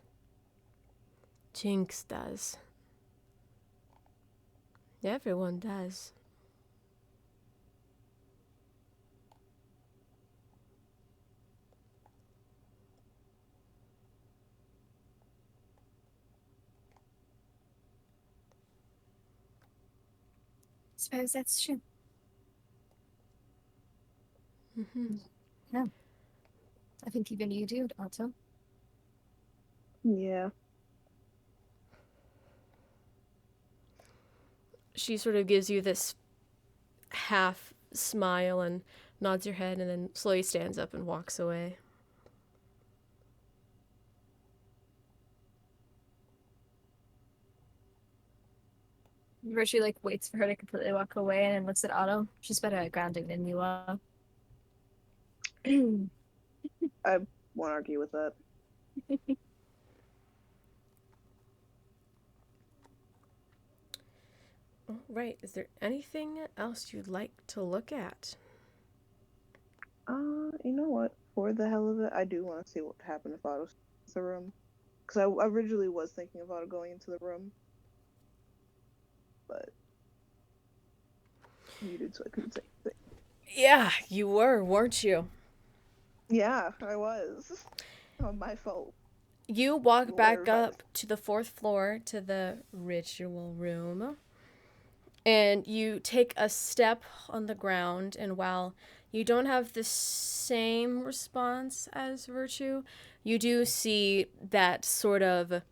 Jinx does. Everyone does. Suppose that's true. Yeah. I think even you do, Otto. Yeah. She sort of gives you this half smile and nods your head and then slowly stands up and walks away. Virtue waits for her to completely walk away and then looks at Otto. She's better at grounding than you are. I won't argue with that. All Right. Is there anything else you'd like to look at? You know what? For the hell of it, I do want to see what happened if Otto stays in the room. Because I originally was thinking of Otto going into the room. But muted, so I couldn't say anything. Yeah, you were, weren't you? Yeah, I was. My fault. You walk back Whatever. up to the 4th floor to the ritual room. And you take a step on the ground, and while you don't have the same response as Virtue, you do see that sort of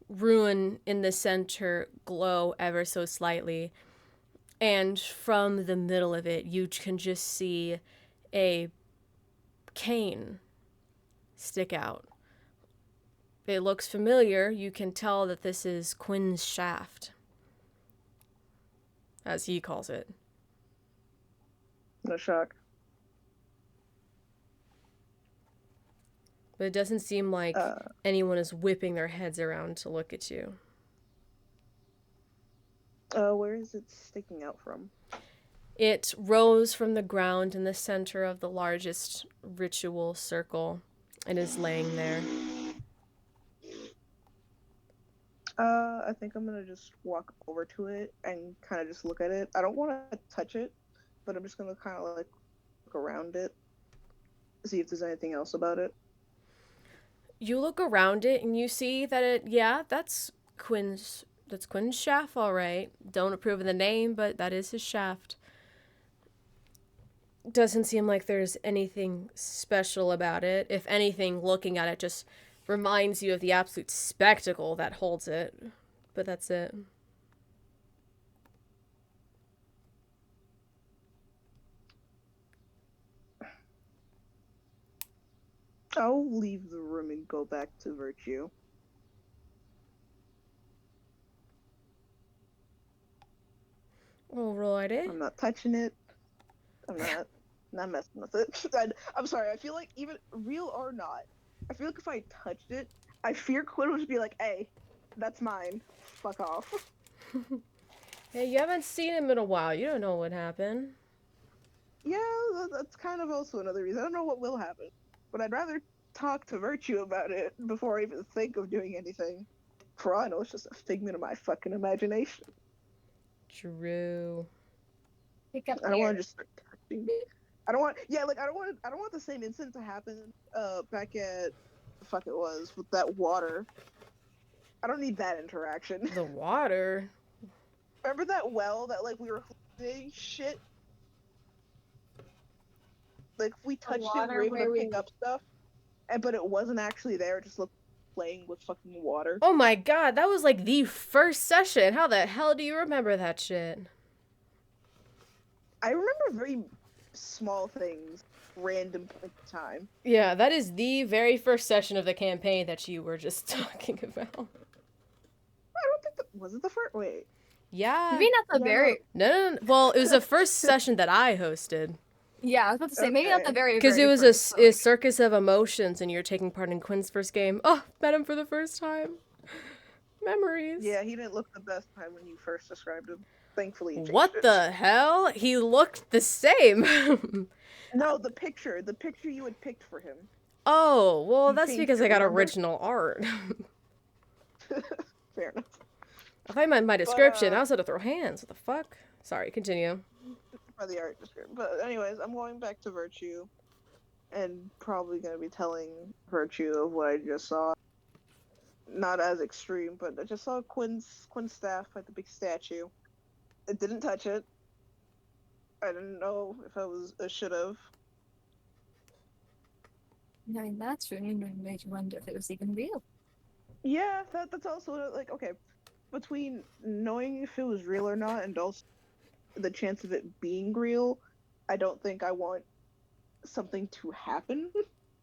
ruin in the center glow ever so slightly. And from the middle of it, you can just see a cane stick out. It looks familiar. You can tell that this is Quinn's shaft, as he calls it. No shock. But it doesn't seem like anyone is whipping their heads around to look at you. Where is it sticking out from? It rose from the ground in the center of the largest ritual circle and is laying there. I think I'm gonna just walk over to it and kind of just look at it. I don't want to touch it, but I'm just gonna kind of like look around it, see if there's anything else about it. You look around it and you see that that's Quinn's shaft, all right. Don't approve of the name, but that is his shaft. Doesn't seem like there's anything special about it. If anything, looking at it just reminds you of the absolute spectacle that holds it. But that's it. I'll leave the room and go back to Virtue. Alrighty. I'm not touching it. I'm not messing with it. I'm sorry. I feel like even real or not, I feel like if I touched it, I fear Quinn would just be like, "Hey, that's mine. Fuck off." Hey, you haven't seen him in a while. You don't know what happened. Yeah, that's kind of also another reason. I don't know what will happen, but I'd rather talk to Virtue about it before I even think of doing anything. For all I know, it's just a figment of my fucking imagination. True. Pick up I don't want here. to just start touching. I don't want the same incident to happen. Back at the fuck it was with that water. I don't need that interaction. The water? Remember that well that like we were holding shit? Like we touched it, we water were able where to we- pick up stuff, but it wasn't actually there. It just looked playing with fucking water. Oh my god, that was like the first session. How the hell do you remember that shit? I remember very small things, random point in time. Yeah, that is the very first session of the campaign that you were just talking about. I don't think that was it the first. Wait, Yeah. Maybe not the Yeah, very. No. Well, it was the first session that I hosted. Yeah, I was about to say maybe not the Okay. very. Because it very was first, but, a like, circus of emotions and you're taking part in Quinn's first game. Oh, met him for the first time. Memories. yeah, he didn't look the best time when you first described him. Thankfully, he changed What it. the hell? He looked the same. No, the picture you had picked for him. Oh, well, You that's changed because it, I got remember? original art. Fair enough. I find my description. I was going to throw hands. What the fuck? Sorry, continue. For the art description. But anyways, I'm going back to Virtue, and probably gonna be telling Virtue of what I just saw. Not as extreme, but I just saw Quinn's staff at the big statue. I didn't touch it. I didn't know if I should have. I mean, that's really made you wonder if it was even real. Yeah, that's also like okay. Between knowing if it was real or not, and also the chance of it being real, I don't think I want something to happen.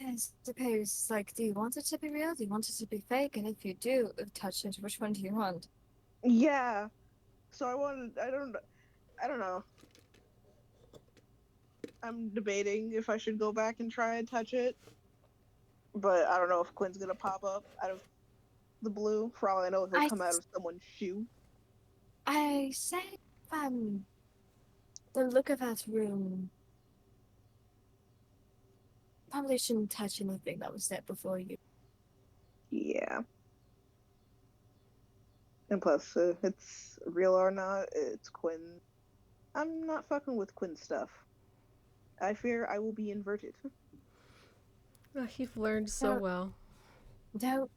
I suppose, like, do you want it to be real? Do you want it to be fake? And if you do touch it, which one do you want? Yeah. So I don't know. I'm debating if I should go back and try and touch it. But I don't know if Quinn's gonna pop up out of the blue. For all I know, he'll come out of someone's shoe. I say The look of that room. Probably shouldn't touch anything that was there before you. Yeah. And plus, it's real or not, it's Quinn. I'm not fucking with Quinn stuff. I fear I will be inverted. Oh, you've learned so well. Don't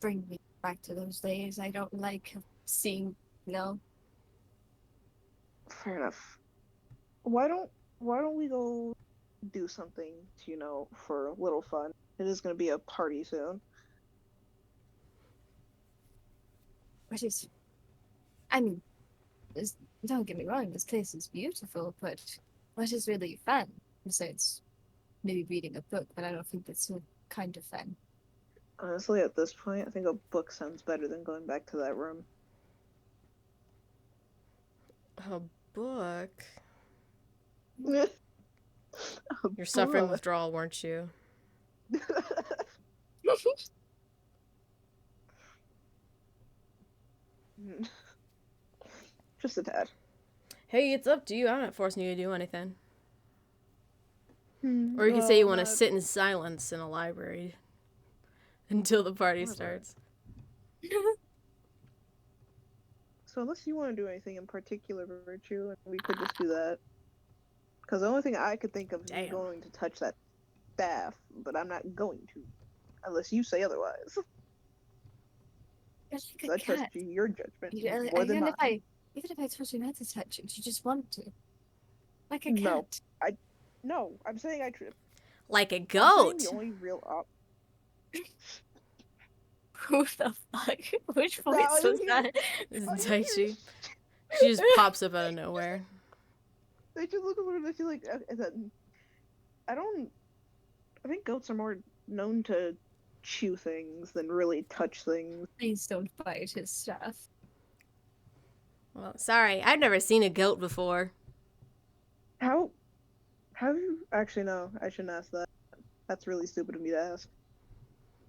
bring me back to those days. I don't like seeing, no. Fair enough. Why don't we go do something, for a little fun? It is gonna be a party soon. I mean, don't get me wrong, this place is beautiful, but what is really fun? Besides maybe reading a book, but I don't think that's a kind of fun. Honestly, at this point, I think a book sounds better than going back to that room. A book? A You're suffering book. withdrawal, weren't you? Just a tad. Hey, it's up to you. I'm not forcing you to do anything. Hmm, Or you can say you want to not- sit in silence in a library until the party starts. So unless you want to do anything in particular, Virtue, we could just do that. Because the only thing I could think of is Damn. going to touch that staff, but I'm not going to, unless you say otherwise. You're like a I trust cat. your judgment You- more than even mine. if I told you not to touch it, you just want to. Like a No. cat. No, I'm saying I trip. Like a I'm saying goat. the only real Who the fuck? Which voice No, was that? This Oh, is you Daichi. hear- She just pops up out of nowhere. They just look over and they feel like I think goats are more known to chew things than really touch things. Please don't bite his stuff. Well, sorry, I've never seen a goat before. How have you actually no, I shouldn't ask that. That's really stupid of me to ask.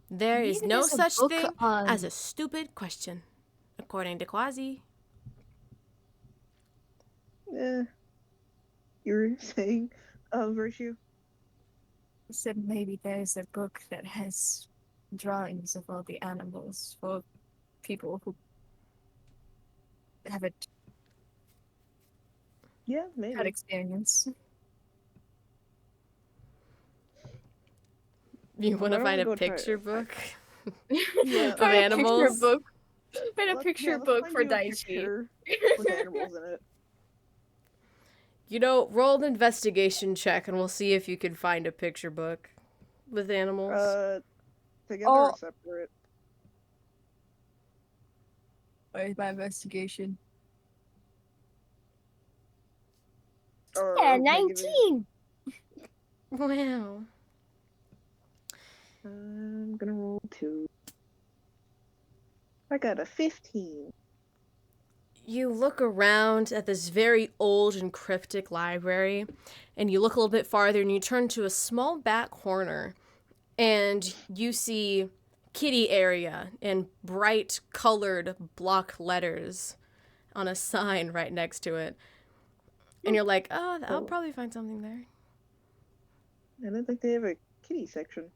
There is Maybe no there's a such book thing on- as a stupid question, according to Quasi. You were saying Virtue? I said maybe there's a book that has drawings of all the animals for people who haven't Yeah, maybe. had experience. You want Why to don't find we a go try picture it? book Yeah, of animals? Find a picture book let's for find you a Daichi. picture with animals in it. You know, roll an investigation check and we'll see if you can find a picture book with animals. Together Oh. or separate? Where's my investigation? Or Yeah, negative? 19! Wow. I'm gonna roll 2. I got a 15. You look around at this very old and cryptic library, and you look a little bit farther and you turn to a small back corner, and you see kitty area in bright colored block letters on a sign right next to it. And you're like, oh, I'll probably find something there. I don't think they have a kitty section.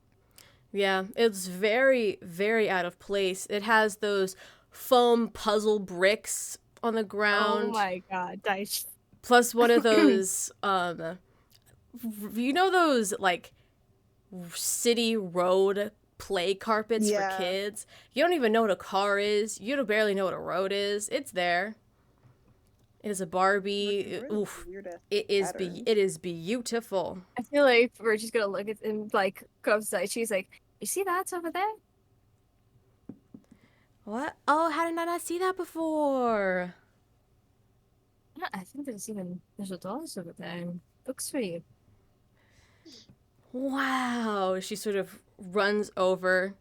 Yeah, it's very, very out of place. It has those foam puzzle bricks on the ground. Oh my god, Daichi. Plus one of those, you know those, like, city road play carpets Yeah. for kids? You don't even know what a car is. You don't barely know what a road is. It's there. It is a Barbie. Oof. It is beautiful. I feel like we're just gonna look at him, like, comes Daichi's like, you see that's over there? What? Oh, how did I not see that before? Yeah, I think there's a dollars over there and books for you. Wow. She sort of runs over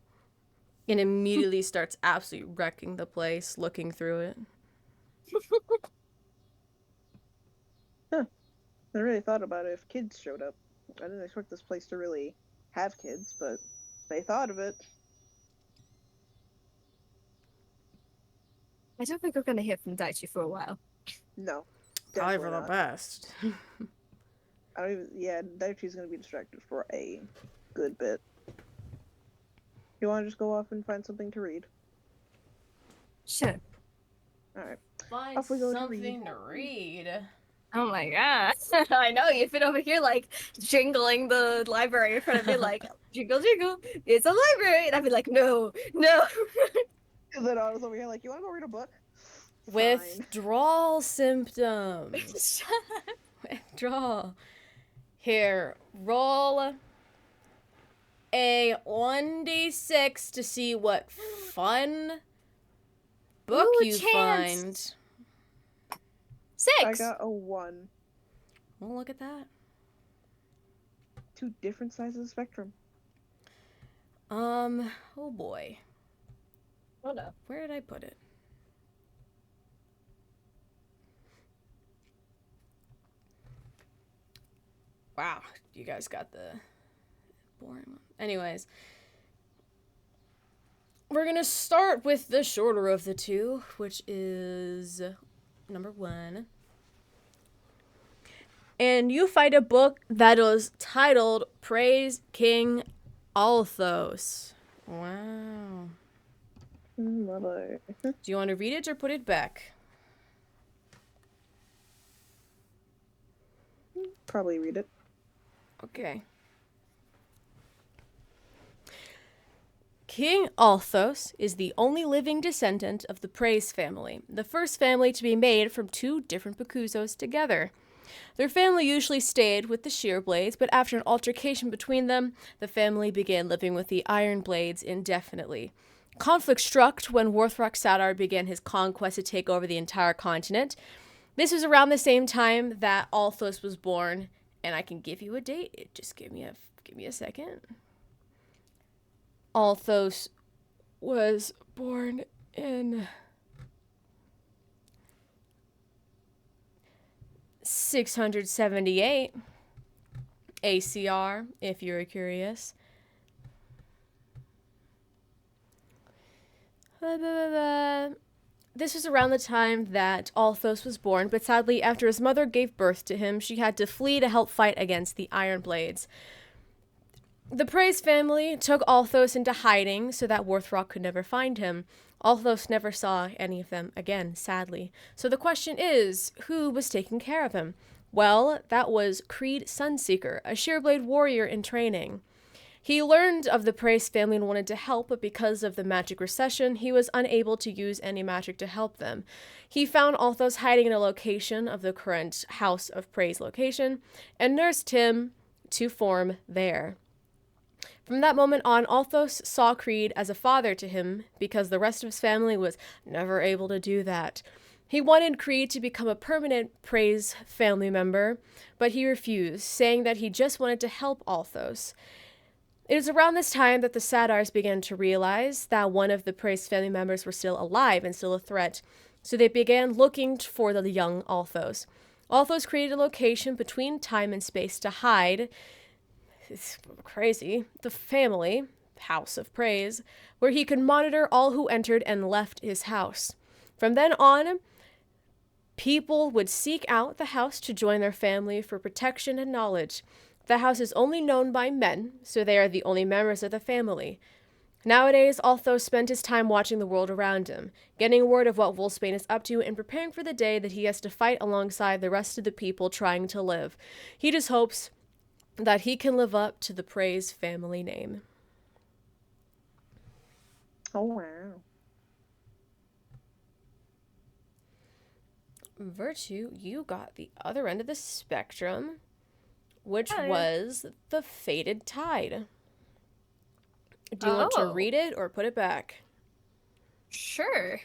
and immediately starts absolutely wrecking the place, looking through it. I really thought about it if kids showed up. I didn't expect this place to really have kids, but they thought of it. I don't think we're gonna hear from Daichi for a while. No. Probably Definitely for the not. best. I don't even. Yeah, Daichi's gonna be distracted for a good bit. You want to just go off and find something to read? Sure. All right. Find Off we go to something read. to read. Oh my god. I know, you've been over here like jingling the library in front of me like jingle jingle, it's a library, and I'd be like, no. And then I was over here like, you want to go read a book? Fine. Withdrawal symptoms. Withdrawal. Here, roll a 1d6 to see what fun book Ooh, you chance. find. 6. I got a 1. Well, look at that. 2 different sides of the spectrum. Oh boy. Oh no. Where did I put it? Wow, you guys got the boring one. Anyways, we're gonna start with the shorter of the two, which is number 1. And you find a book that is titled Praes King Althos. Wow. Mother. Do you want to read it or put it back? Probably read it. Okay. King Althos is the only living descendant of the Praes family, the first family to be made from 2 different Bakuzos together. Their family usually stayed with the Sheerblades, but after an altercation between them, the family began living with the Ironblades indefinitely. Conflict struck when Warthrock Sadar began his conquest to take over the entire continent. This was around the same time that Althos was born, and I can give you a date. Just give me a second. Althos was born in 678 ACR, if you're curious. This was around the time that Althos was born, but sadly, after his mother gave birth to him, she had to flee to help fight against the Ironblades. The Praes family took Althos into hiding so that Warthrock could never find him. Althos never saw any of them again, sadly. So the question is, who was taking care of him? Well, that was Creed Sunseeker, a Sheerblade warrior in training. He learned of the Praes family and wanted to help, but because of the magic recession, he was unable to use any magic to help them. He found Althos hiding in a location of the current House of Praes location and nursed him to form there. From that moment on, Althos saw Creed as a father to him because the rest of his family was never able to do that. He wanted Creed to become a permanent Praes family member, but he refused, saying that he just wanted to help Althos. It was around this time that the Sadars began to realize that one of the Praes family members were still alive and still a threat, so they began looking for the young Althos. Althos created a location between time and space to hide. It's crazy. The family, House of Praes, where he could monitor all who entered and left his house. From then on, people would seek out the house to join their family for protection and knowledge. The house is only known by men, so they are the only members of the family. Nowadays, Althos spent his time watching the world around him, getting word of what Wolfsbane is up to and preparing for the day that he has to fight alongside the rest of the people trying to live. He just hopes that he can live up to the Praes family name. Oh, wow. Virtue, you got the other end of the spectrum, which Hi. was the Fated Tide. Do you want to Oh. read it or put it back? Sure.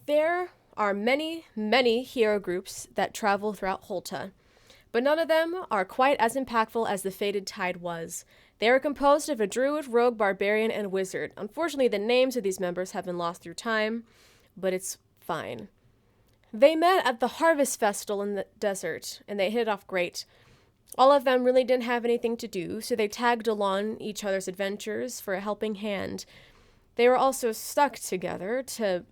There are many, many hero groups that travel throughout Holta, but none of them are quite as impactful as the Fated Tide was. They are composed of a druid, rogue, barbarian, and wizard. Unfortunately, the names of these members have been lost through time, but it's fine. They met at the Harvest Festival in the desert, and they hit it off great. All of them really didn't have anything to do, so they tagged along each other's adventures for a helping hand. They were also stuck together to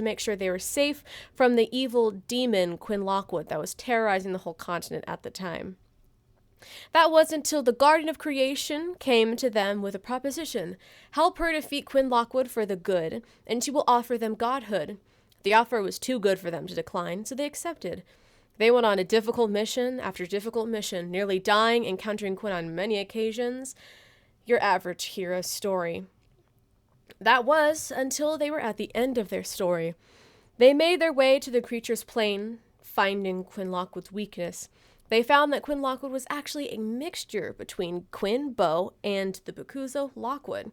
make sure they were safe from the evil demon Quinn Lockwood that was terrorizing the whole continent at the time. That was until the Guardian of Creation came to them with a proposition. Help her defeat Quinn Lockwood for the good, and she will offer them godhood. The offer was too good for them to decline, so they accepted. They went on a difficult mission after difficult mission, nearly dying, encountering Quinn on many occasions. Your average hero's story. That was until they were at the end of their story. They made their way to the creature's plane, finding Quinn Lockwood's weakness. They found that Quinn Lockwood was actually a mixture between Quinn Bow and the Bakuzo Lockwood,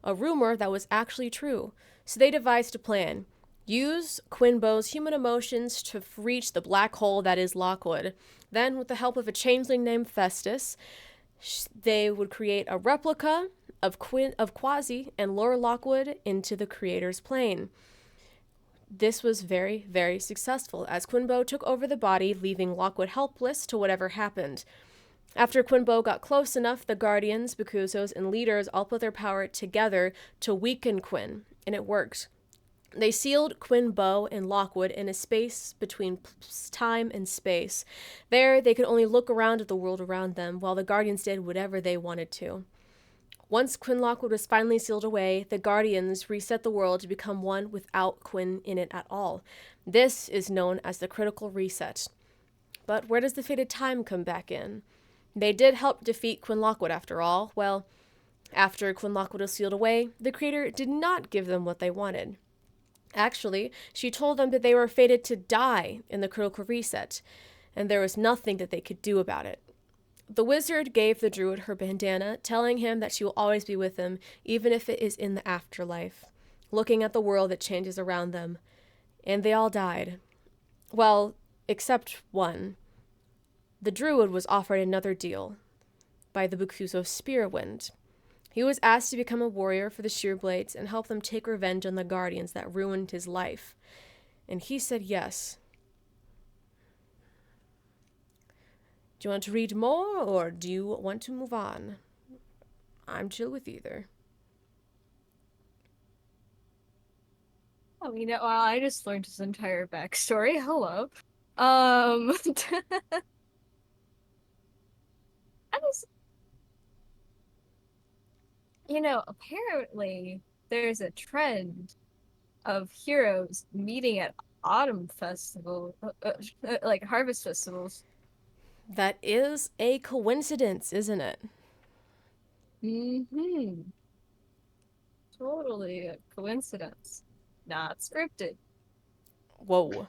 a rumor that was actually true. So they devised a plan. Use Quinn Bow's human emotions to reach the black hole that is Lockwood. Then, with the help of a changeling named Festus, they would create a replica of Quasi and lure Lockwood into the creator's plane. This was very, very successful, as Quinbo took over the body, leaving Lockwood helpless to whatever happened. After Quinbo got close enough, the Guardians, Bakuzos, and leaders all put their power together to weaken Quinn, and it worked. They sealed Quinbo and Lockwood in a space between time and space. There, they could only look around at the world around them, while the Guardians did whatever they wanted to. Once Quinn Lockwood was finally sealed away, the Guardians reset the world to become one without Quinn in it at all. This is known as the critical reset. But where does the fated time come back in? They did help defeat Quinn Lockwood after all. Well, after Quinn Lockwood was sealed away, the creator did not give them what they wanted. Actually, she told them that they were fated to die in the critical reset, and there was nothing that they could do about it. The wizard gave the druid her bandana, telling him that she will always be with him, even if it is in the afterlife, looking at the world that changes around them. And they all died. Well, except one. The druid was offered another deal by the Bakuzo Spearwind. He was asked to become a warrior for the Shearblades and help them take revenge on the Guardians that ruined his life. And he said yes. Do you want to read more, or do you want to move on? I'm chill with either. Oh, well, I just learned his entire backstory. Hello. I just... apparently there's a trend of heroes meeting at autumn festival, like harvest festivals. That is a coincidence, isn't it? Mm-hmm. Totally a coincidence. Not scripted. Whoa.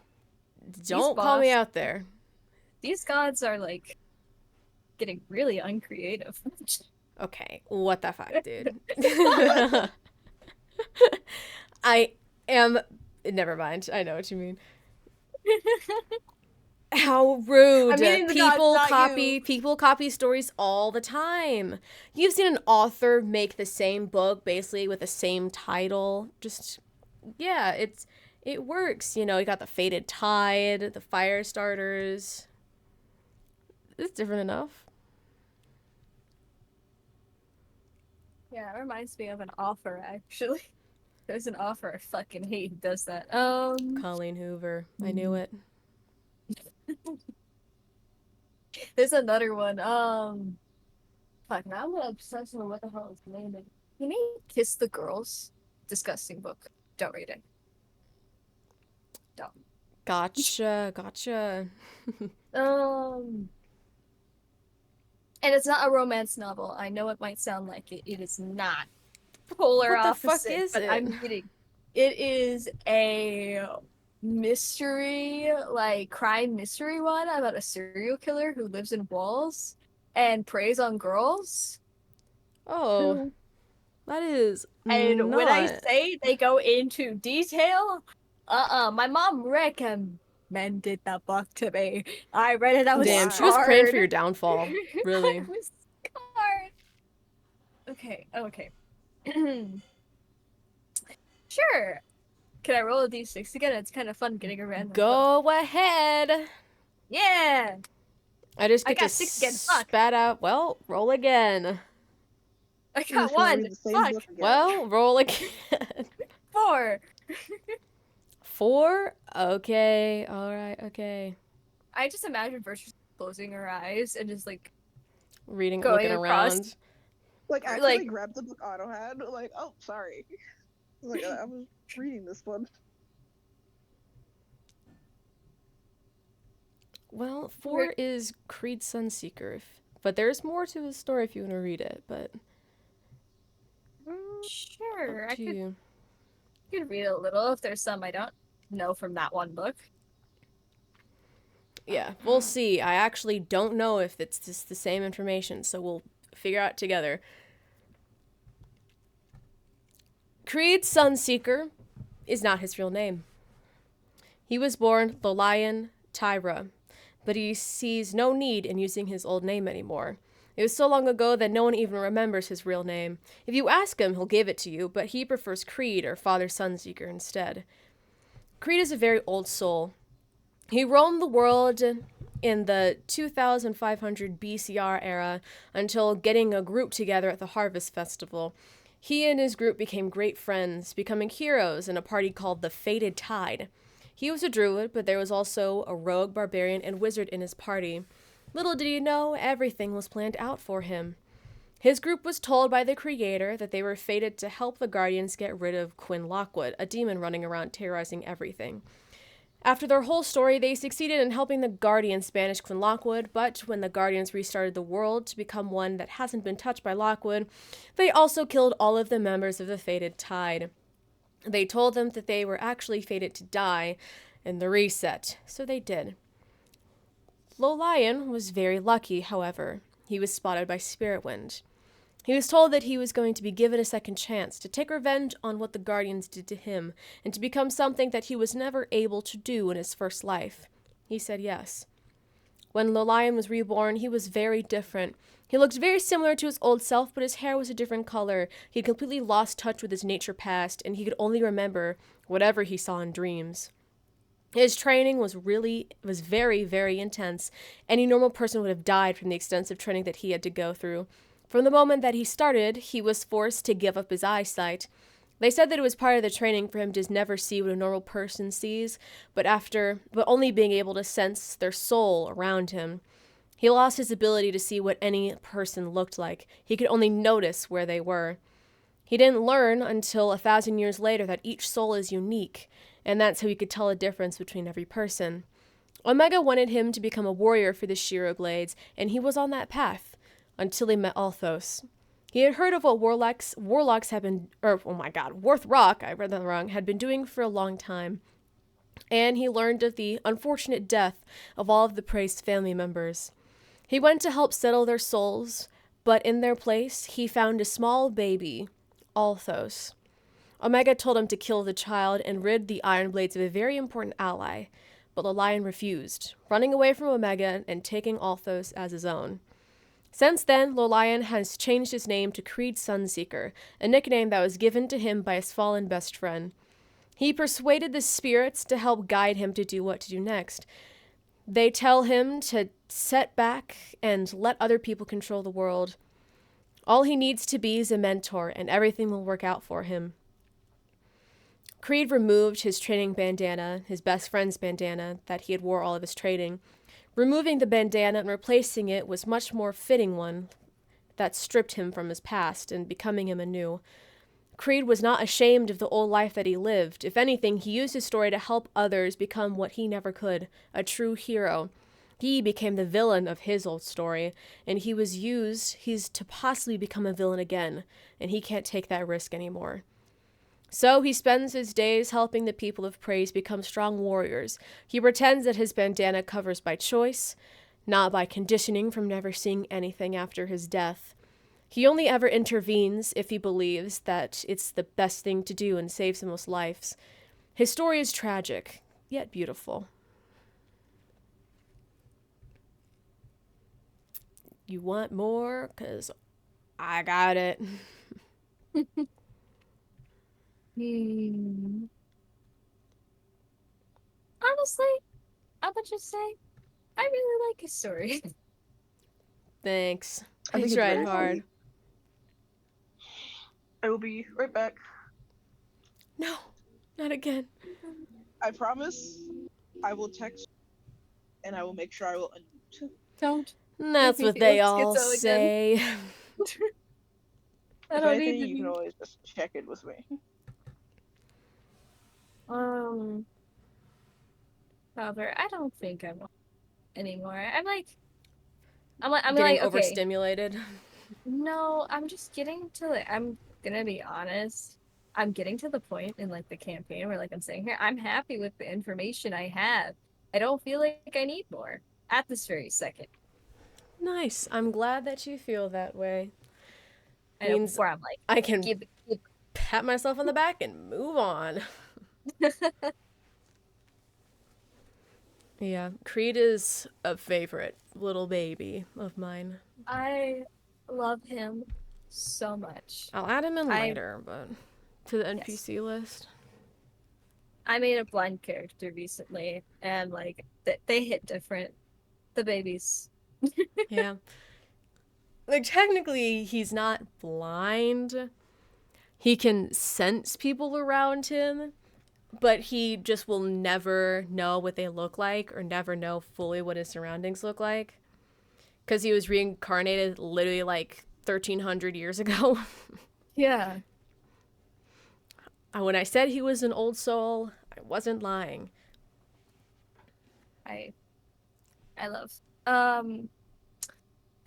Don't call me out there. These gods are, getting really uncreative. Okay, what the fuck, dude? I am... Never mind, I know what you mean. How rude. I mean, People copy stories all the time. You've seen an author make the same book basically with the same title. Just yeah, it works. You got the Fated Tide, the Fire Starters. It's different enough. Yeah, it reminds me of an author actually. There's an author I fucking hate who does that. Colleen Hoover. I knew it. There's another one. Fuck, now I'm obsessed with what the hell is the name of it. You mean Kiss the Girls? Disgusting book. Don't read it. Don't. Gotcha. And it's not a romance novel. I know it might sound like it. It is not. Polar what the opposite. Fuck is but it? I'm kidding. It is a mystery, crime mystery one about a serial killer who lives in walls and preys on girls. Oh, that is And when I not... say they go into detail, my mom recommended the book to me. I read it. I was Damn, scarred. she was praying for your downfall. Really. I was scarred. Okay. Sure. Can I roll a d6 again? It's kind of fun getting a random. Go ahead. Yeah! I just I get to got 6 again, fuck. spat out. Well, roll again. I You're got just gonna 1! read the same Fuck! book again. Well, roll again. 4! 4? Okay. Alright, okay. I just imagine Virtue closing her eyes and just, like, Reading, going looking across. around. Like, Or, actually like- grabbed the book Otto had. Like, oh, sorry. Like, I was reading this one. Well, 4 is Creed Sunseeker, but there's more to his story if you want to read it, but Sure, up I to could you. read a little if there's some I don't know from that one book. Yeah, we'll see. I actually don't know if it's just the same information, so we'll figure out together. Creed Sunseeker is not his real name. He was born Lolian Tyra, but he sees no need in using his old name anymore. It was so long ago that no one even remembers his real name. If you ask him, he'll give it to you, but he prefers Creed or Father Sunseeker instead. Creed is a very old soul. He roamed the world in the 2500 BCR era until getting a group together at the Harvest Festival. He and his group became great friends, becoming heroes in a party called the Fated Tide. He was a druid, but there was also a rogue, barbarian, and wizard in his party. Little did he know, everything was planned out for him. His group was told by the Creator that they were fated to help the Guardians get rid of Quinn Lockwood, a demon running around terrorizing everything. After their whole story, they succeeded in helping the Guardians banish Quinn Lockwood, but when the Guardians restarted the world to become one that hasn't been touched by Lockwood, they also killed all of the members of the Fated Tide. They told them that they were actually fated to die in the reset, so they did. Lolian was very lucky, however. He was spotted by Spirit Wind. He was told that he was going to be given a second chance to take revenge on what the Guardians did to him and to become something that he was never able to do in his first life. He said yes. When Lolian was reborn, he was very different. He looked very similar to his old self, but his hair was a different color. He had completely lost touch with his nature past, and he could only remember whatever he saw in dreams. His training was very, very intense. Any normal person would have died from the extensive training that he had to go through. From the moment that he started, he was forced to give up his eyesight. They said that it was part of the training for him to never see what a normal person sees, but only being able to sense their soul around him. He lost his ability to see what any person looked like. He could only notice where they were. He didn't learn until 1,000 years later that each soul is unique, and that's how he could tell a difference between every person. Omega wanted him to become a warrior for the Shiro Glades, and he was on that path, until he met Althos. He had heard of what warlocks had been, Worthrock, I read that wrong, had been doing for a long time. And he learned of the unfortunate death of all of the Praes family members. He went to help settle their souls, but in their place, he found a small baby, Althos. Omega told him to kill the child and rid the Iron Blades of a very important ally, but the lion refused, running away from Omega and taking Althos as his own. Since then, Lolian has changed his name to Creed Sunseeker, a nickname that was given to him by his fallen best friend. He persuaded the spirits to help guide him to do what to do next. They tell him to set back and let other people control the world. All he needs to be is a mentor, and everything will work out for him. Creed removed his training bandana, his best friend's bandana, that he had wore all of his training. Removing the bandana and replacing it was much more fitting one that stripped him from his past and becoming him anew. Creed was not ashamed of the old life that he lived. If anything, he used his story to help others become what he never could, a true hero. He became the villain of his old story, and he's to possibly become a villain again, and he can't take that risk anymore. So he spends his days helping the people of Praes become strong warriors. He pretends that his bandana covers by choice, not by conditioning from never seeing anything after his death. He only ever intervenes if he believes that it's the best thing to do and saves the most lives. His story is tragic, yet beautiful. You want more? 'Cause I got it. Honestly, I would just say I really like his story. Thanks. I think He's it's trying very hard. funny. I will be right back. No, not again. I promise. I will text and I will make sure I will unmute. Don't. That's me what feel they like all schizo again. say. I If don't anything, need to you can be. always just check in with me. However, I don't think I'm anymore. I'm Getting like, okay. overstimulated. No, I'm just getting to like, I'm gonna be honest. I'm getting to the point in like the campaign where like I'm saying here, I'm happy with the information I have. I don't feel like I need more at this very second. Nice. I'm glad that you feel that way. I know Means before I'm like, I can give. pat myself on the back and move on. Yeah, Creed is a favorite little baby of mine. I love him so much. I'll add him in later, but to the NPC list. I made a blind character recently, and like they hit different. The babies. Yeah. Like, technically, he's not blind. He can sense people around him, but he just will never know what they look like or never know fully what his surroundings look like. Because he was reincarnated literally like 1,300 years ago. Yeah. When I said he was an old soul, I wasn't lying. I love.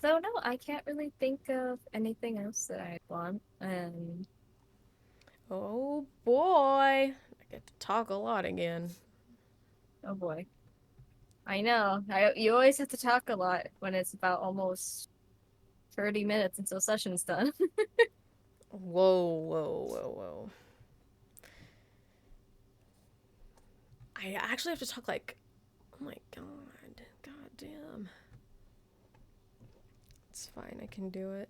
So no, I can't really think of anything else that I want. And Oh boy. I get to talk a lot again. oh boy. I know. You always have to talk a lot when it's about almost 30 minutes until session's done. Whoa. I actually have to talk like, oh my god. God damn. It's fine, I can do it.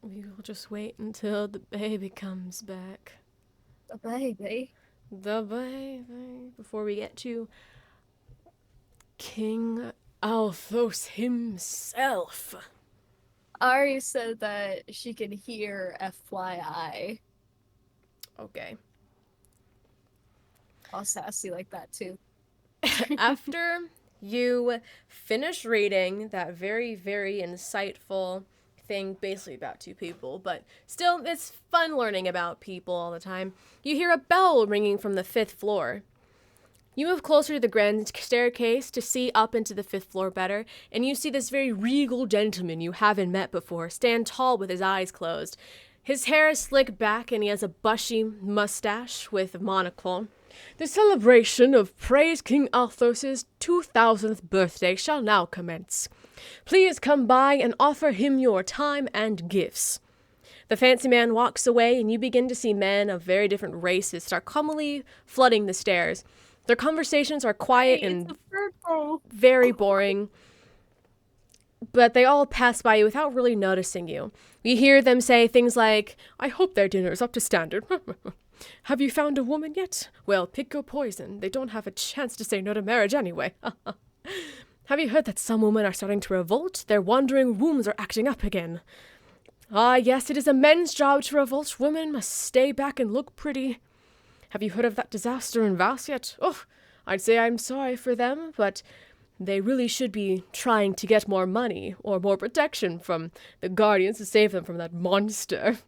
We will just wait until the baby comes back. The baby. The baby. Before we get to King Althos himself. Ari said that she can hear FYI. Okay. All sassy like that too. After you finish reading that very, very insightful thing, basically about two people, but still, it's fun learning about people all the time, you hear a bell ringing from the 5th floor. You move closer to the grand staircase to see up into the 5th floor better, and you see this very regal gentleman you haven't met before stand tall with his eyes closed. His hair is slicked back, and he has a bushy mustache with a monocle. The celebration of Praes King Althos' 2000th birthday shall now commence. Please come by and offer him your time and gifts. The fancy man walks away, and you begin to see men of very different races start commonly flooding the stairs. Their conversations are quiet and very boring, but they all pass by you without really noticing you. You hear them say things like, "I hope their dinner's up to standard." "Have you found a woman yet? Well, pick your poison. They don't have a chance to say no to marriage anyway." "Have you heard that some women are starting to revolt? Their wandering wombs are acting up again." "Ah, yes, it is a men's job to revolt. Women must stay back and look pretty." "Have you heard of that disaster in Vas yet? Oh, I'd say I'm sorry for them, but they really should be trying to get more money or more protection from the Guardians to save them from that monster."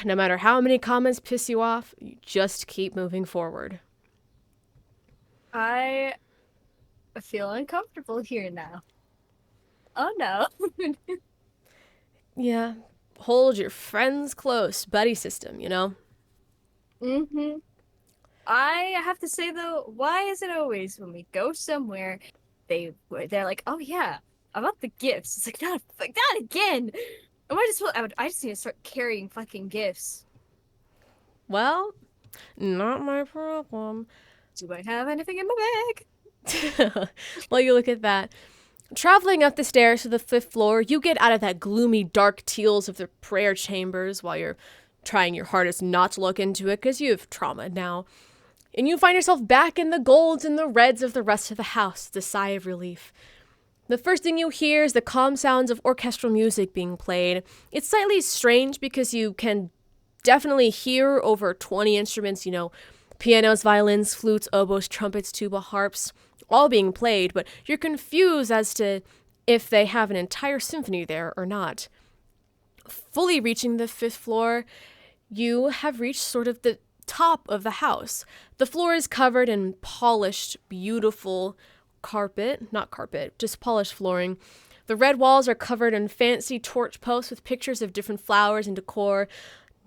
No matter how many comments piss you off, you just keep moving forward. I feel uncomfortable here now. Oh no. Yeah, hold your friends close, buddy system, you know? Mm-hmm. I have to say though, why is it always when we go somewhere, they're like, "Oh yeah, about the gifts." It's like, not again. I just need to start carrying fucking gifts. Well, not my problem. Do I have anything in my bag? Well, you look at that. Traveling up the stairs to the 5th floor, you get out of that gloomy, dark teals of the prayer chambers while you're trying your hardest not to look into it because you have trauma now. and you find yourself back in the golds and the reds of the rest of the house. It's a sigh of relief. The first thing you hear is the calm sounds of orchestral music being played. It's slightly strange because you can definitely hear over 20 instruments, you know, pianos, violins, flutes, oboes, trumpets, tuba, harps, all being played, but you're confused as to if they have an entire symphony there or not. Fully reaching the 5th floor, you have reached sort of the top of the house. The floor is covered in polished, beautiful just polished flooring. The red walls are covered in fancy torch posts with pictures of different flowers and decor,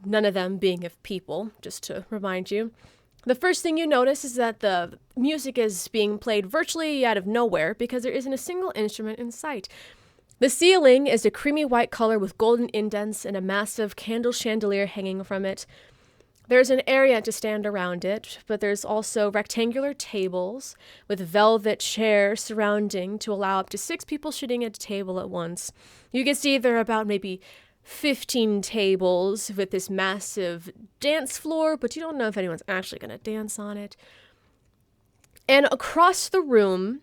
none of them being of people, just to remind you. The first thing you notice is that the music is being played virtually out of nowhere because there isn't a single instrument in sight. The ceiling is a creamy white color with golden indents and a massive candle chandelier hanging from it. There's an area to stand around it, but there's also rectangular tables with velvet chairs surrounding to allow up to 6 people sitting at a table at once. You can see there are about maybe 15 tables with this massive dance floor, but you don't know if anyone's actually going to dance on it. And across the room,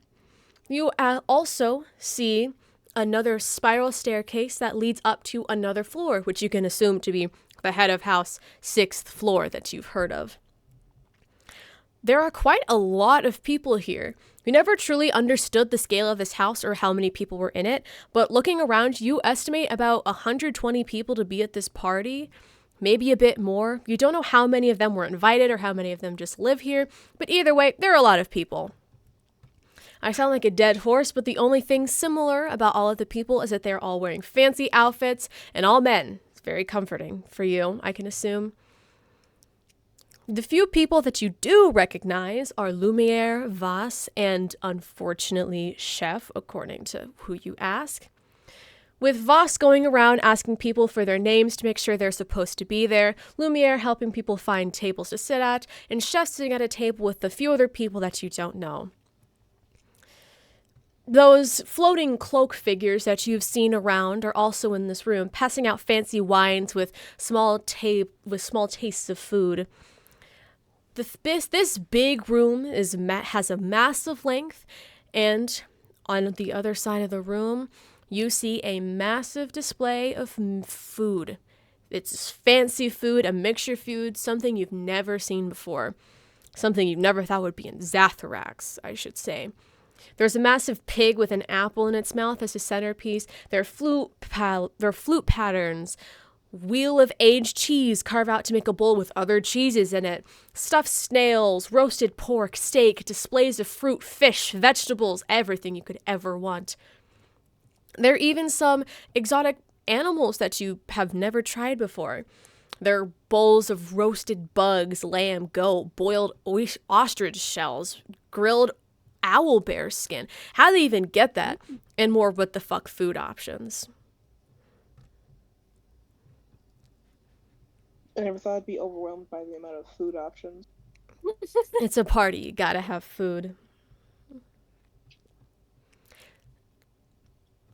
you also see another spiral staircase that leads up to another floor, which you can assume to be the head of house 6th floor that you've heard of. There are quite a lot of people here. We never truly understood the scale of this house or how many people were in it, but looking around, you estimate about 120 people to be at this party, maybe a bit more. You don't know how many of them were invited or how many of them just live here, but either way, there are a lot of people. I sound like a dead horse, but the only thing similar about all of the people is that they're all wearing fancy outfits and all men. It's very comforting for you, I can assume. The few people that you do recognize are Lumiere, Vas, and unfortunately Chef, according to who you ask. With Vas going around asking people for their names to make sure they're supposed to be there, Lumiere helping people find tables to sit at, and Chef sitting at a table with a few other people that you don't know. Those floating cloak figures that you've seen around are also in this room, passing out fancy wines with small tastes of food. This big room has a massive length, and on the other side of the room, you see a massive display of food. It's fancy food, a mixture food, something you've never seen before. Something you never thought would be in Zatharax, I should say. There's a massive pig with an apple in its mouth as a centerpiece. There are flute patterns. Wheel of aged cheese carved out to make a bowl with other cheeses in it. Stuffed snails, roasted pork, steak, displays of fruit, fish, vegetables, everything you could ever want. There are even some exotic animals that you have never tried before. There are bowls of roasted bugs, lamb, goat, boiled ostrich shells, grilled owl bear skin. How do they even get that? And more what the fuck food options. I never thought I'd be overwhelmed by the amount of food options. It's a party. You gotta have food.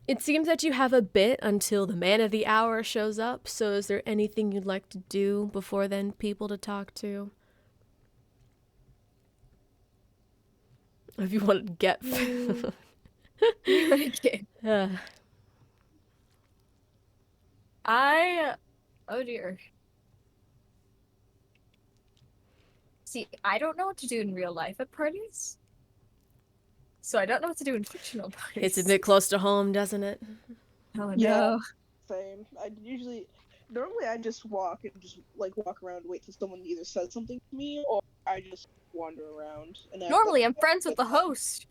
It seems that you have a bit until the man of the hour shows up, so is there anything you'd like to do before then, people to talk to? If you want to get... Oh dear. See, I don't know what to do in real life at parties. So I don't know what to do in fictional parties. It's a bit close to home, doesn't it? Oh no. Yeah, same. Normally I just walk around and wait till someone either says something to me or I just wander around. And Normally I'm friends with the host.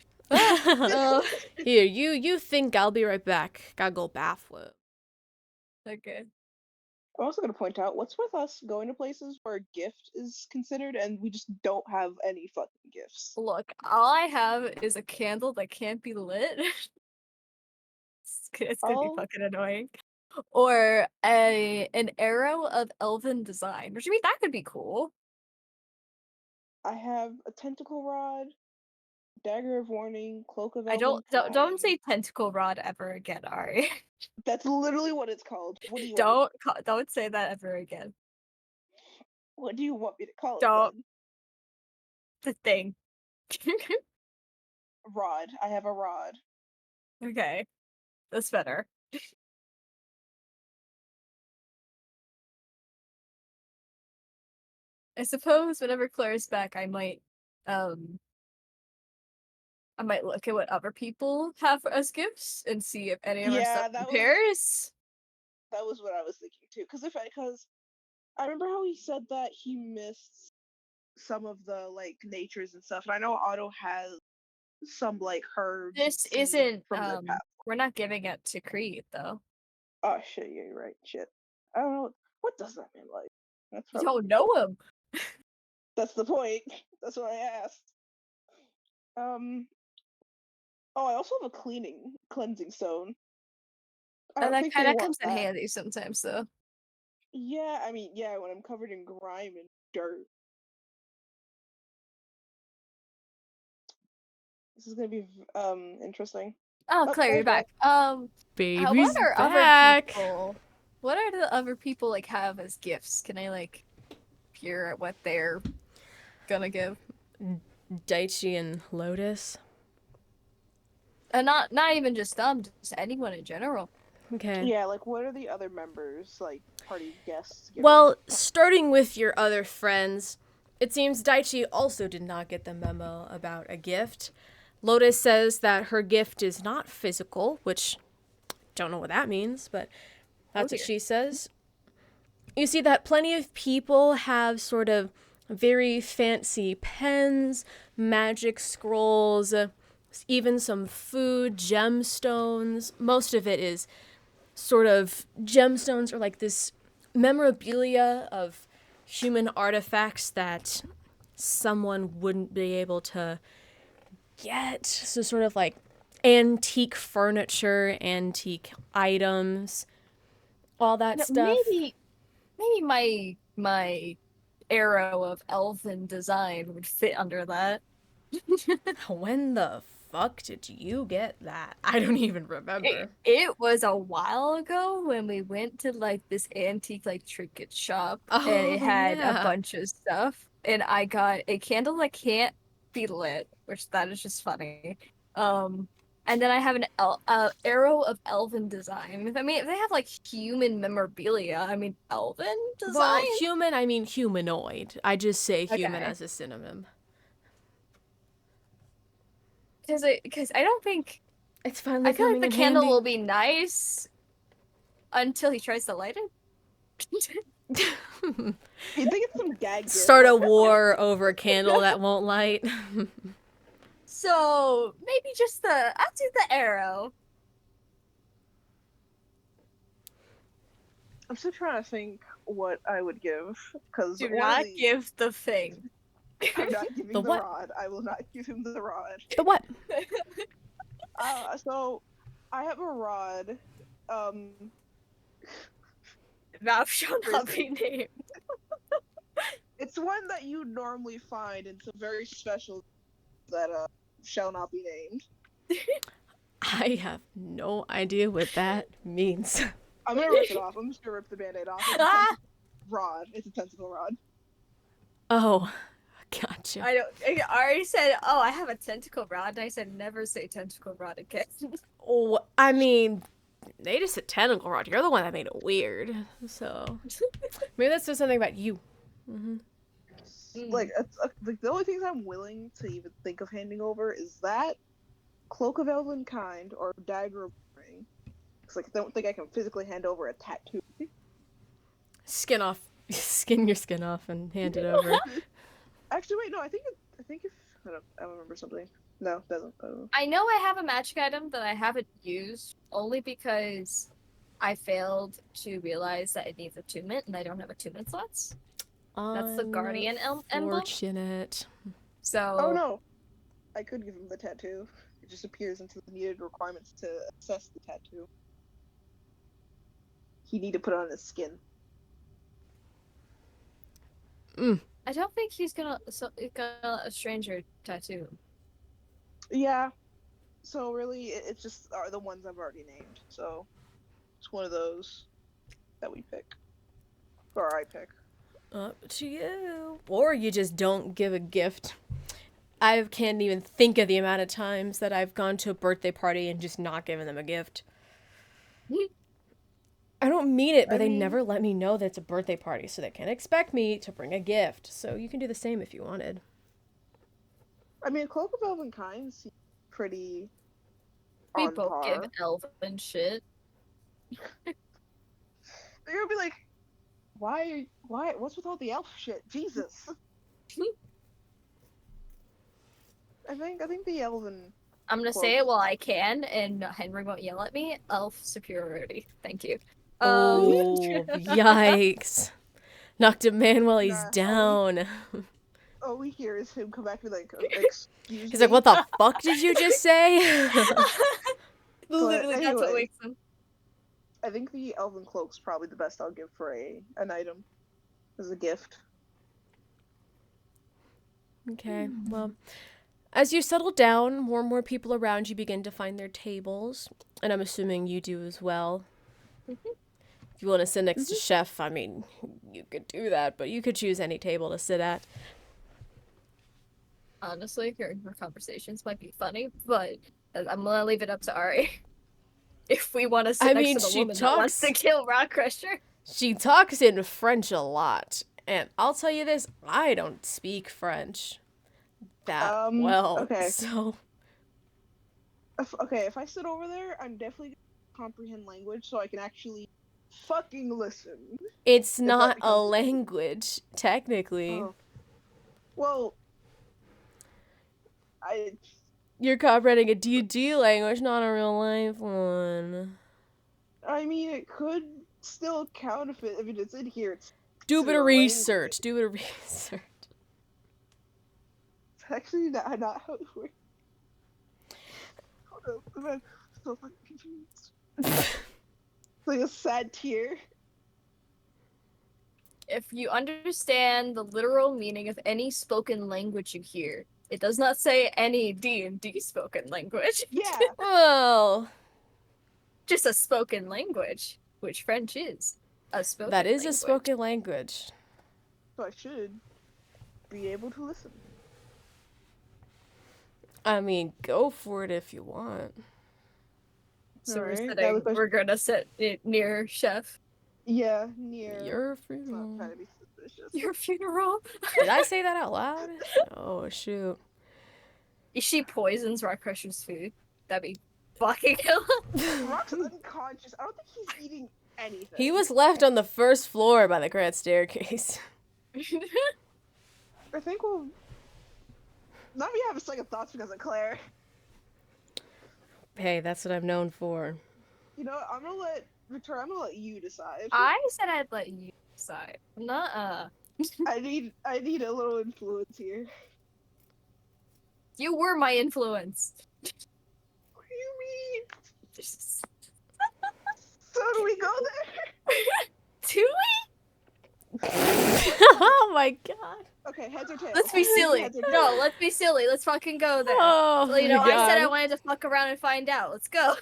Here, you think I'll be right back. Gotta go bathfoot. Okay. I'm also going to point out, what's with us going to places where a gift is considered and we just don't have any fucking gifts? Look, all I have is a candle that can't be lit. It's gonna be fucking annoying. Or an arrow of elven design, which I mean that could be cool. I have a tentacle rod, dagger of warning, cloak of I elven don't say tentacle rod ever again, Ari. That's literally what it's called. What do you want? Don't say that ever again. What do you want me to call it? Don't. Then? the thing. Rod. I have a rod. Okay. That's better. I suppose whenever Claire's back, I might look at what other people have as gifts and see if any of our Yeah, stuff compares. That was what I was thinking too. Because I remember how he said that he missed some of the like natures and stuff, and I know Otto has some like herbs. This and seeds isn't from their past. we're not giving it to Creed though. Oh shit, yeah, you're right. Shit. I don't know what does that mean like. That's You probably don't know him. that's the point. That's what I asked. Oh, I also have a cleansing stone. I don't think they That want comes in that. handy sometimes though. Yeah, I mean, yeah, when I'm covered in grime and dirt. This is gonna be interesting. Oh, Oh, Claire, you're there's back. Baby's What are back. other people? What are the other people like have as gifts? Can I like peer at what they're gonna give? Daichi and Lotus. And not even just them, just anyone in general. Okay. Yeah, like what are the other members, like party guests? Giving? Well, starting with your other friends, it seems Daichi also did not get the memo about a gift. Lotus says that her gift is not physical, which don't know what that means, but that's what dear. she says. You see that plenty of people have sort of very fancy pens, magic scrolls, even some food, gemstones. Most of it is sort of gemstones or like this memorabilia of human artifacts that someone wouldn't be able to get. So sort of like antique furniture, antique items, all that No, stuff. maybe my arrow of elven design would fit under that. When the fuck did you get that? I don't even remember. It was a while ago when we went to like this antique like trinket shop and it had a yeah. bunch of stuff and I got a candle that can't be lit, which that is just funny. And then I have an arrow of elven design. I mean, if they have like human memorabilia, I mean, elven design? Well, human, I mean humanoid. I just say human Okay. as a synonym. Because I don't think It's finally I feel like coming the in candle handy. will be nice until he tries to light it. You think it's some gag gift? Start a war over a candle that won't light. So maybe just I'll do the arrow. I'm still trying to think what I would give because Do not give the thing. I'm not giving The the what? rod. I will not give him the rod. The what? So I have a rod. Thou shalt not be named. It's one that you normally find in some very special that shall not be named. I have no idea what that means. I'm gonna rip it off. I'm just gonna rip the band-aid off. It's a Ah! rod. It's a tentacle rod. Oh, gotcha. I already said, oh, I have a tentacle rod, and I said never say tentacle rod again. Oh, I mean, they just said tentacle rod. You're the one that made it weird. So maybe that says something about you. Mm-hmm. Like, like the only things I'm willing to even think of handing over is that cloak of elven kind or dagger of ring. Because like, I don't think I can physically hand over a tattoo. Skin your skin off and hand it over. Actually, wait, no. I think if I don't remember something. No, it doesn't. I know I have a magic item that I haven't used only because I failed to realize that it needs attunement, and I don't have attunement slots. That's the guardian emblem. Unfortunate. So. Oh no, I could give him the tattoo. It just appears into the needed requirements to assess the tattoo. He need to put it on his skin. I don't think he's gonna a stranger tattoo. Yeah. So really, it's just are the ones I've already named. So it's one of those that we pick, or I pick. Up to you. Or you just don't give a gift. I can't even think of the amount of times that I've gone to a birthday party and just not given them a gift. I don't mean it, but they never let me know that it's a birthday party, so they can't expect me to bring a gift. So you can do the same if you wanted. I mean, Cloak of Elvenkind seems pretty We on both par. give elven shit. They're gonna be like, why, what's with all the elf shit? Jesus. I think the elven... I'm gonna Cloak. say it while I can, and Henry won't yell at me. Elf superiority. Thank you. Oh, yikes. Knocked a man while he's Nah, down. All we hear is him come back and be like, excuse He's me. like, what the fuck did you just say? Literally, that's what anyway. wakes him. I think the elven cloak's probably the best I'll give for an item as a gift. Okay, well, as you settle down, more and more people around you begin to find their tables, and I'm assuming you do as well. If you want to sit next to Chef, I mean, you could do that, but you could choose any table to sit at. Honestly, hearing her conversations might be funny, but I'm gonna leave it up to Ari. If we want to sit I next mean, to the she woman that wants to talks- kill Rock Crusher. She talks in French a lot, and I'll tell you this, I don't speak French that well, okay. so... If I sit over there, I'm definitely gonna comprehend language so I can actually fucking listen. It's not a becomes- language, technically. Oh. Well, You're comprehending a D&D language, not a real life one. I mean, it could still count if it's in here. Do a bit of still research. Do a bit of research. It's actually not how it works. Hold up, I'm so fucking confused. It's like a sad tear. If you understand the literal meaning of any spoken language you hear, it does not say any D&D spoken language. Yeah. Well, Just a spoken language, which French is. A spoken that is language. a spoken language. So I should be able to listen. I mean, go for it if you want. So Alright, we're gonna sit near Chef. Yeah, near. Your It's not funeral. trying to be suspicious. Your funeral? Did I say that out loud? Oh, shoot. If she poisons Rock Crusher's food, that'd be fucking hell. Rock's unconscious. I don't think he's eating anything. He was left on the first floor by the grand staircase. I think we'll. Not me having second thoughts because of Claire. Hey, that's what I'm known for. You know what? I'm gonna let you decide. I said I'd let you decide. Nuh-uh. I need a little influence here. You were my influence. What do you mean? Just... So do we go there? Do Oh my god. Okay, heads or tails? Let's be silly. Heads or tails? No, let's be silly. Let's fucking go there. Oh Well, you my know, I said I God. wanted to fuck around and find out. Let's go.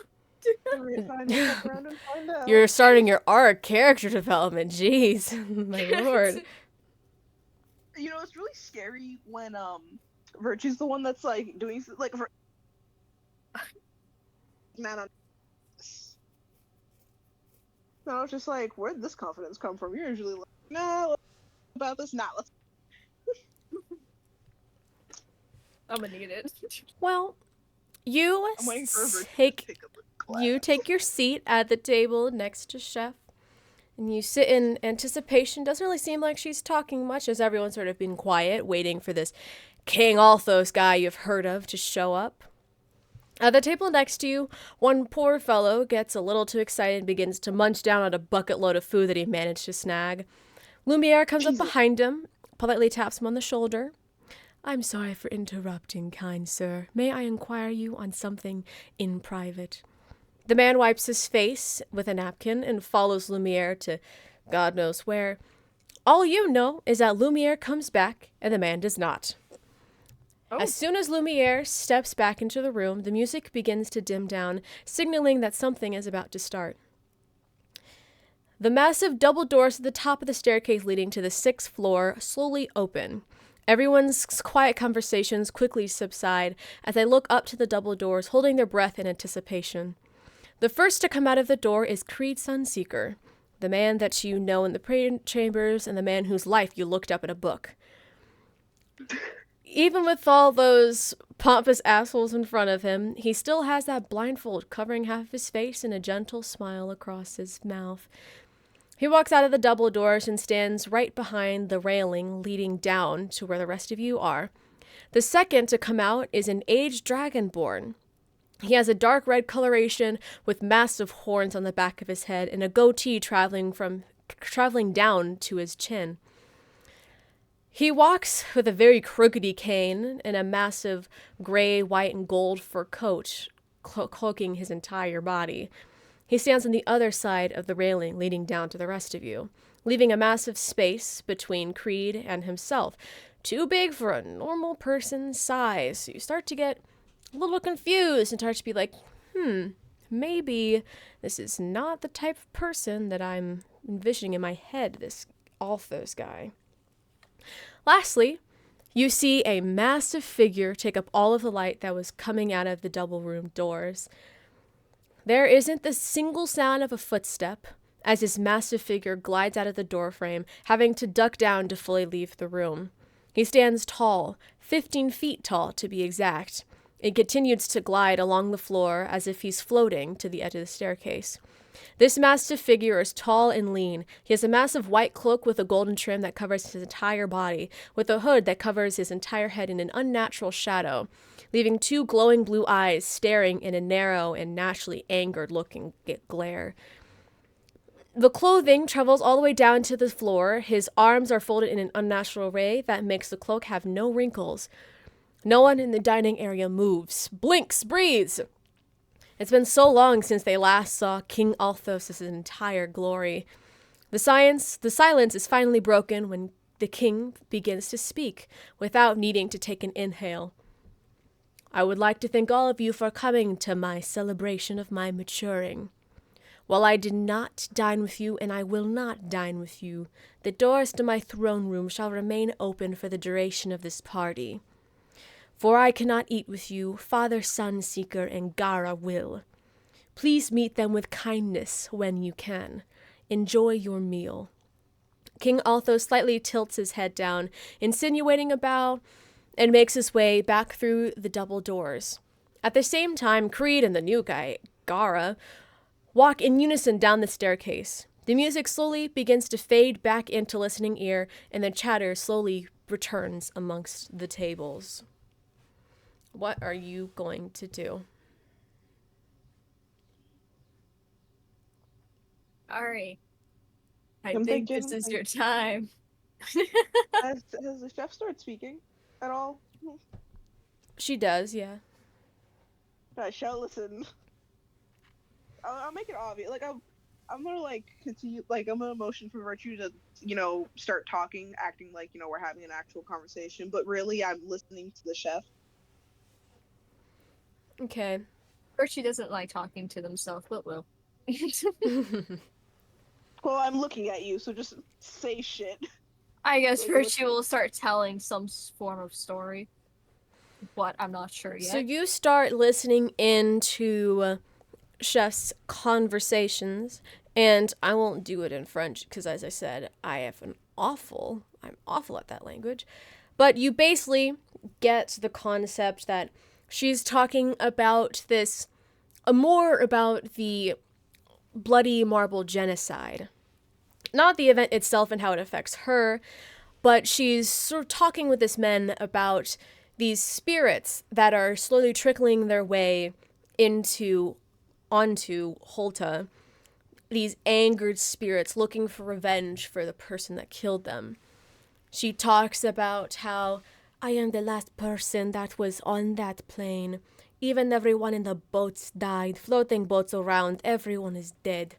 Alright, fine, we'll fuck around and find out. You're starting your arc character development. Jeez. My lord. You know, it's really scary when Virtue's the one that's like doing like man on. No, I was just like, where'd this confidence come from? You're usually like, no, about this, not. Let's. I'm gonna need it. Well, you I'm waiting for Virtue to take pick up the glass. you take your seat at the table next to Chef, and you sit in anticipation. Doesn't really seem like she's talking much, as everyone's sort of been quiet, waiting for this King Althos guy you've heard of to show up. At the table next to you, one poor fellow gets a little too excited and begins to munch down on a bucket load of food that he managed to snag. Lumiere comes up behind him, politely taps him on the shoulder. "I'm sorry for interrupting, kind sir. May I inquire you on something in private?" The man wipes his face with a napkin and follows Lumiere to God knows where. All you know is that Lumiere comes back and the man does not. Oh. As soon as Lumiere steps back into the room, the music begins to dim down, signaling that something is about to start. The massive double doors at the top of the staircase leading to the 6th floor slowly open, Everyone's quiet conversations quickly subside as they look up to the double doors, holding their breath in anticipation. The first to come out of the door is Creed Sunseeker, the man that you know in the prayer chambers and the man whose life you looked up in a book. Even with all those pompous assholes in front of him, he still has that blindfold covering half of his face and a gentle smile across his mouth. He walks out of the double doors and stands right behind the railing leading down to where the rest of you are. The second to come out is an aged dragonborn. He has a dark red coloration with massive horns on the back of his head and a goatee traveling down to his chin. He walks with a very crookedy cane and a massive gray, white, and gold fur coat cloaking his entire body. He stands on the other side of the railing leading down to the rest of you, leaving a massive space between Creed and himself, too big for a normal person's size. So you start to get a little confused and start to be like, maybe this is not the type of person that I'm envisioning in my head, this Althos guy. Lastly, you see a massive figure take up all of the light that was coming out of the double room doors. There isn't the single sound of a footstep as this massive figure glides out of the doorframe, having to duck down to fully leave the room. He stands tall, 15 feet tall to be exact. It continues to glide along the floor as if he's floating to the edge of the staircase. This massive figure is tall and lean. He has a massive white cloak with a golden trim that covers his entire body, with a hood that covers his entire head in an unnatural shadow, leaving two glowing blue eyes staring in a narrow and naturally angered-looking glare. The clothing travels all the way down to the floor. His arms are folded in an unnatural way that makes the cloak have no wrinkles. No one in the dining area moves, blinks, breathes. It's been so long since they last saw King Althos' entire glory. The silence is finally broken when the king begins to speak without needing to take an inhale. I would like to thank all of you for coming to my celebration of my maturing. While I did not dine with you, and I will not dine with you, the doors to my throne room shall remain open for the duration of this party. For I cannot eat with you, Father Sunseeker and Gara will. Please meet them with kindness when you can. Enjoy your meal. King Althos slightly tilts his head down, insinuating a bow, and makes his way back through the double doors. At the same time, Creed and the new guy, Gara, walk in unison down the staircase. The music slowly begins to fade back into listening ear, and the chatter slowly returns amongst the tables. What are you going to do? Ari, I I'm think thinking, this is your time. Has the chef started speaking at all? She does, yeah. I shall listen. I'll make it obvious. Like I'm gonna continue. Like I'm gonna motion for Virtue to start talking, acting like we're having an actual conversation. But really, I'm listening to the chef. Okay. Virtue doesn't like talking to themselves, but will. Well, I'm looking at you, so just say shit. I guess Like, Virtue will start telling some form of story. What? I'm not sure yet. So you start listening into Chef's conversations, and I won't do it in French because, as I said, I'm awful at that language. But you basically get the concept that she's talking about more about the Bloody Marble genocide. Not the event itself and how it affects her, but she's sort of talking with this men about these spirits that are slowly trickling their way onto Holta. These angered spirits looking for revenge for the person that killed them. She talks about how I am the last person that was on that plane. Even everyone in the boats died. Floating boats around, everyone is dead.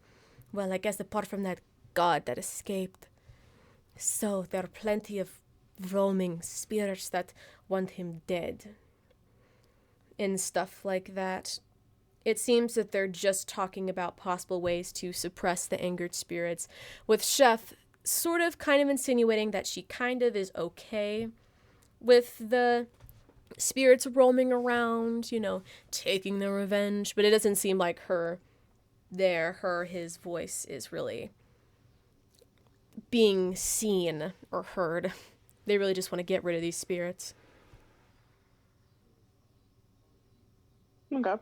Well, I guess apart from that god that escaped. So there are plenty of roaming spirits that want him dead. And stuff like that. It seems that they're just talking about possible ways to suppress the angered spirits, with Chef sort of kind of insinuating that she kind of is okay with the spirits roaming around, taking their revenge, but it doesn't seem like his voice is really being seen or heard. They really just want to get rid of these spirits. Okay.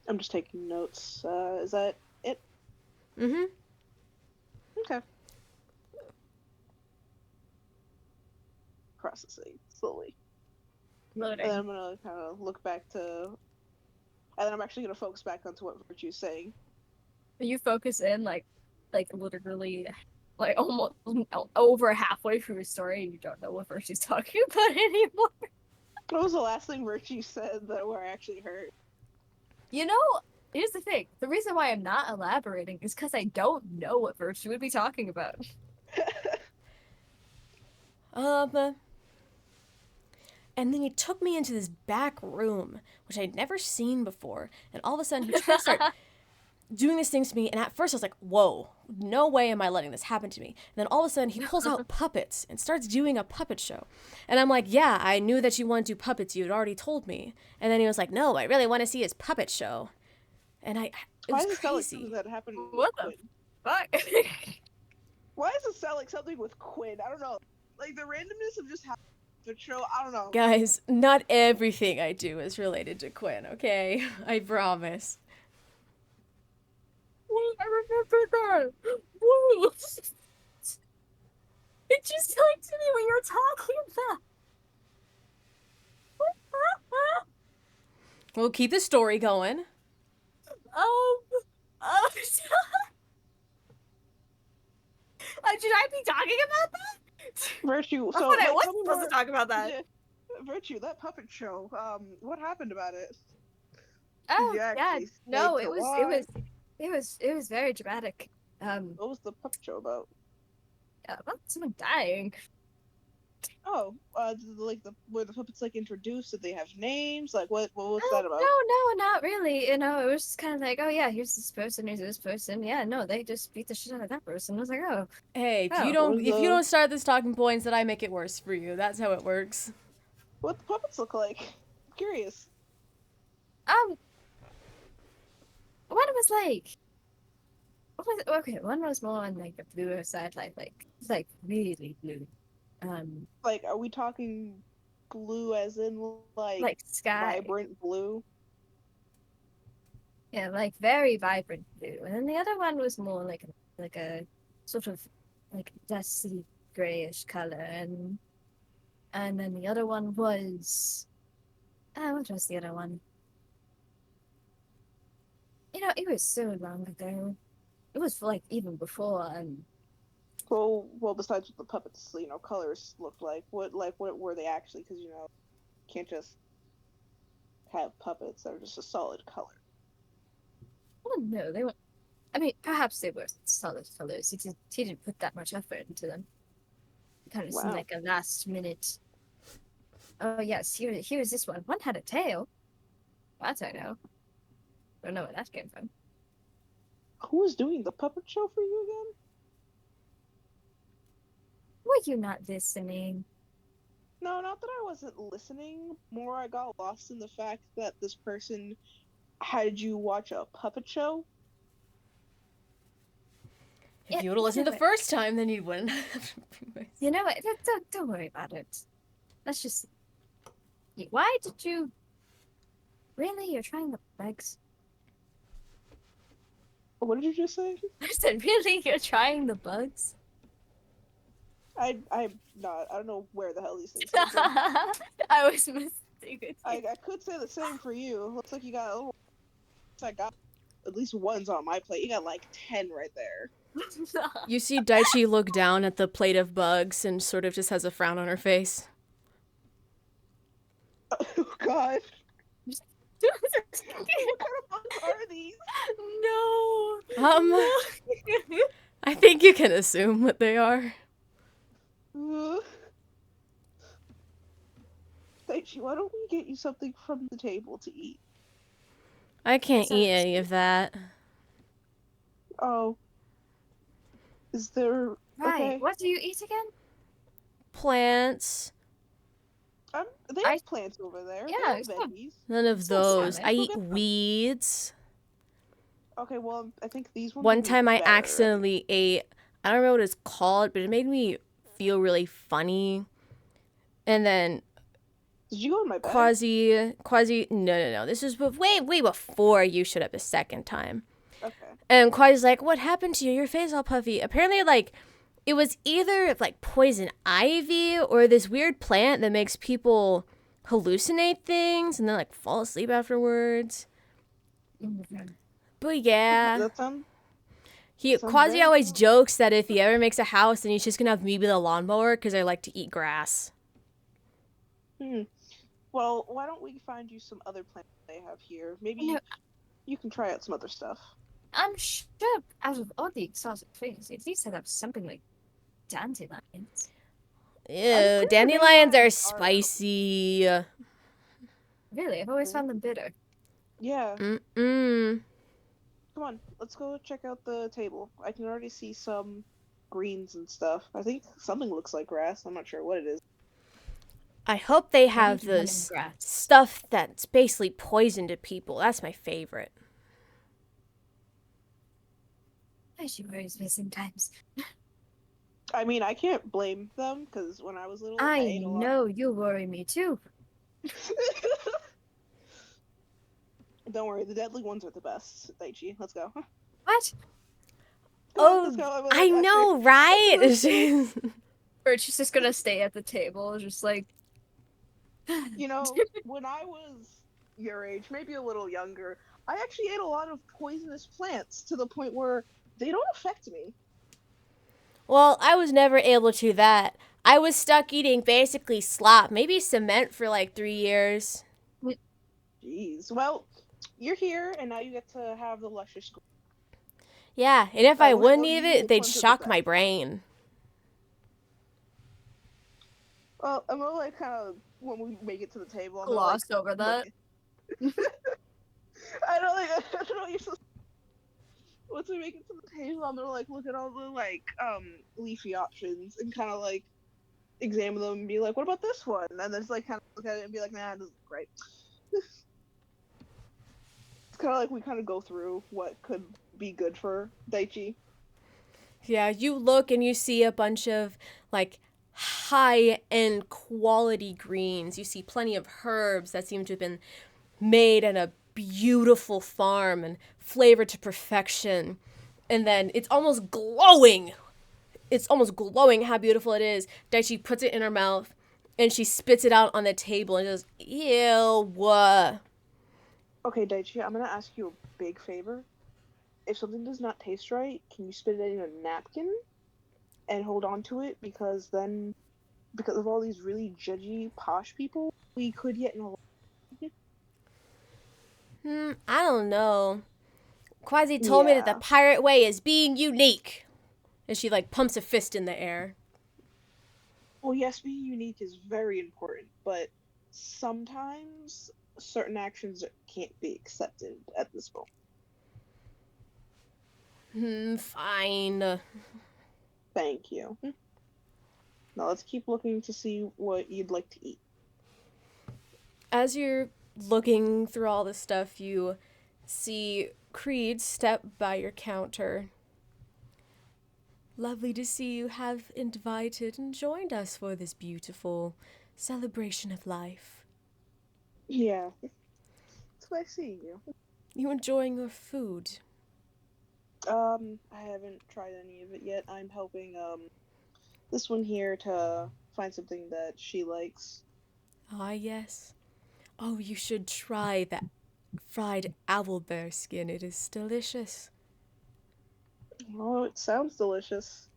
I'm just taking notes. Is that it? Mm-hmm. Okay. Processing slowly. Loading. And then I'm gonna kind of look back to, and then I'm actually gonna focus back onto what Virtue's saying. You focus in like literally like almost over halfway through a story and you don't know what verse she's talking about anymore. What was the last thing Virtue said that where I actually heard? Here's the thing. The reason why I'm not elaborating is because I don't know what verse she would be talking about. And then he took me into this back room, which I'd never seen before, and all of a sudden he tried to start doing these things to me, and at first I was like, whoa, no way am I letting this happen to me. And then all of a sudden he pulls out puppets and starts doing a puppet show. And I'm like, yeah, I knew that you want to do puppets, you had already told me. And then he was like, no, I really want to see his puppet show. And it was Why does it sound like crazy. something that happened with What the Quinn? fuck? Why does it sound like something with Quinn? I don't know. Like the randomness of just having the show. I don't know. Guys, not everything I do is related to Quinn, okay? I promise. I remember that. Woo. It just clicked to me when you were talking about. We'll keep the story going. Should I be talking about that? Virtue. I So thought I like, was tell me supposed more- to talk about that. Yeah, Virtue, that puppet show. What happened about it? Oh you yeah, actually no, say it to was why? it was very dramatic. What was the puppet show about? About someone dying. Oh, where the puppets like introduced? Did they have names? Like what was Oh, that about? no, not really. It was just kind of like, oh yeah, here's this person, here's this person. Yeah, no, they just beat the shit out of that person. I was like, oh, Hey, if Oh, you don't was if you the- don't start this talking points, then I make it worse for you. That's how it works. What the puppets look like? I'm curious. one was like, okay, one was more on like the bluer side, like really blue. Like, are we talking blue as in Like sky. vibrant blue? Yeah, like very vibrant blue. And then the other one was more like a sort of like dusty grayish color, and then the other one was what was the other one? It was so long ago. It was like even before Well, besides what the puppets, colors looked like. What were they actually? Because can't just have puppets that are just a solid color. I don't know, they were. I mean, perhaps they were solid colors. He didn't put that much effort into them. It kind of seemed Wow. like a last minute. Oh yes, here's this one. One had a tail. That I know. Don't know where that came from. Who was doing the puppet show for you again? Were you not listening? No, not that I wasn't listening. More, I got lost in the fact that this person had you watch a puppet show. If you would have listened the first time, then you wouldn't have. You know what? Don't worry about it. Let's just. Why did you? Really, you're trying the bugs? What did you just say? I said, really, you're trying the bugs? I'm not. I don't know where the hell these things come from. I was mistaken. I could say the same for you. Looks like you got a little. I got at least one's on my plate. You got like 10 right there. You see Daichi look down at the plate of bugs and sort of just has a frown on her face. Oh God. What kind of bugs are these? No. I think you can assume what they are. Daichi, why don't we get you something from the table to eat? I can't eat any of that. Oh. Is there... Right. Okay. What do you eat again? Plants. They have plants over there. Yeah, They it's have not- veggies. None of It's not those. salmon. I Go eat get them. weeds. Okay, well, I think these ones One will be time I better. accidentally ate, I don't remember what it's called, but it made me feel really funny. And then Did you go in my bag? no. This was way before you showed up the second time. Okay. And Quasi's like, what happened to you? Your face all puffy. Apparently, like, it was either like poison ivy or this weird plant that makes people hallucinate things and then like fall asleep afterwards. But yeah, That sounds Quasi very always cool. jokes that if he ever makes a house, then he's just gonna have me be the lawnmower because I like to eat grass. Well, why don't we find you some other plants they have here? Maybe No. you can try out some other stuff. I'm sure out of all the exotic things, at least I'd have something like dandelions. Ew, sure dandelions are dandelions are- spicy. Really, I've always found them bitter. Yeah. Mm-mm. Come on, let's go check out the table. I can already see some greens and stuff. I think something looks like grass. I'm not sure what it is. I hope they have Maybe this lemongrass. stuff that's basically poison to people. That's my favorite. She worries me sometimes. I mean, I can't blame them because when I was little, I I ate a lot. know you worry me too. Don't worry, the deadly ones are the best. Daichi, let's go. Come What? on, let's go. I know, right? Or she's just gonna stay at the table, just like. You know, when I was your age, maybe a little younger, I actually ate a lot of poisonous plants to the point where they don't affect me. Well, I was never able to that. I was stuck eating basically slop, maybe cement for like 3 years. Jeez. Well, you're here, and now you get to have the luscious. Yeah, and if I Which wouldn't one- eat which it, they'd one's the shock best? my brain. Well, I'm gonna like kind of when we make it to the table. I'm Glossed gonna, over that. look- I don't like. I don't know. You're so. Once we make it to the table, I'm gonna like look at all the like leafy options and kind of like examine them and be like, what about this one? And then just like kind of look at it and be like, nah, this is great. It's kind of like we kind of go through what could be good for Daichi. Yeah, you look and you see a bunch of like high-end quality greens. You see plenty of herbs that seem to have been made in a beautiful farm and flavored to perfection. And then it's almost glowing. It's almost glowing how beautiful it is. Daichi puts it in her mouth and she spits it out on the table and goes, ew. Okay, Daichi, I'm gonna ask you a big favor. If something does not taste right, can you spit it in a napkin and hold on to it? Because then, because of all these really judgy, posh people, we could get in a. I don't know. Quasi told me that the Yeah. pirate way is being unique. And she like pumps a fist in the air. Well, yes, being unique is very important, but sometimes certain actions can't be accepted at this moment. Fine. Thank you. Now let's keep looking to see what you'd like to eat. As you're looking through all this stuff, you see Creed step by your counter. Lovely to see you have invited and joined us for this beautiful celebration of life. Yeah. It's nice seeing you. You enjoying your food? I haven't tried any of it yet. I'm helping this one here to find something that she likes. Ah, yes. Oh, you should try that fried owlbear skin. It is delicious. Oh, it sounds delicious.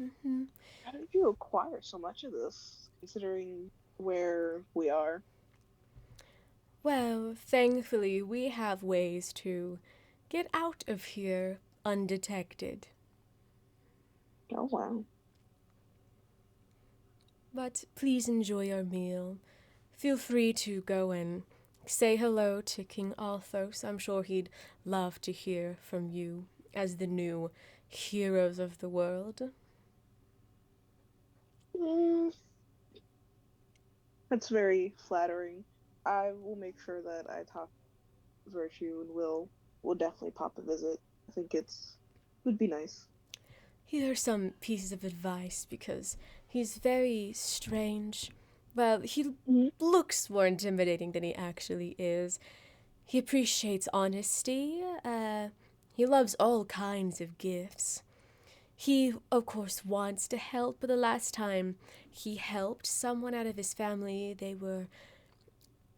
Mm-hmm. How did you acquire so much of this, considering where we are? Well, thankfully, we have ways to get out of here undetected. Oh, wow. But please enjoy your meal. Feel free to go and say hello to King Althos. I'm sure he'd love to hear from you as the new heroes of the world. That's very flattering. I will make sure that I talk to Virtue and will definitely pop a visit. I think would be nice. Here are some pieces of advice because he's very strange. Well, he looks more intimidating than he actually is. He appreciates honesty. He loves all kinds of gifts. He, of course, wants to help, but the last time he helped someone out of his family, they were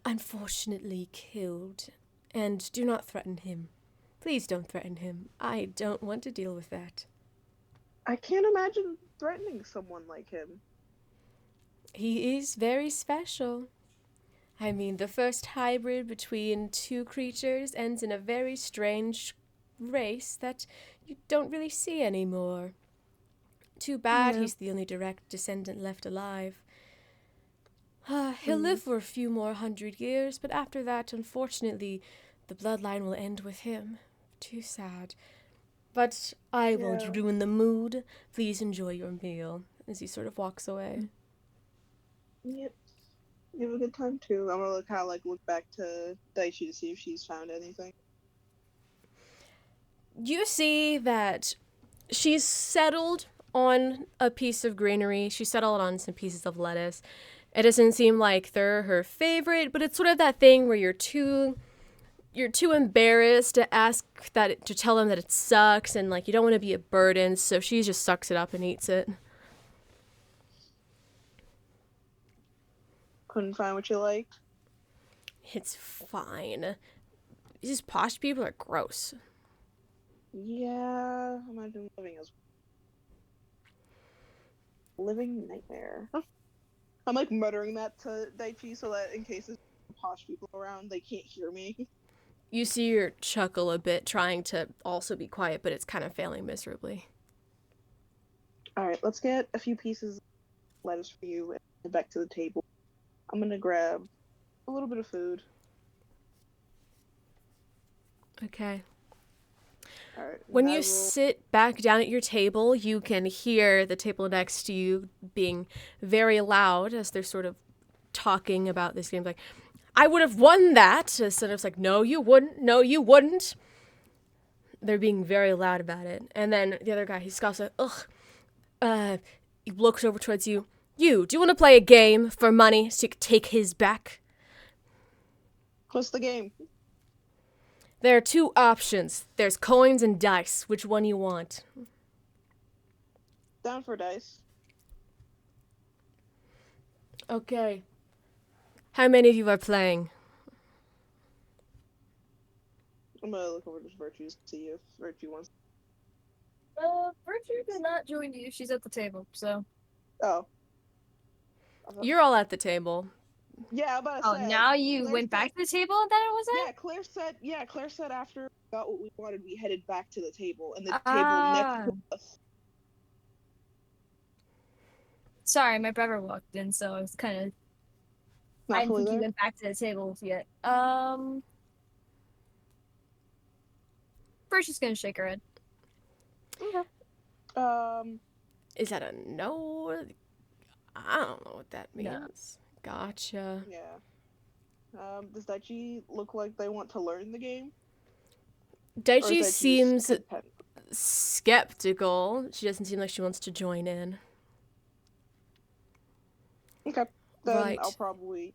unfortunately killed. And do not threaten him. Please don't threaten him. I don't want to deal with that. I can't imagine threatening someone like him. He is very special. I mean, the first hybrid between two creatures ends in a very strange race that you don't really see anymore. Too bad he's the only direct descendant left alive. He'll live for a few more 100 years, but after that, unfortunately, the bloodline will end with him. Too sad. But I won't ruin the mood. Please enjoy your meal, as he sort of walks away. Yep. You have a good time too. I'm gonna look back to Daichi to see if she's found anything. You see that she's settled on a piece of greenery. She's settled on some pieces of lettuce. It doesn't seem like they're her favorite, but it's sort of that thing where you're too embarrassed to tell them that it sucks, and like you don't want to be a burden, so she just sucks it up and eats it. Couldn't find what you liked? It's fine. These posh people are gross. Yeah, imagine living nightmare. I'm like muttering that to Daichi so that in case there's posh people around, they can't hear me. You see her chuckle a bit, trying to also be quiet, but it's kind of failing miserably. Alright, let's get a few pieces of lettuce for you and head back to the table. I'm gonna grab a little bit of food. Okay. Alright. When you sit back down at your table, you can hear the table next to you being very loud as they're sort of talking about this game. Like, I would have won that. Sort of like, no, you wouldn't. No, you wouldn't. They're being very loud about it. And then the other guy, he scoffs like, ugh. He looks over towards you. Do you want to play a game for money so you can take his back? What's the game? There are two options. There's coins and dice. Which one you want? Down for dice. Okay. How many of you are playing? I'm gonna look over to Virtue to see if Virtue wants. Virtue did not join you. She's at the table, so. Oh. You're all at the table. Yeah, I'm about to say. Oh, now you Claire went said, back to the table and then it was it? Claire said after we got what we wanted, we headed back to the table, and the table next to us. Sorry, my brother walked in, so I was kind of. I didn't think he went back to the table yet. First, she's gonna shake her head. Okay. Is that a no? I don't know what that means. No. Gotcha. Yeah. Does Daichi look like they want to learn the game? Daichi seems skeptical. She doesn't seem like she wants to join in. Okay. Then Right. I'll probably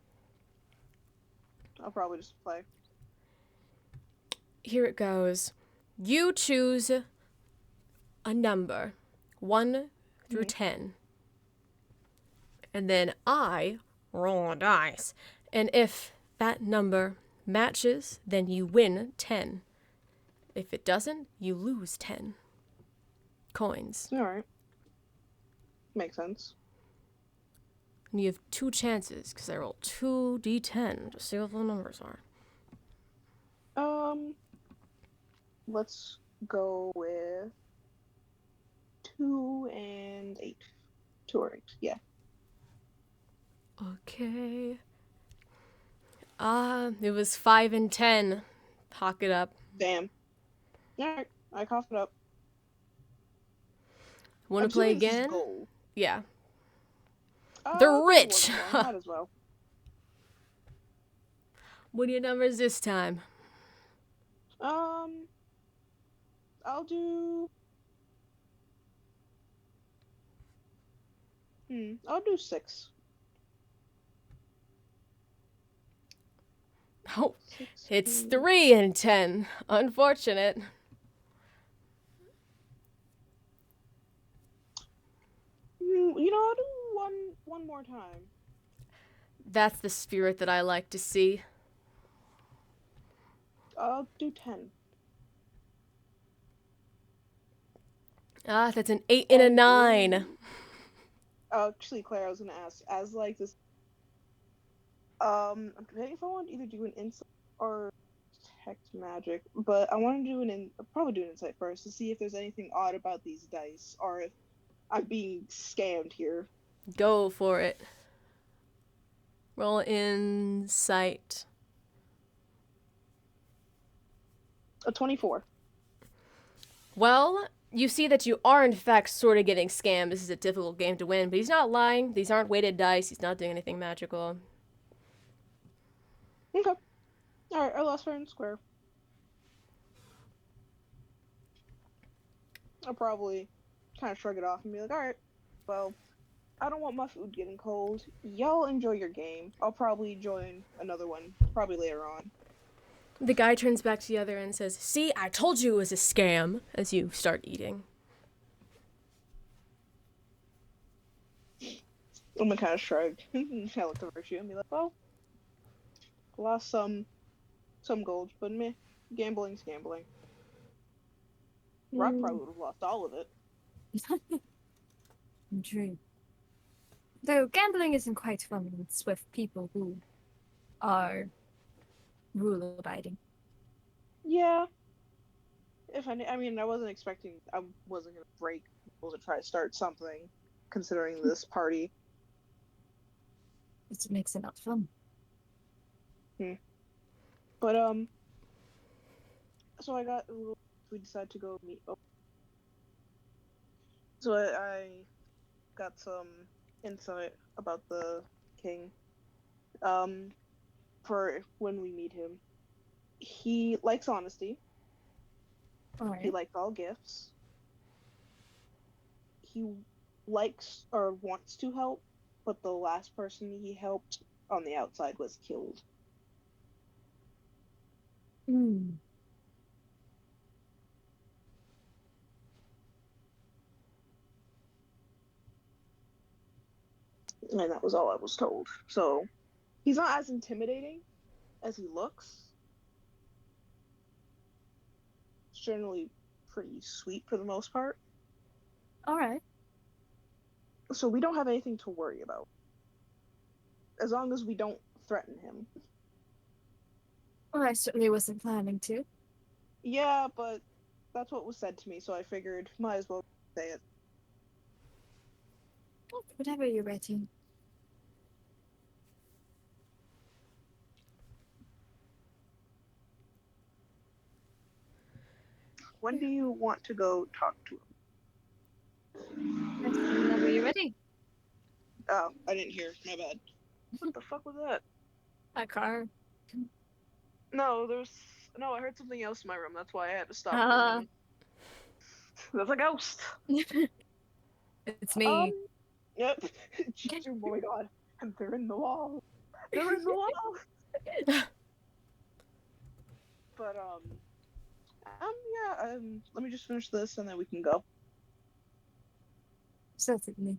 just play. Here it goes. You choose a number, 1 through 10. And then I roll a dice. And if that number matches, then you win 10. If it doesn't, you lose 10 coins. Alright. Makes sense. And you have 2 chances, because I roll 2d10 to see what the numbers are. Let's go with 2 and 8. 2 or 8, yeah. Okay. It was 5 and 10. Talk it up. Damn. Alright, I cough it up. Want I'm to play assuming this is again? gold. Yeah. I'll They're do rich. one more, might as well. What are your numbers this time? I'll do. I'll do 6. Oh, 6. it's 3 and 10. Unfortunate. I'll do one more time. That's the spirit that I like to see. I'll do 10. Ah, that's an 8 and a 9. Actually, Claire, I was gonna ask, as like this. I'm debating if I want to either do an insight or detect magic, but I want to do probably do an insight first to see if there's anything odd about these dice, or if I'm being scammed here. Go for it. Roll insight. A 24. Well, you see that you are in fact sort of getting scammed. This is a difficult game to win, but he's not lying. These aren't weighted dice. He's not doing anything magical. Okay. Alright, our last fair and square. I'll probably kind of shrug it off and be like, alright, well, I don't want my food getting cold. Y'all enjoy your game. I'll probably join another one, probably later on. The guy turns back to the other and says, "See, I told you it was a scam," as you start eating. I'm gonna kind of shrug and kind of look over at you and be like, well, lost some gold, but meh, gambling's gambling. Rock probably would have lost all of it. True. Though gambling isn't quite fun when it's with people who are rule-abiding. Yeah. I mean, I wasn't gonna break rules or try to start something, considering this party. It makes it not fun. But, so we decided to go meet up. So I got some insight about the king. For when we meet him. He likes honesty. Alright. He likes all gifts. He likes or wants to help, but the last person he helped on the outside was killed. Mm. And that was all I was told. So, he's not as intimidating as he looks. He's generally pretty sweet for the most part. Alright. So we don't have anything to worry about. As long as we don't threaten him. Well, I certainly wasn't planning to. Yeah, but that's what was said to me, so I figured might as well say it. Whatever you're ready. When do you want to go talk to him? Whenever you're ready. Oh, I didn't hear. My bad. What the fuck was that? A car. No, I heard something else in my room. That's why I had to stop. Ah. There's a ghost. It's me. Yep. Oh my god. And they're in the wall. They're in the wall. But yeah. Let me just finish this and then we can go. Certainly.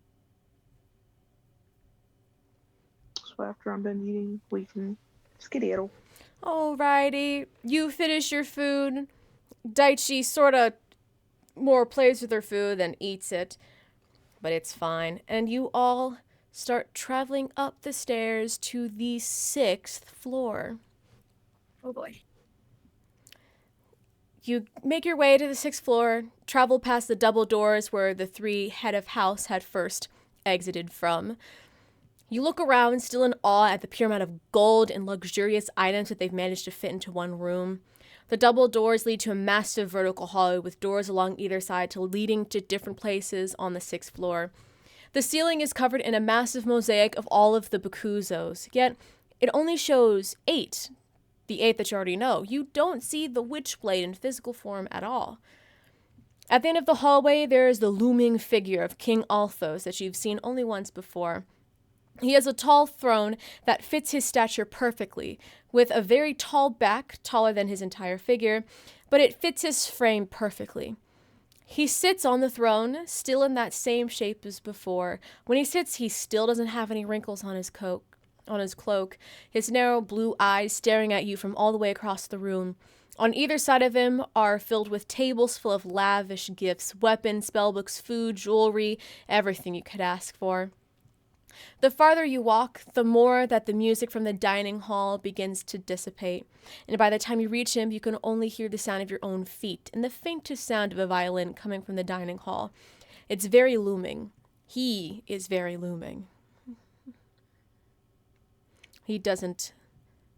So after I'm done eating, we can skedaddle. Alrighty, you finish your food. Daichi sort of more plays with her food than eats it, but it's fine. And you all start traveling up the stairs to the 6th floor. Oh boy. You make your way to the 6th floor, travel past the double doors where the 3 head of house had first exited from. You look around, still in awe at the pure amount of gold and luxurious items that they've managed to fit into one room. The double doors lead to a massive vertical hallway with doors along either side leading to different places on the 6th floor. The ceiling is covered in a massive mosaic of all of the Bakuzos, yet it only shows 8, the 8 that you already know. You don't see the Witchblade in physical form at all. At the end of the hallway, there is the looming figure of King Althos that you've seen only once before. He has a tall throne that fits his stature perfectly, with a very tall back, taller than his entire figure, but it fits his frame perfectly. He sits on the throne, still in that same shape as before. When he sits, he still doesn't have any wrinkles on his cloak, his narrow blue eyes staring at you from all the way across the room. On either side of him are filled with tables full of lavish gifts, weapons, spellbooks, food, jewelry, everything you could ask for. The farther you walk, the more that the music from the dining hall begins to dissipate, and by the time you reach him, you can only hear the sound of your own feet and the faintest sound of a violin coming from the dining hall. It's very looming. He is very looming. He doesn't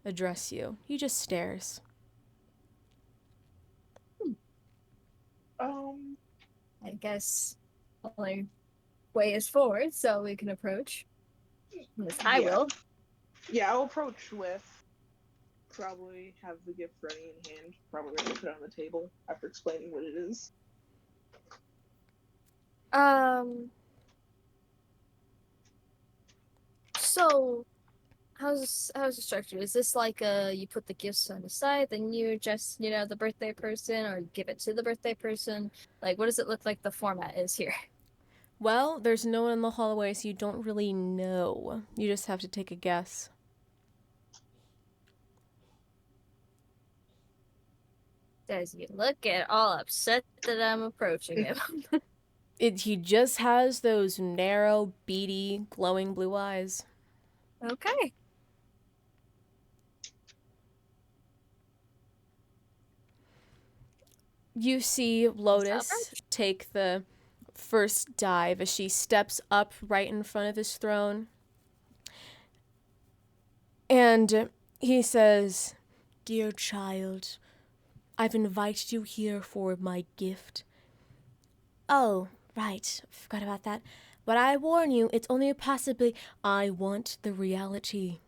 address you. He just stares. I guess only way is forward, so we can approach. At least I will. Yeah, I'll approach with probably have the gift ready in hand, probably ready to put it on the table after explaining what it is. So how's it structured? Is this like you put the gifts on the side, then you just, the birthday person, or give it to the birthday person? Like, what does it look like the format is here? Well, there's no one in the hallway, so you don't really know. You just have to take a guess. Does he look at all upset that I'm approaching him? He just has those narrow, beady, glowing blue eyes. Okay. You see Lotus take the first dive as she steps up right in front of his throne. And he says, "Dear child, I've invited you here for my gift." "Oh, right, forgot about that. But I warn you, it's only a possibility. I want the reality."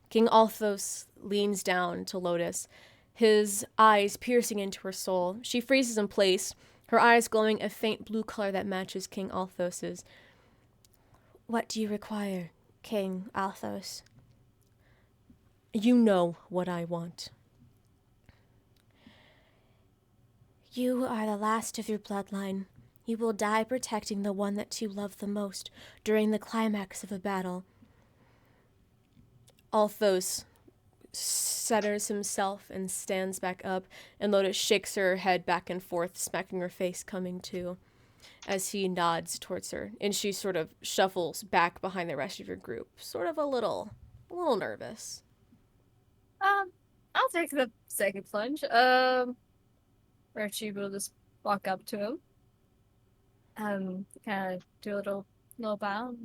King Althos leans down to Lotus, his eyes piercing into her soul. She freezes in place, her eyes glowing a faint blue color that matches King Althos's. "What do you require, King Althos?" "You know what I want." "You are the last of your bloodline. You will die protecting the one that you love the most during the climax of a battle." Althos centers himself and stands back up, and Lotus shakes her head back and forth, smacking her face, coming to, as he nods towards her, and she sort of shuffles back behind the rest of your group, sort of a little nervous. I'll take the second plunge. Archie will just walk up to him. Kind of do a little bow.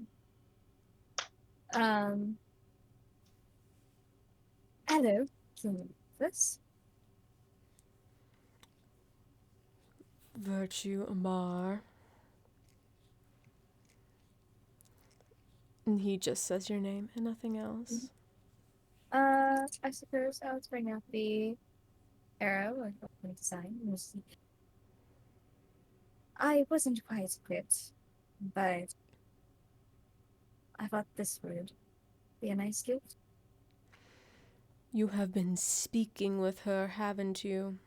Hello, King Althos. Virtue Amar. And he just says your name and nothing else. I suppose I'll bring out the arrow or the design. I wasn't quite equipped, but I thought this would be a nice gift. You have been speaking with her, haven't you?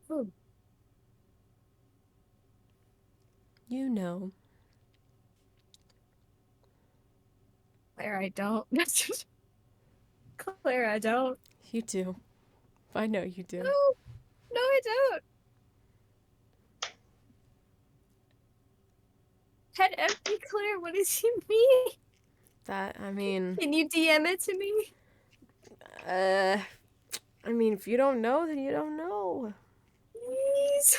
Who? You know. Claire, I don't. Claire, I don't. You do. I know you do. No, I don't. Head empty, Claire, what does he mean? Can you DM it to me? If you don't know, then you don't know. Please.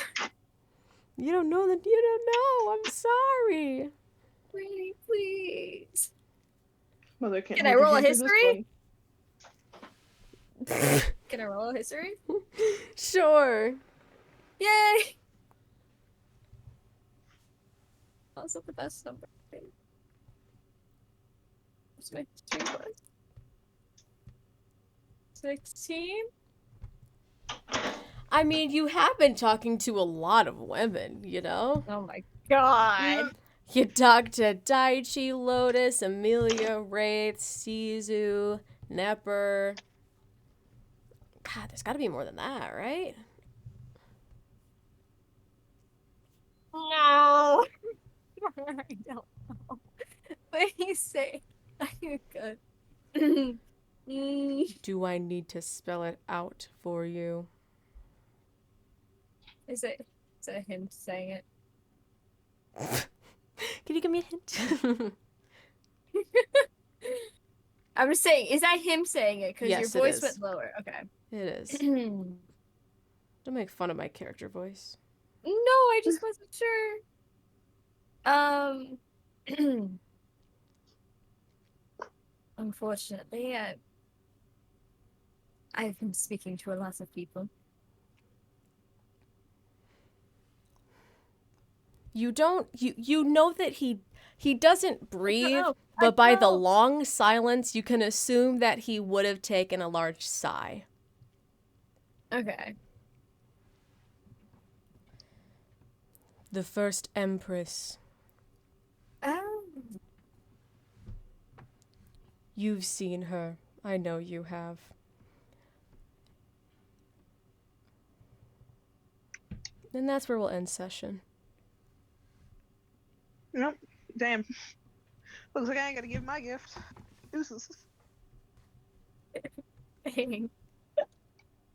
You don't know, then you don't know. I'm sorry. Please. Mother Can I roll a history? Can I roll a history? Sure. Yay! Also the best number. What's my history was? 16? I mean, you have been talking to a lot of women, you know? Oh my god. You talked to Daichi, Lotus, Amelia, Wraith, Sizu, Nepper. God, there's gotta be more than that, right? No. I don't know. Please say you're good. Do I need to spell it out for you? Is it him saying it? Can you give me a hint? I'm just saying, is that him saying it? Because your Yes, it voice is. went lower. Okay. It is. Don't make fun of my character voice. No, I just wasn't sure. Unfortunately, I've been speaking to a lot of people. You don't you know that he doesn't breathe, know, I but by the know. long silence you can assume that he would have taken a large sigh. Okay. The first empress. Oh. You've seen her. I know you have. And that's where we'll end session. Nope. Damn. Looks like I ain't gotta give my gift. Deuces. Dang.